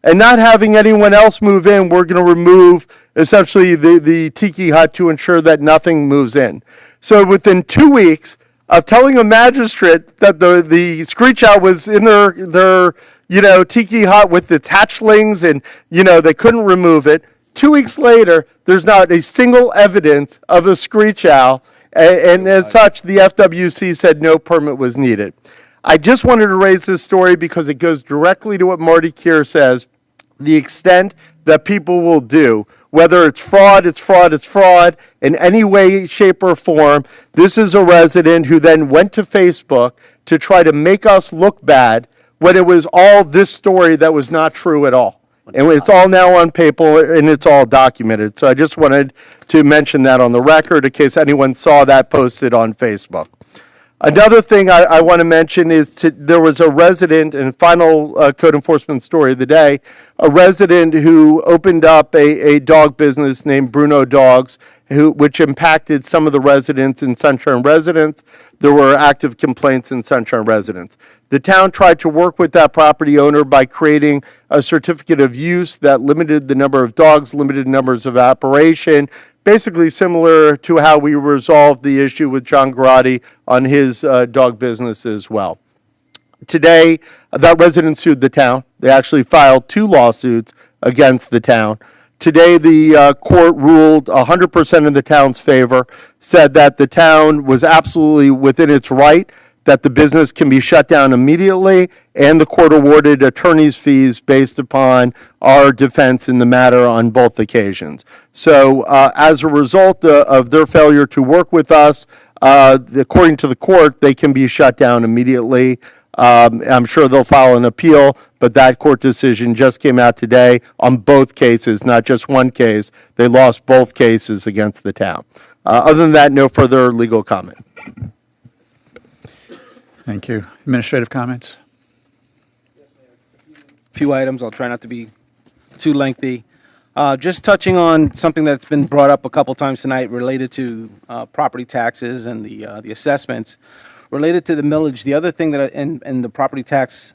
And not having anyone else move in, we're going to remove essentially the tiki hut to ensure that nothing moves in. So within 2 weeks of telling a magistrate that the screech owl was in their tiki hut with its hatchlings and, they couldn't remove it, 2 weeks later, there's not a single evidence of a screech owl, and as such, the FWC said no permit was needed. I just wanted to raise this story because it goes directly to what Marty Keir says, the extent that people will do, whether it's fraud, in any way, shape, or form. This is a resident who then went to Facebook to try to make us look bad when it was all this story that was not true at all. And it's all now on paper and it's all documented. So I just wanted to mention that on the record in case anyone saw that posted on Facebook. Another thing I want to mention is there was a resident, and final code enforcement story of the day, a resident who opened up a dog business named Bruno Dogs, which impacted some of the residents in Sunshine Residence. There were active complaints in Sunshine Residence. The town tried to work with that property owner by creating a certificate of use that limited the number of dogs, limited numbers of operation, basically similar to how we resolved the issue with John Grotti on his dog business as well. Today, that resident sued the town. They actually filed 2 lawsuits against the town. Today, the court ruled 100% in the town's favor, said that the town was absolutely within its right, that the business can be shut down immediately, and the court awarded attorney's fees based upon our defense in the matter on both occasions. So as a result of their failure to work with us, according to the court, they can be shut down immediately. I'm sure they'll file an appeal, but that court decision just came out today on both cases, not just one case. They lost both cases against the town. Other than that, no further legal comment. Thank you. Administrative comments? Few items. I'll try not to be too lengthy. Just touching on something that's been brought up a couple times tonight related to property taxes and the assessments. Related to the millage, the other thing that and the property taxes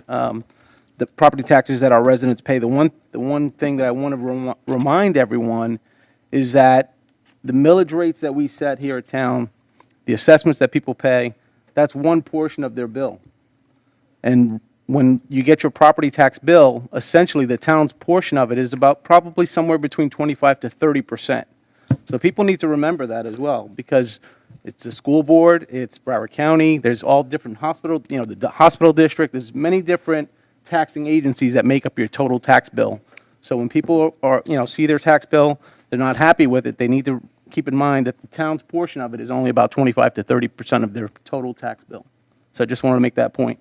that our residents pay. The one thing that I want to remind everyone is that the millage rates that we set here at town, the assessments that people pay, that's one portion of their bill. And when you get your property tax bill, essentially the town's portion of it is about probably somewhere between 25 to 30%. So people need to remember that as well, because it's a school board, it's Broward County, there's all different hospital, the hospital district, there's many different taxing agencies that make up your total tax bill. So when people are, see their tax bill, they're not happy with it, they need to keep in mind that the town's portion of it is only about 25 to 30% of their total tax bill. So I just want to make that point.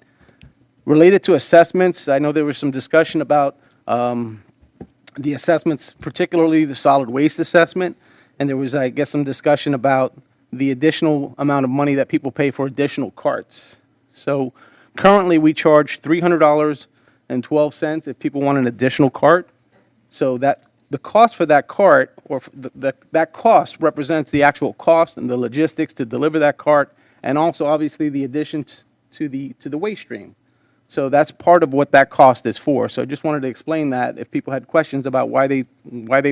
Related to assessments, I know there was some discussion about the assessments, particularly the solid waste assessment, and there was, I guess, some discussion about the additional amount of money that people pay for additional carts. So currently, we charge $300.12 if people want an additional cart. So that the cost for that cart, or that cost represents the actual cost and the logistics to deliver that cart, and also obviously the addition to the waste stream. So that's part of what that cost is for. So I just wanted to explain that if people had questions about why they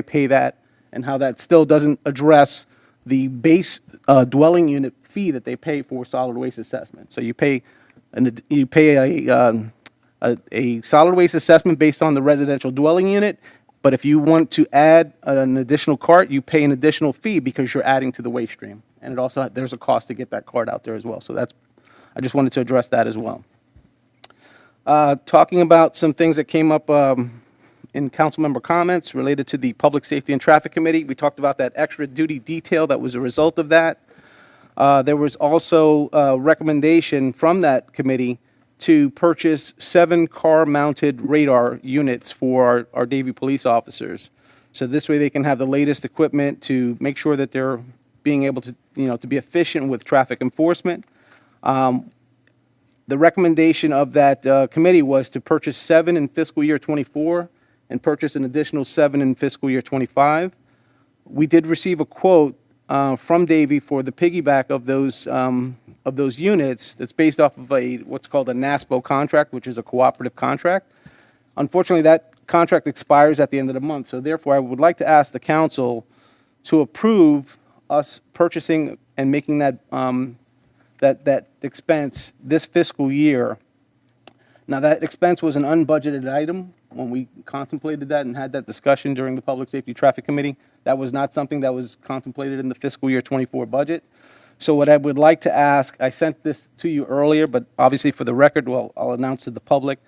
pay that and how that still doesn't address the base dwelling unit fee that they pay for solid waste assessment. So you pay a solid waste assessment based on the residential dwelling unit, but if you want to add an additional cart, you pay an additional fee because you're adding to the waste stream. And it also, there's a cost to get that cart out there as well. So I just wanted to address that as well. Talking about some things that came up in council member comments related to the Public Safety and Traffic Committee. We talked about that extra duty detail that was a result of that. There was also a recommendation from that committee to purchase 7 car-mounted radar units for our Davie police officers. So this way they can have the latest equipment to make sure that they're being able to, to be efficient with traffic enforcement. The recommendation of that committee was to purchase 7 in fiscal year '24 and purchase an additional 7 in fiscal year '25. We did receive a quote from Davie for the piggyback of those units that's based off of what's called a NASPO contract, which is a cooperative contract. Unfortunately, that contract expires at the end of the month, so therefore I would like to ask the council to approve us purchasing and making that that expense this fiscal year. Now, that expense was an unbudgeted item when we contemplated that and had that discussion during the Public Safety Traffic Committee. That was not something that was contemplated in the fiscal year '24 budget. So what I would like to ask, I sent this to you earlier, but obviously for the record, well, I'll announce to the public.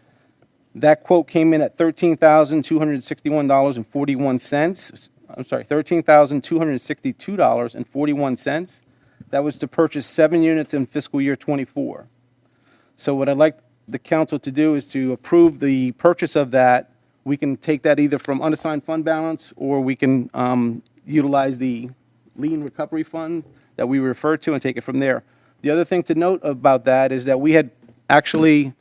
That quote came in at $13,261.41. I'm sorry, $13,262.41. That was to purchase 7 units in fiscal year '24. So what I'd like the council to do is to approve the purchase of that. We can take that either from unassigned fund balance, or we can utilize the lien recovery fund that we refer to and take it from there. The other thing to note about that is that we had actually,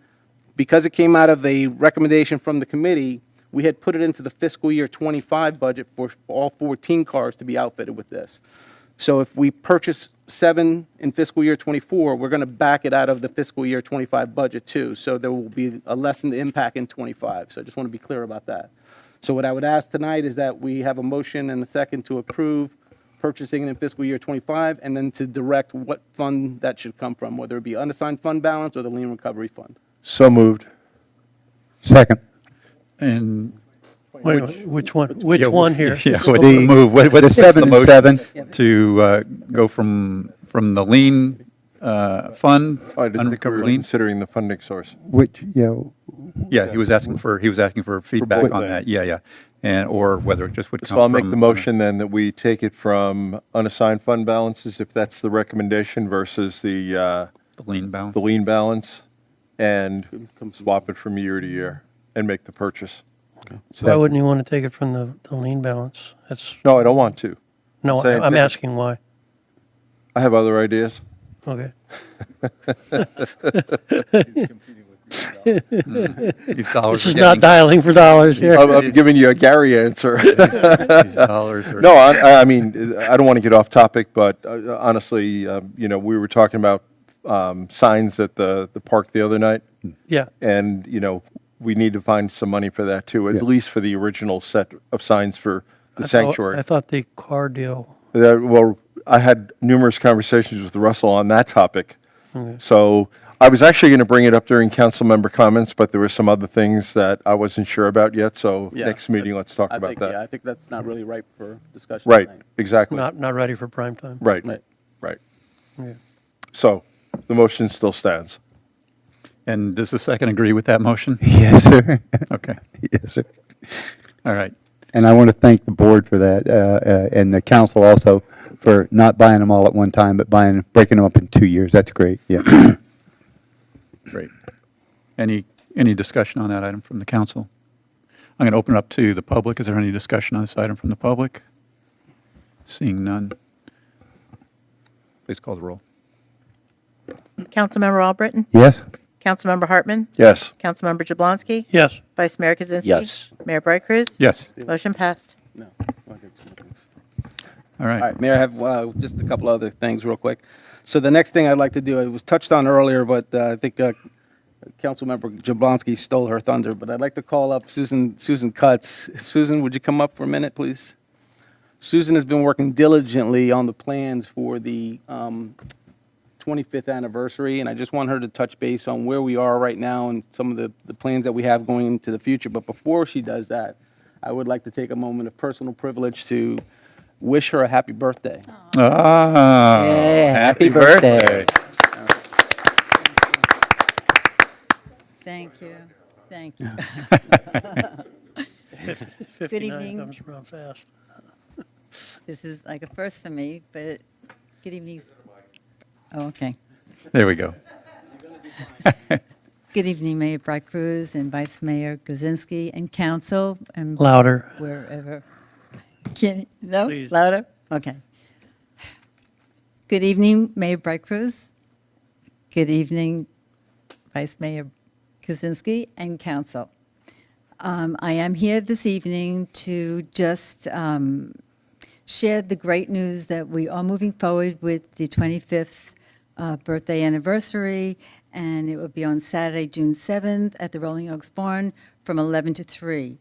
because it came out of a recommendation from the committee, we had put it into the fiscal year '25 budget for all 14 cars to be outfitted with this. So if we purchase 7 in fiscal year '24, we're going to back it out of the fiscal year '25 budget too. So there will be a lessened impact in '25. So I just want to be clear about that. So what I would ask tonight is that we have a motion and a second to approve purchasing in fiscal year '25, and then to direct what fund that should come from, whether it be unassigned fund balance or the lien recovery fund. So moved. Second. And Which one? Which one here? Yeah, what's the move? What's the the 7 and motion 7. to go from the lien fund? I didn't think we were unrecovered lien? considering the funding source. Which, Yeah, he was asking for feedback both on then. that. Yeah, and or whether it just would come So I'll make from, the motion then that we take it from unassigned fund balances, if that's the recommendation, versus the lien balance. the lien balance, and swap it from year to year and make the purchase. Why wouldn't you want to take it from the lien balance? That's, No, I don't want to. no, Saying I'm that- asking why. I have other ideas. Okay. These dollars This are is not getting- dialing for dollars here. I'm giving you a Gary answer. These dollars are- No, I mean, I don't want to get off topic, but honestly, we were talking about signs at the park the other night. Yeah. And, we need to find some money for that too, at least for the original set of signs for the sanctuary. I thought the car deal. Well, I had numerous conversations with Russell on that topic. Okay. So I was actually going to bring it up during council member comments, but there were some other things that I wasn't sure about yet. So Yeah, next meeting, let's talk I about think, that. yeah, I think that's not really ripe for discussion. Right, tonight. exactly. Not ready for prime time. Right, Right. right. Yeah. So the motion still stands. And does the second agree with that motion? Yes, sir. Okay, Yes, sir. all right. And I want to thank the board for that, and the council also for not buying them all at one time, but breaking them up in 2 years. That's great, yeah. Great. Any discussion on that item from the council? I'm going to open it up to the public. Is there any discussion on this item from the public? Seeing none. Please call the roll. Councilmember Albritton? Yes? Councilmember Hartman? Yes. Councilmember Jablonski? Yes. Vice Mayor Kaczynski? Yes. Mayor Bright Cruz? Yes. Motion passed. No. All right. All right, Mayor, I have just a couple other things real quick. So the next thing I'd like to do, it was touched on earlier, but I think Councilmember Jablonski stole her thunder, but I'd like to call up Susan Cutts. Susan, would you come up for a minute, please? Susan has been working diligently on the plans for the 25th anniversary, and I just want her to touch base on where we are right now and some of the plans that we have going into the future. But before she does that, I would like to take a moment of personal privilege to wish her a happy birthday. Ah, Yeah, happy birthday. Thank you. Thank you. 59 evening. comes around fast. This is like a first for me, but good evening. Oh, okay. There we go. Good evening, Mayor Bright Cruz and Vice Mayor Kaczynski and council and Louder. wherever. No, Please. louder? Okay. Good evening, Mayor Bright Cruz. Good evening, Vice Mayor Kaczynski and council. I am here this evening to just share the great news that we are moving forward with the 25th birthday anniversary, and it will be on Saturday, June 7th at the Rolling Oaks Barn from 11 to 3.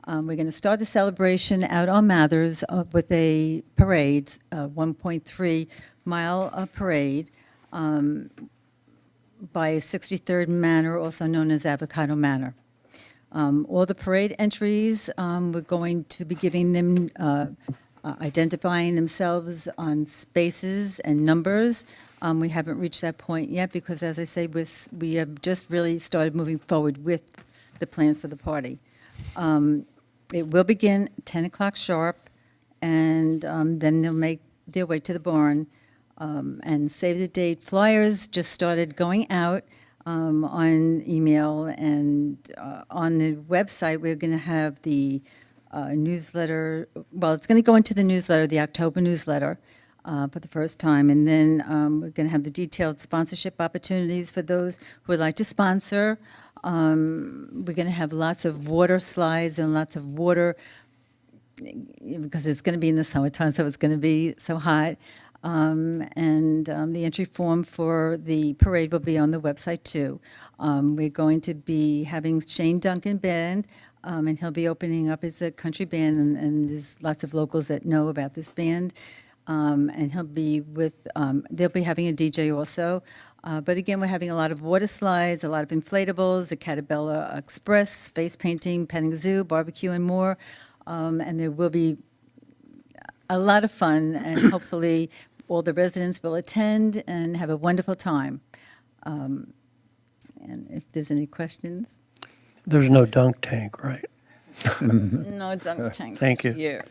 We're going to start the celebration out on Mathers with a parade, a 1.3-mile parade by 63rd Manor, also known as Avocado Manor. All the parade entries, we're going to be giving them, identifying themselves on spaces and numbers. We haven't reached that point yet because, as I say, we have just really started moving forward with the plans for the party. It will begin 10 o'clock sharp, and then they'll make their way to the barn. And save the date flyers just started going out on email, and on the website we're going to have the newsletter. Well, it's going to go into the newsletter, the October newsletter, for the first time, and then we're going to have the detailed sponsorship opportunities for those who would like to sponsor. We're going to have lots of water slides and lots of water because it's going to be in the summertime, so it's going to be so hot. And the entry form for the parade will be on the website too. We're going to be having Shane Duncan Band, and he'll be opening up. It's a country band, and there's lots of locals that know about this band. And he'll be with, they'll be having a DJ also. But again, we're having a lot of water slides, a lot of inflatables, the Catabella Express, face painting, petting zoo, barbecue, and more. And there will be a lot of fun, and hopefully all the residents will attend and have a wonderful time. And if there's any questions? There's no dunk tank, right? No dunk tank. Thank you. Here.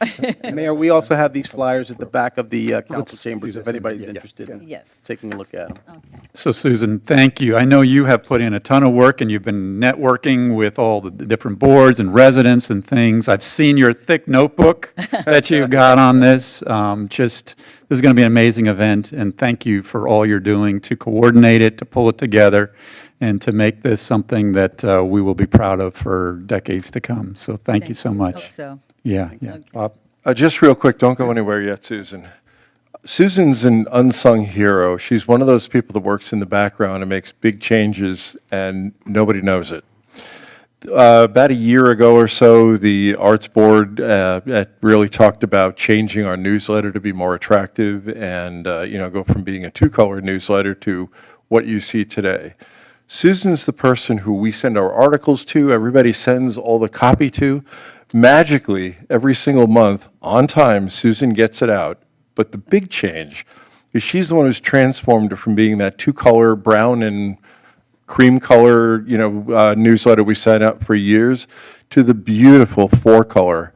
Mayor, we also have these flyers at the back of the council chambers if anybody's interested in Yes. taking a look at them. So Susan, thank you. I know you have put in a ton of work and you've been networking with all the different boards and residents and things. I've seen your thick notebook that you've got on this. This is going to be an amazing event, and thank you for all you're doing to coordinate it, to pull it together, and to make this something that we will be proud of for decades to come. So thank you so much. Hope so. Yeah, yeah. Bob? Just real quick, don't go anywhere yet, Susan. Susan's an unsung hero. She's one of those people that works in the background and makes big changes, and nobody knows it. About a year ago or so, the Arts Board really talked about changing our newsletter to be more attractive and go from being a two-color newsletter to what you see today. Susan's the person who we send our articles to, everybody sends all the copy to. Magically, every single month, on time, Susan gets it out. But the big change is she's the one who's transformed it from being that two-color brown and cream color, newsletter we sent out for years to the beautiful 4-color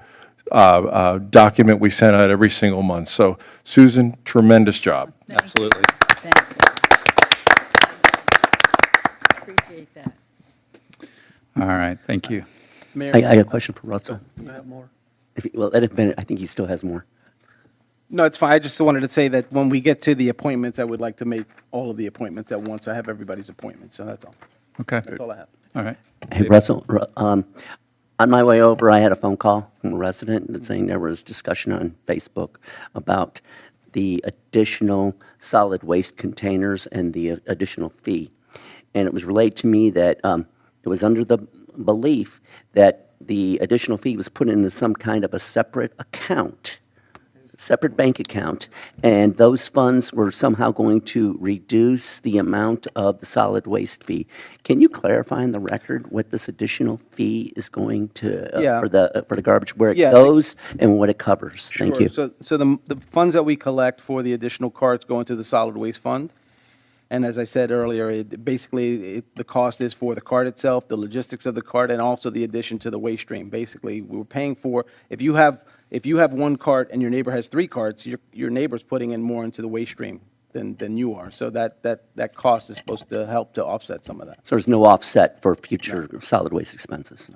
document we sent out every single month. So Susan, tremendous job. Absolutely. Appreciate that. All right, thank you. Mayor, I got a question for Russell. you have more? Well, let it finish. I think he still has more. No, it's fine. I just wanted to say that when we get to the appointments, I would like to make all of the appointments at once. I have everybody's appointments, so that's all. Okay. That's all I have. All right. Hey, Russell, on my way over, I had a phone call from a resident that's saying there was discussion on Facebook about the additional solid waste containers and the additional fee. And it was relayed to me that it was under the belief that the additional fee was put into some kind of a separate account, separate bank account, and those funds were somehow going to reduce the amount of the solid waste fee. Can you clarify in the record what this additional fee is going to, Yeah. for the garbage, where it Yeah. goes and what it covers? Thank Sure. you. So the funds that we collect for the additional carts go into the solid waste fund. And as I said earlier, the cost is for the cart itself, the logistics of the cart, and also the addition to the waste stream. Basically, we're paying for, if you have one cart and your neighbor has 3 carts, your neighbor's putting in more into the waste stream than you are. So that cost is supposed to help to offset some of that. So there's no offset for future solid waste expenses?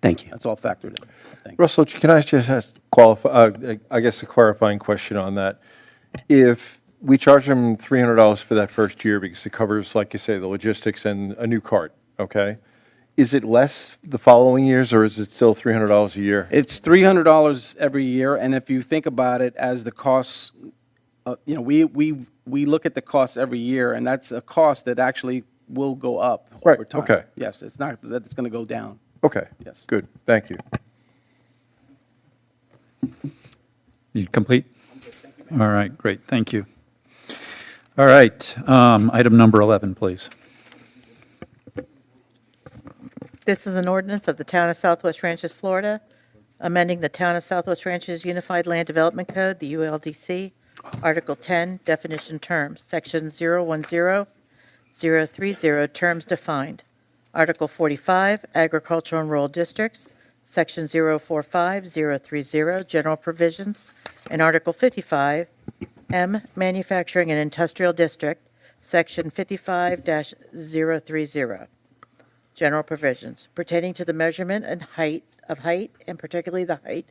Thank you. That's all factored in. Thank you. Russell, can I just ask I guess a clarifying question on that? If we charge them $300 for that first year because it covers, like you say, the logistics and a new cart, okay? Is it less the following years, or is it still $300 a year? It's $300 every year, and if you think about it as the costs, we look at the costs every year, and that's a cost that actually will go up Right, over time. okay. Yes, it's not that it's going to go down. Okay, Yes. good, thank you. You complete? All right, great, thank you. All right, item number 11, please. This is an ordinance of the Town of Southwest Ranches, Florida, amending the Town of Southwest Ranches Unified Land Development Code, the ULDC, Article 10, Definition Terms, Section 01030, Terms Defined, Article 45, Agricultural and Rural Districts, Section 045030, General Provisions, and Article 55, M, Manufacturing and Industrial District, Section 55-030, General Provisions pertaining to the measurement and height, and particularly the height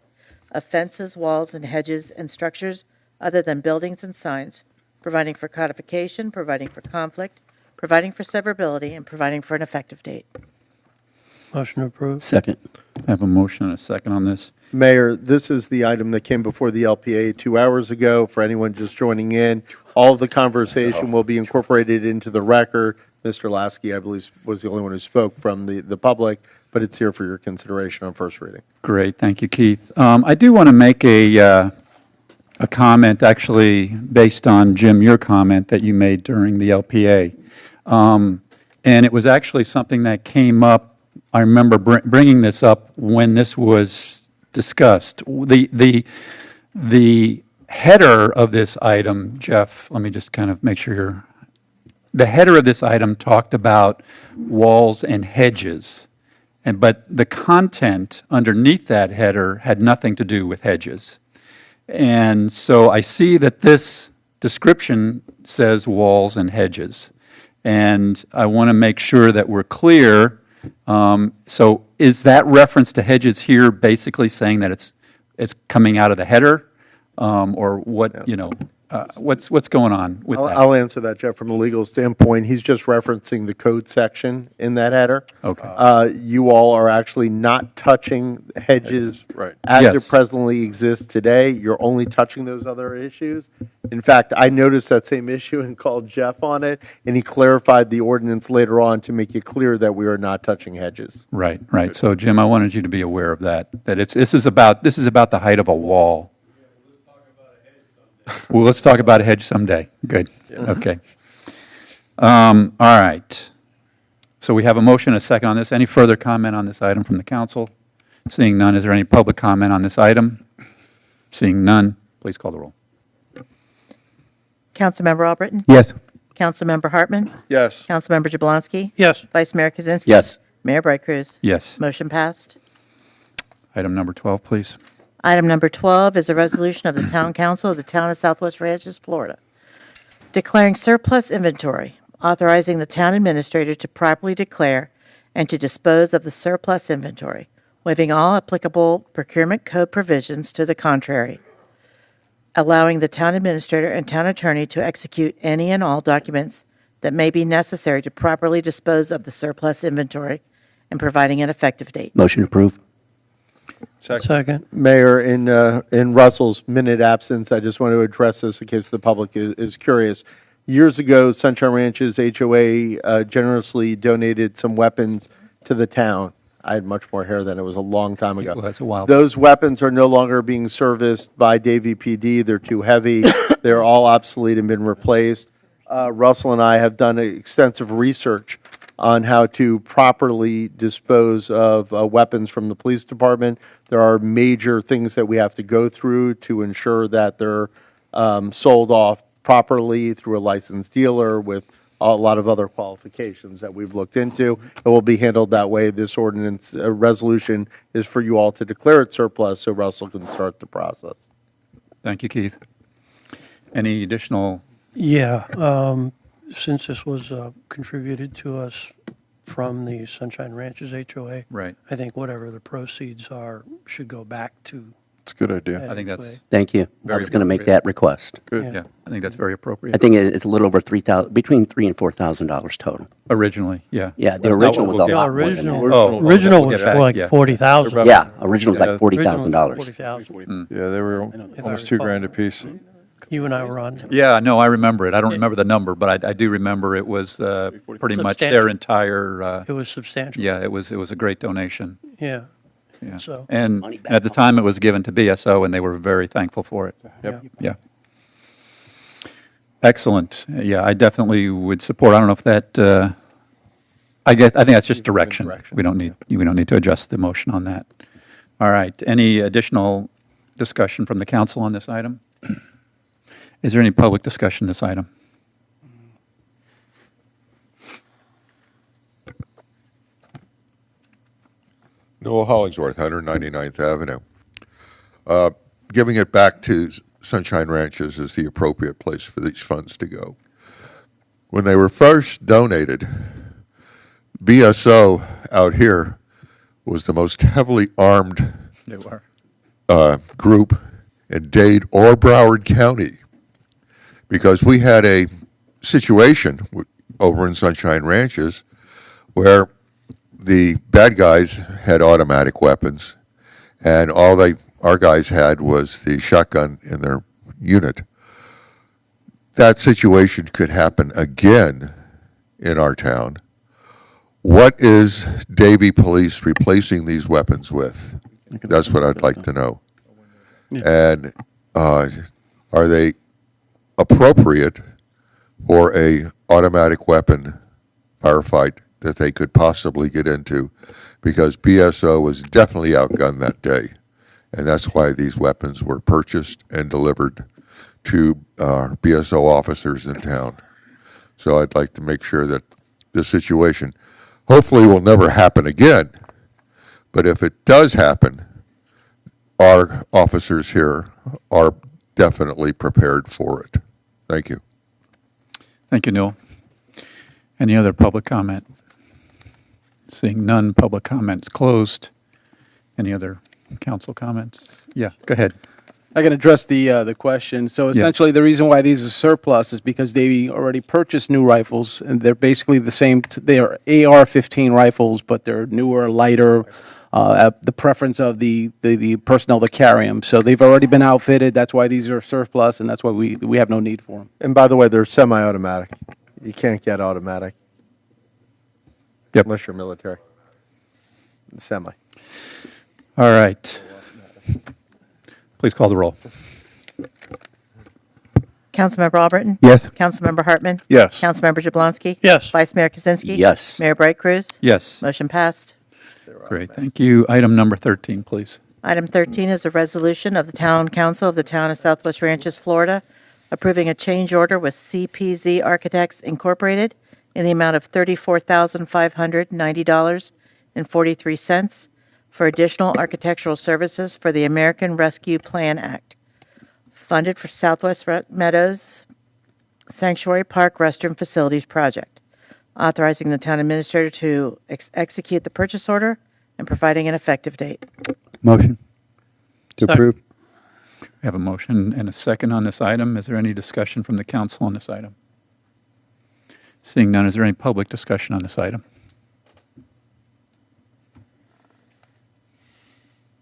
of fences, walls, and hedges and structures other than buildings and signs, providing for codification, providing for conflict, providing for severability, and providing for an effective date. Motion approved. Second. I have a motion and a second on this. Mayor, this is the item that came before the LPA 2 hours ago. For anyone just joining in, all of the conversation will be incorporated into the record. Mr. Lasky, I believe, was the only one who spoke from the public, but it's here for your consideration on first reading. Great, thank you, Keith. I do want to make a comment, actually, based on, Jim, your comment that you made during the LPA. And it was actually something that came up, I remember bringing this up when this was discussed. The header of this item, Jeff, let me just kind of make sure the header of this item talked about walls and hedges, but the content underneath that header had nothing to do with hedges. And so I see that this description says walls and hedges, and I want to make sure that we're clear. So is that reference to hedges here basically saying that it's coming out of the header? Or what, what's going on with that? I'll answer that, Jeff, from a legal standpoint. He's just referencing the code section in that header. Okay. You all are actually not touching hedges Right. as Yes. it presently exists today. You're only touching those other issues. In fact, I noticed that same issue and called Jeff on it, and he clarified the ordinance later on to make it clear that we are not touching hedges. Right, right. So Jim, I wanted you to be aware of that this is about the height of a wall. Well, let's talk about a hedge someday. Good, okay. All right. So we have a motion and a second on this. Any further comment on this item from the council? Seeing none, is there any public comment on this item? Seeing none, please call the roll. Councilmember Albritton? Yes. Councilmember Hartman? Yes. Councilmember Jablonski? Yes. Vice Mayor Kaczynski? Yes. Mayor Bright Cruz? Yes. Motion passed. Item number 12, please. Item number 12 is a resolution of the Town Council of the Town of Southwest Ranches, Florida, declaring surplus inventory, authorizing the town administrator to properly declare and to dispose of the surplus inventory, waiving all applicable procurement code provisions to the contrary, allowing the town administrator and town attorney to execute any and all documents that may be necessary to properly dispose of the surplus inventory, and providing an effective date. Motion approved. Second. Mayor, in Russell's minute absence, I just want to address this in case the public is curious. Years ago, Sunshine Ranches HOA generously donated some weapons to the town. I had much more hair then. It was a long time ago. Well, that's a while. Those weapons are no longer being serviced by Davie PD. They're too heavy. They're all obsolete and been replaced. Russell and I have done extensive research on how to properly dispose of weapons from the police department. There are major things that we have to go through to ensure that they're sold off properly through a licensed dealer with a lot of other qualifications that we've looked into. It will be handled that way. This ordinance resolution is for you all to declare it surplus so Russell can start the process. Thank you, Keith. Any additional? Yeah, since this was contributed to us from the Sunshine Ranches HOA, Right. I think whatever the proceeds are should go back to. It's a good idea. I think that's Thank you. I Very was going to make appropriate. that request. Good. Yeah, I think that's very appropriate. I think it's a little over between $3,000 and $4,000 total. Originally, yeah. Yeah, the That's not original what was we'll a get. lot more than Original, that. Oh, original we'll was get back, like yeah. 40,000. Yeah, original was like Original was $40,000. 40,000. Yeah, they were almost $2,000 a piece. You and I were on. Yeah, no, I remember it. I don't remember the number, but I do remember it was pretty much their Substantial. entire, It was substantial. yeah, it was a great donation. Yeah. Yeah. So- And Money back at the time, it was given to BSO, and they were very thankful for it. Yep. Yeah. Excellent. Yeah, I definitely would support. I don't know if that, I think that's just direction. We don't need to adjust the motion on that. All right. Any additional discussion from the council on this item? Is there any public discussion on this item? Noel Hollingsworth, 199th Avenue. Giving it back to Sunshine Ranches is the appropriate place for these funds to go. When they were first donated, BSO out here was the most heavily armed They were. group in Dade or Broward County, because we had a situation over in Sunshine Ranches where the bad guys had automatic weapons, and all our guys had was the shotgun in their unit. That situation could happen again in our town. What is Davie Police replacing these weapons with? That's what I'd like to know. And are they appropriate for a automatic weapon firefight that they could possibly get into? Because BSO was definitely outgunned that day, and that's why these weapons were purchased and delivered to BSO officers in town. So I'd like to make sure that this situation hopefully will never happen again, but if it does happen, our officers here are definitely prepared for it. Thank you. Thank you, Neil. Any other public comment? Seeing none, public comments closed. Any other council comments? Yeah, go ahead. I can address the question. So essentially, the reason why these are surplus is because they already purchased new rifles, and they're basically the same. They are AR-15 rifles, but they're newer, lighter. The preference of the personnel that carry them. So they've already been outfitted. That's why these are surplus, and that's why we have no need for them. And by the way, they're semi-automatic. You can't get automatic. Yep. Unless you're military. Semi. All right. Please call the roll. Councilmember Albritton? Yes. Councilmember Hartman? Yes. Councilmember Jablonski? Yes. Vice Mayor Kaczynski? Yes. Mayor Bright Cruz? Yes. Motion passed. Great, thank you. Item number 13, please. Item 13 is a resolution of the Town Council of the Town of Southwest Ranches, Florida, approving a change order with CPZ Architects Incorporated in the amount of $34,590.43 for additional architectural services for the American Rescue Plan Act, funded for Southwest Meadows Sanctuary Park Restroom Facilities Project, authorizing the town administrator to execute the purchase order and providing an effective date. Motion to approve. We have a motion and a second on this item. Is there any discussion from the council on this item? Seeing none, is there any public discussion on this item?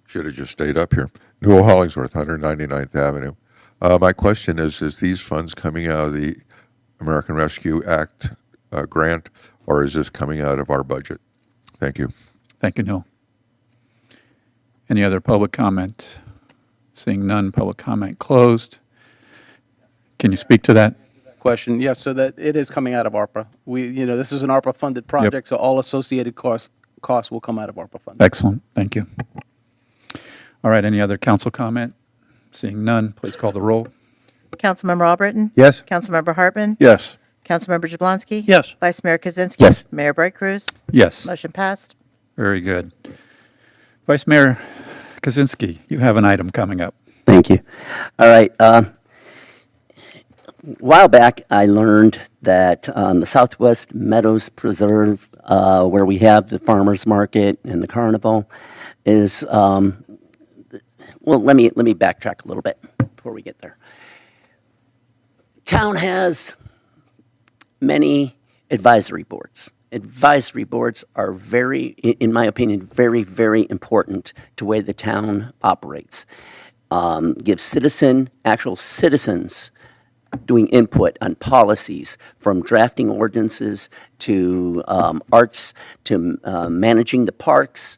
Should have just stayed up here. Newell Hollingsworth, 199th Avenue. My question is these funds coming out of the American Rescue Act grant, or is this coming out of our budget? Thank you. Thank you, Noel. Any other public comment? Seeing none, public comment closed. Can you speak to that? Question, yes, so that it is coming out of ARPA. This is an ARPA-funded project, so all associated costs will come out of ARPA funds. Excellent, thank you. All right, any other council comment? Seeing none, please call the roll. Councilmember Albritton? Yes. Councilmember Hartman? Yes. Councilmember Jablonski? Yes. Vice Mayor Kaczynski? Yes. Mayor Bright Cruz? Yes. Motion passed. Very good. Vice Mayor Kaczynski, you have an item coming up. Thank you. All right. A while back, I learned that the Southwest Meadows Preserve, where we have the farmers market and the carnival, is well. Let me backtrack a little bit before we get there. Town has many advisory boards. Advisory boards are very, in my opinion, very, very important to the way the town operates. Give actual citizens doing input on policies, from drafting ordinances to arts to managing the parks.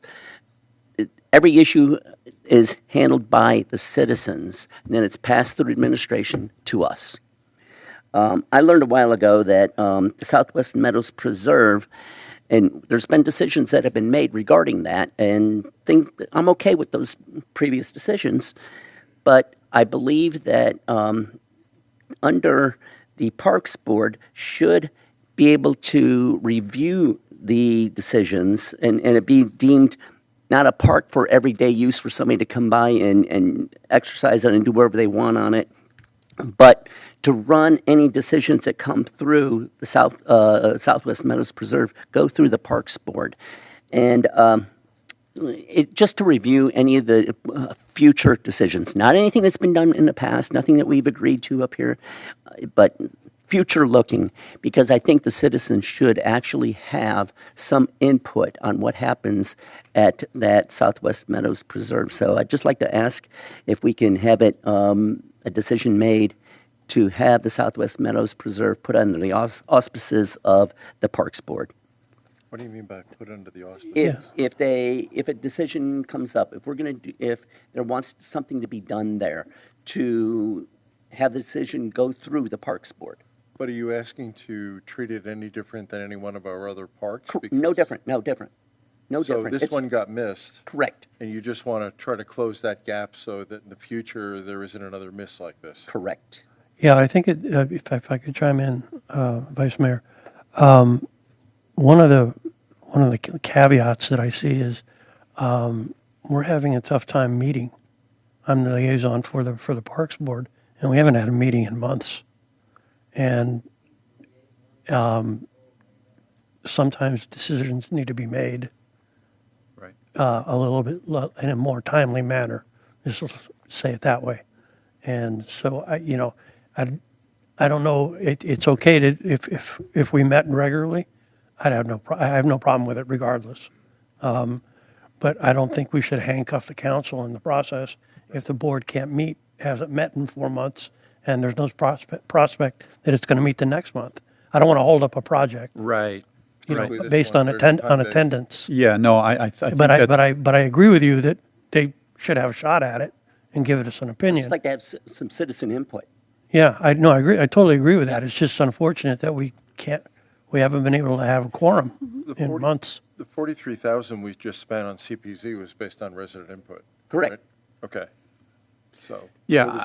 Every issue is handled by the citizens, and then it's passed through administration to us. I learned a while ago that the Southwest Meadows Preserve, and there's been decisions that have been made regarding that, and I'm okay with those previous decisions, but I believe that under the Parks Board should be able to review the decisions and it be deemed not a park for everyday use for somebody to come by and exercise on and do whatever they want on it, but to run any decisions that come through the Southwest Meadows Preserve go through the Parks Board. And just to review any of the future decisions, not anything that's been done in the past, nothing that we've agreed to up here, but future looking, because I think the citizens should actually have some input on what happens at that Southwest Meadows Preserve. So I'd just like to ask if we can have it, a decision made to have the Southwest Meadows Preserve put under the auspices of the Parks Board. What do you mean by put under the auspices? If a decision comes up, if there wants something to be done there, to have the decision go through the Parks Board. But are you asking to treat it any different than any one of our other parks? No different. So this one got missed. Correct. And you just want to try to close that gap so that in the future there isn't another miss like this? Correct. Yeah, I think if I could chime in, Vice Mayor, one of the caveats that I see is we're having a tough time meeting. I'm the liaison for the Parks Board, and we haven't had a meeting in months. And sometimes decisions need to be made a little bit in a more timely manner. Just say it that way. And so I don't know. It's okay to if we met regularly, I have no problem with it regardless. But I don't think we should handcuff the council in the process if the board can't meet, hasn't met in 4 months, and there's no prospect that it's going to meet the next month. I don't want to hold up a project. Right. Based on attendance. Yeah, no, I think But that's- I agree with you that they should have a shot at it and give us an opinion. Just like to have some citizen input. Yeah, I agree. I totally agree with that. It's just unfortunate that we haven't been able to have a quorum in months. The 43,000 we just spent on CPZ was based on resident input. Correct. Right? Okay. So. Yeah.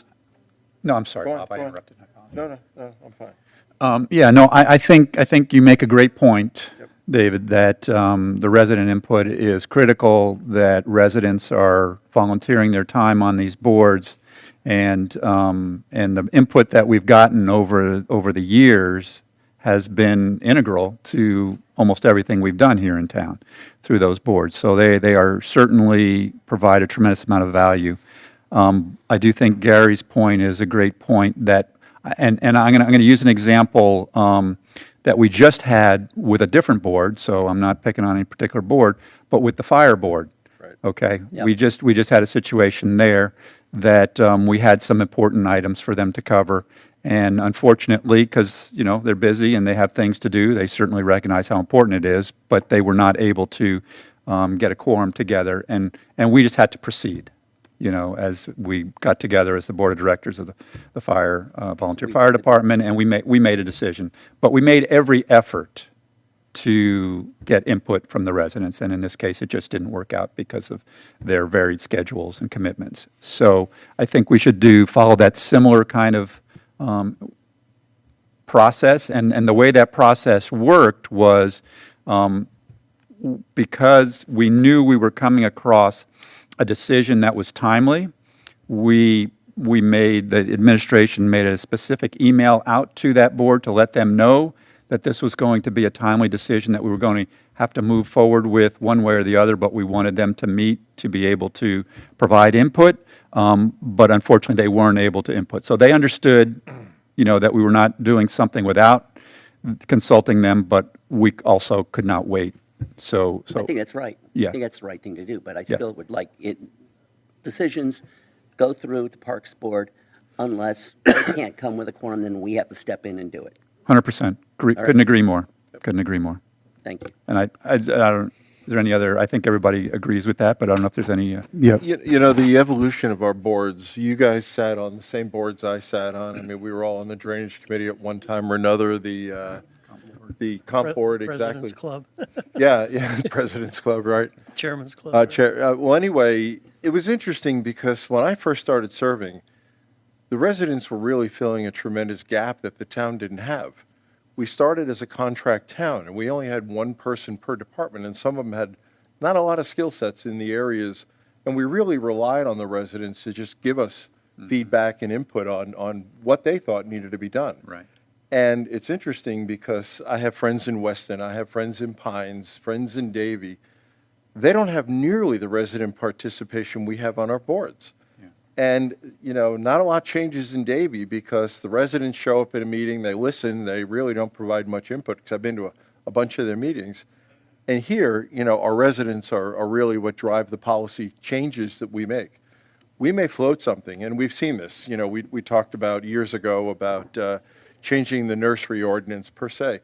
No, I'm sorry, Go on, Bob, I go on. interrupted. I apologize. No, I'm fine. Yeah, no, I think you make a great point, David, that the resident input is critical, that residents are volunteering their time on these boards, and the input that we've gotten over the years has been integral to almost everything we've done here in town through those boards. So they are certainly provide a tremendous amount of value. I do think Gary's point is a great point that, and I'm going to use an example that we just had with a different board, so I'm not picking on any particular board, but with the fire board. Right. Okay? Yep. We just had a situation there that we had some important items for them to cover. And unfortunately, because, they're busy and they have things to do, they certainly recognize how important it is, but they were not able to get a quorum together, and we just had to proceed, as we got together as the board of directors of the volunteer fire department, and we made a decision. But we made every effort to get input from the residents, and in this case, it just didn't work out because of their varied schedules and commitments. So I think we should follow that similar kind of process, and the way that process worked was because we knew we were coming across a decision that was timely, the administration made a specific email out to that board to let them know that this was going to be a timely decision that we were going to have to move forward with one way or the other, but we wanted them to meet to be able to provide input. But unfortunately, they weren't able to input. So they understood, that we were not doing something without consulting them, but we also could not wait. So I think that's right. Yeah. I think that's the right thing to do, but I still would like decisions go through the Parks Board. Unless they can't come with a quorum, then we have to step in and do it. 100%. Couldn't agree more. Couldn't agree more. Thank you. And I don't, is there any other, I think everybody agrees with that, but I don't know if there's any. Yeah. The evolution of our boards, you guys sat on the same boards I sat on. I mean, we were all on the Drainage Committee at one time or another, the comp board, exactly. President's Club. Yeah, the President's Club, right? Chairman's Club. right. Well, anyway, it was interesting because when I first started serving, the residents were really filling a tremendous gap that the town didn't have. We started as a contract town, and we only had one person per department, and some of them had not a lot of skill sets in the areas, and we really relied on the residents to just give us feedback and input on what they thought needed to be done. Right. And it's interesting because I have friends in Weston, I have friends in Pines, friends in Davie. They don't have nearly the resident participation we have on our boards. And, not a lot changes in Davie because the residents show up at a meeting, they listen, they really don't provide much input, because I've been to a bunch of their meetings. And here, our residents are really what drive the policy changes that we make. We may float something, and we've seen this. We talked about years ago about changing the nursery ordinance per se.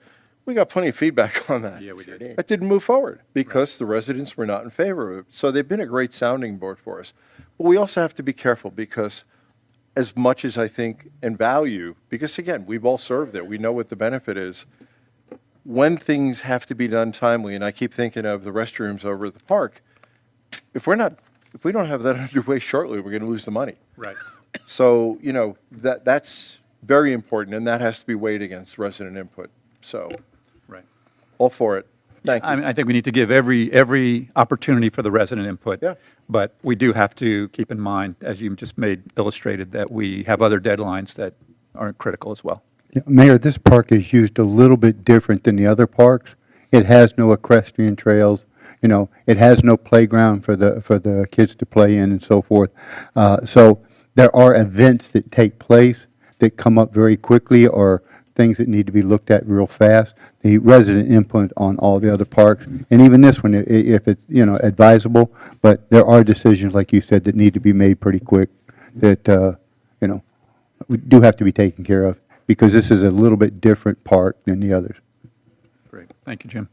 We got plenty of feedback on that. Yeah, we did. That didn't move forward because the residents were not in favor of it. So they've been a great sounding board for us. But we also have to be careful because as much as I think and value, because again, we've all served there, we know what the benefit is. When things have to be done timely, and I keep thinking of the restrooms over at the park, if we don't have that underway shortly, we're going to lose the money. Right. So, that's very important, and that has to be weighed against resident input. So, Right. all for it. Thank you. I mean, I think we need to give every opportunity for the resident input. Yeah. But we do have to keep in mind, as you just illustrated, that we have other deadlines that are critical as well. Yeah, Mayor, this park is used a little bit different than the other parks. It has no equestrian trails. It has no playground for the kids to play in and so forth. So there are events that take place that come up very quickly, or things that need to be looked at real fast. The resident input on all the other parks, and even this one, if it's, advisable, but there are decisions, like you said, that need to be made pretty quick that, we do have to be taken care of, because this is a little bit different park than the others. Great. Thank you, Jim.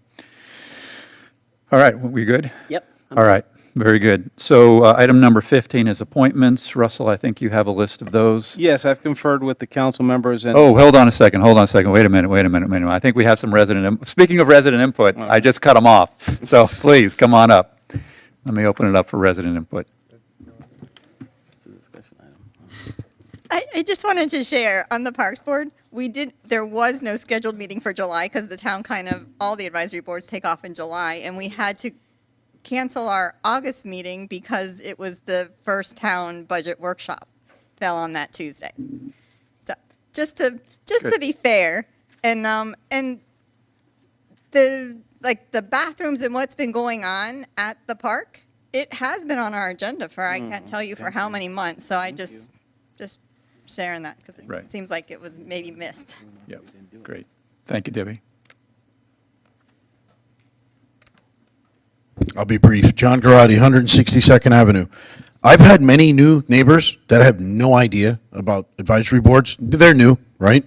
All right, we good? Yep. All right, very good. So item number 15 is appointments. Russell, I think you have a list of those. Yes, I've conferred with the council members and. Oh, hold on a second. Wait a minute. I think we have some speaking of resident input, I just cut them off. So please, come on up. Let me open it up for resident input. I just wanted to share on the Parks Board, there was no scheduled meeting for July because the town all the advisory boards take off in July, and we had to cancel our August meeting because it was the first town budget workshop fell on that Tuesday. So just to be fair, and the bathrooms and what's been going on at the park, it has been on our agenda for I can't tell you for how many months. So I just sharing that because it seems like it was maybe missed. Yep, great. Thank you, Debbie. I'll be brief. John Garati, 162nd Avenue. I've had many new neighbors that have no idea about advisory boards. They're new, right?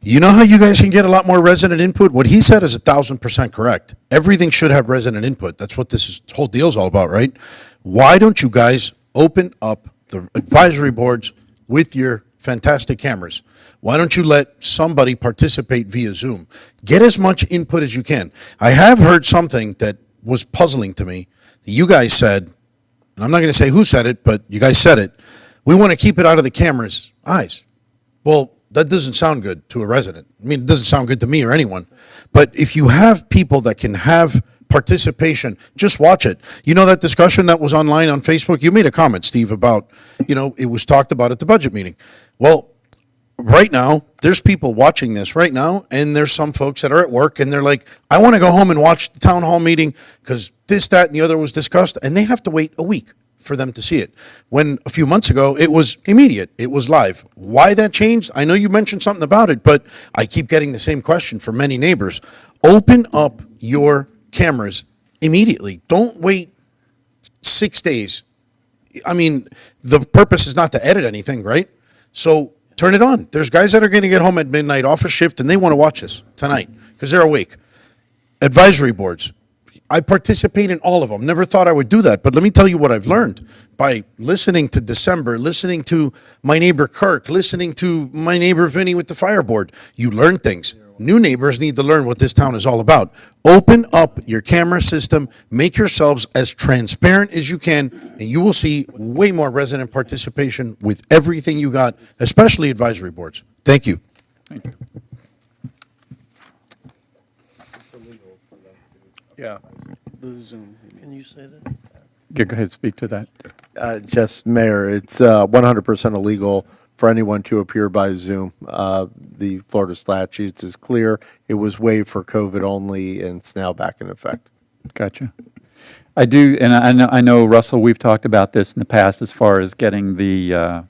You know how you guys can get a lot more resident input? What he said is 1,000% correct. Everything should have resident input. That's what this whole deal's all about, right? Why don't you guys open up the advisory boards with your fantastic cameras? Why don't you let somebody participate via Zoom? Get as much input as you can. I have heard something that was puzzling to me. You guys said, and I'm not going to say who said it, but you guys said it, we want to keep it out of the camera's eyes. Well, that doesn't sound good to a resident. I mean, it doesn't sound good to me or anyone. But if you have people that can have participation, just watch it. You know that discussion that was online on Facebook? You made a comment, Steve, about, it was talked about at the budget meeting. Well, right now, there's people watching this right now, and there's some folks that are at work, and they're like, I want to go home and watch the town hall meeting because this, that, and the other was discussed, and they have to wait a week for them to see it. When a few months ago, it was immediate. It was live. Why that changed? I know you mentioned something about it, but I keep getting the same question from many neighbors. Open up your cameras immediately. Don't wait 6 days. I mean, the purpose is not to edit anything, right? So turn it on. There's guys that are going to get home at midnight off a shift and they want to watch this tonight because they're awake. Advisory boards. I participate in all of them. Never thought I would do that, but let me tell you what I've learned by listening to December, listening to my neighbor Kirk, listening to my neighbor Vinny with the fire board. You learn things. New neighbors need to learn what this town is all about. Open up your camera system, make yourselves as transparent as you can, and you will see way more resident participation with everything you got, especially advisory boards. Thank you. Thank you. Yeah. The Zoom. Can you say that? Go ahead, speak to that. Just, Mayor, it's 100% illegal for anyone to appear by Zoom. The Florida statutes is clear. It was waived for COVID only, and it's now back in effect. Gotcha. I do, and I know, Russell, we've talked about this in the past as far as getting the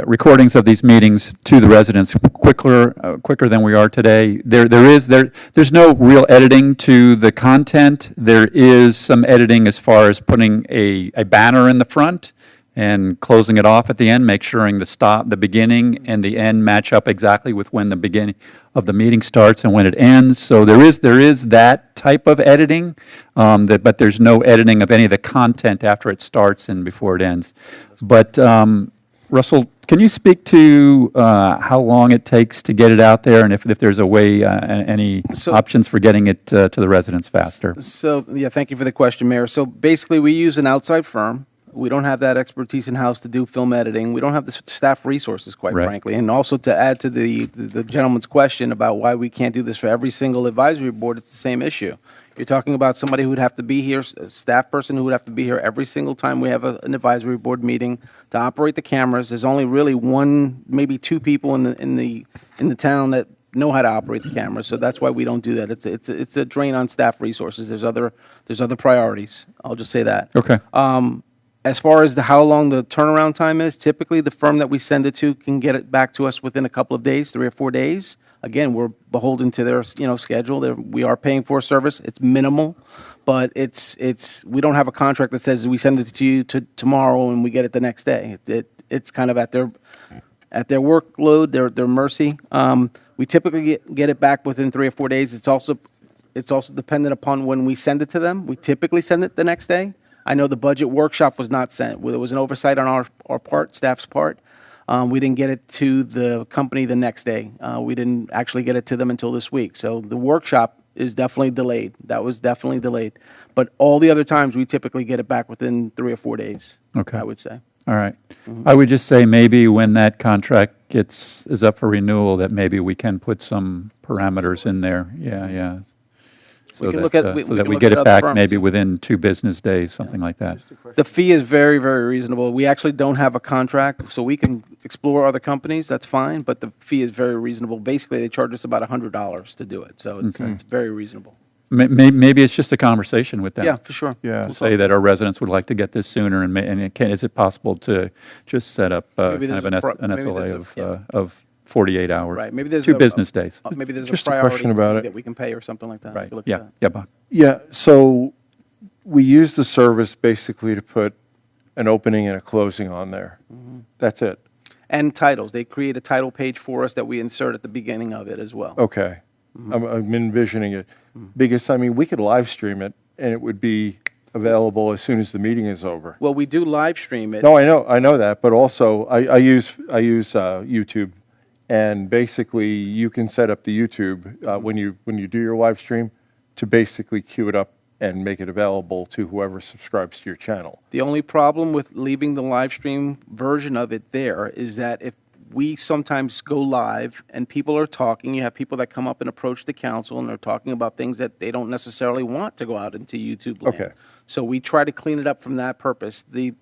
recordings of these meetings to the residents quicker than we are today. There's no real editing to the content. There is some editing as far as putting a banner in the front and closing it off at the end, make sure the beginning and the end match up exactly with when the beginning of the meeting starts and when it ends. So there is that type of editing, but there's no editing of any of the content after it starts and before it ends. But Russell, can you speak to how long it takes to get it out there, and if there's a way, any options for getting it to the residents faster? So, yeah, thank you for the question, Mayor. So basically, we use an outside firm. We don't have that expertise in-house to do film editing. We don't have the staff resources, quite frankly. And also to add to the gentleman's question about why we can't do this for every single advisory board, it's the same issue. You're talking about somebody who would have to be here, a staff person who would have to be here every single time we have an advisory board meeting to operate the cameras. There's only really one, maybe two people in the town that know how to operate the cameras, so that's why we don't do that. It's a drain on staff resources. There's other priorities. I'll just say that. Okay. As far as how long the turnaround time is, typically the firm that we send it to can get it back to us within a couple of days, 3 or 4 days. Again, we're beholden to their schedule. We are paying for a service. It's minimal, but we don't have a contract that says we send it to you tomorrow and we get it the next day. It's kind of at their workload, their mercy. We typically get it back within 3 or 4 days. It's also dependent upon when we send it to them. We typically send it the next day. I know the budget workshop was not sent. There was an oversight on our part, staff's part. We didn't get it to the company the next day. We didn't actually get it to them until this week. So the workshop is definitely delayed. That was definitely delayed. But all the other times, we typically get it back within 3 or 4 days, Okay. I would say. All right. I would just say maybe when that contract is up for renewal, that maybe we can put some parameters in there. Yeah. So We can that, look at- so we that can we look get at it other back firms. maybe within 2 business days, something like that. The fee is very, very reasonable. We actually don't have a contract, so we can explore other companies, that's fine, but the fee is very reasonable. Basically, they charge us about $100 to do it, so Okay. it's very reasonable. Maybe it's just a conversation with them. Yeah, for sure. Yeah. To say that our residents would like to get this sooner, is it possible to just set up Maybe kind of there's an a maybe SLA there's a- of 48 hours? Right, maybe there's 2 a- business days. Maybe there's Just a a priority question about fee it. that we can pay or something like that. We Right, could look at yeah, that. yeah, Bob. Yeah, so we use the service basically to put an opening and a closing on there. That's it. And titles, they create a title page for us that we insert at the beginning of it as well. Okay. I'm envisioning it. Because, I mean, we could live stream it, and it would be available as soon as the meeting is over. Well, we do live stream it. No, I know that, but also, I use YouTube, and basically, you can set up the YouTube, when you do your live stream, to basically queue it up and make it available to whoever subscribes to your channel. The only problem with leaving the live stream version of it there is that if we sometimes go live and people are talking, you have people that come up and approach the council and they're talking about things that they don't necessarily want to go out into YouTube land. Okay. So we try to clean it up from that purpose. The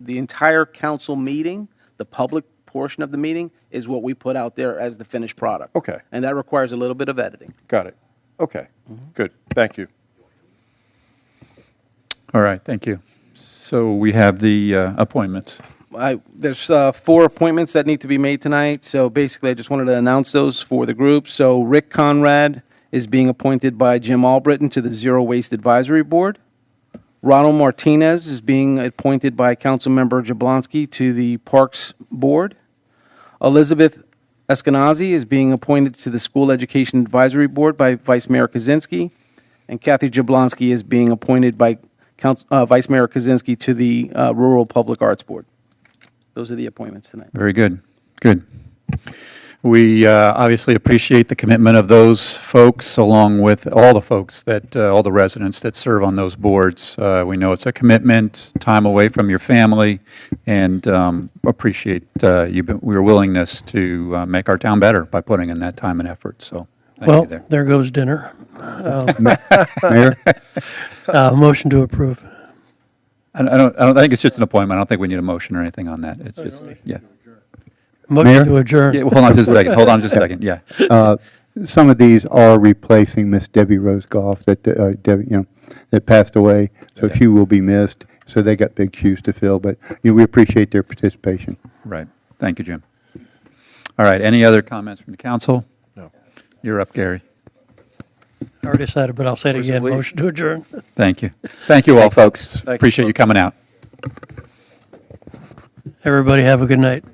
entire council meeting, the public portion of the meeting, is what we put out there as the finished product. Okay. And that requires a little bit of editing. Got it. Okay, good. Thank you. All right, thank you. So we have the appointments. There's 4 appointments that need to be made tonight, so basically I just wanted to announce those for the group. So Rick Conrad is being appointed by Jim Albritton to the Zero Waste Advisory Board. Ronald Martinez is being appointed by Councilmember Jablonski to the Parks Board. Elizabeth Eskenazi is being appointed to the School Education Advisory Board by Vice Mayor Kaczynski. And Kathy Jablonski is being appointed by Vice Mayor Kaczynski to the Rural Public Arts Board. Those are the appointments tonight. Very good, good. We obviously appreciate the commitment of those folks, along with all the folks all the residents that serve on those boards. We know it's a commitment, time away from your family, and appreciate your willingness to make our town better by putting in that time and effort, so thank Well, you there. there goes dinner. Mayor? Motion to approve. I don't think it's just an appointment. I don't think we need a motion or anything on that. It's just, yeah. Motion Mayor? to adjourn. Yeah, well, hold on just a second. Hold on just a second, yeah. Some of these are replacing Miss Debbie Rose Goff that, that passed away, so she will be missed. So they got big shoes to fill, but we appreciate their participation. Right. Thank you, Jim. All right, any other comments from the council? No. You're up, Gary. I already said it, but I'll say it again. Motion to adjourn. Thank you. Thank you all, folks. Thank you, Appreciate you folks. coming out. Everybody have a good night.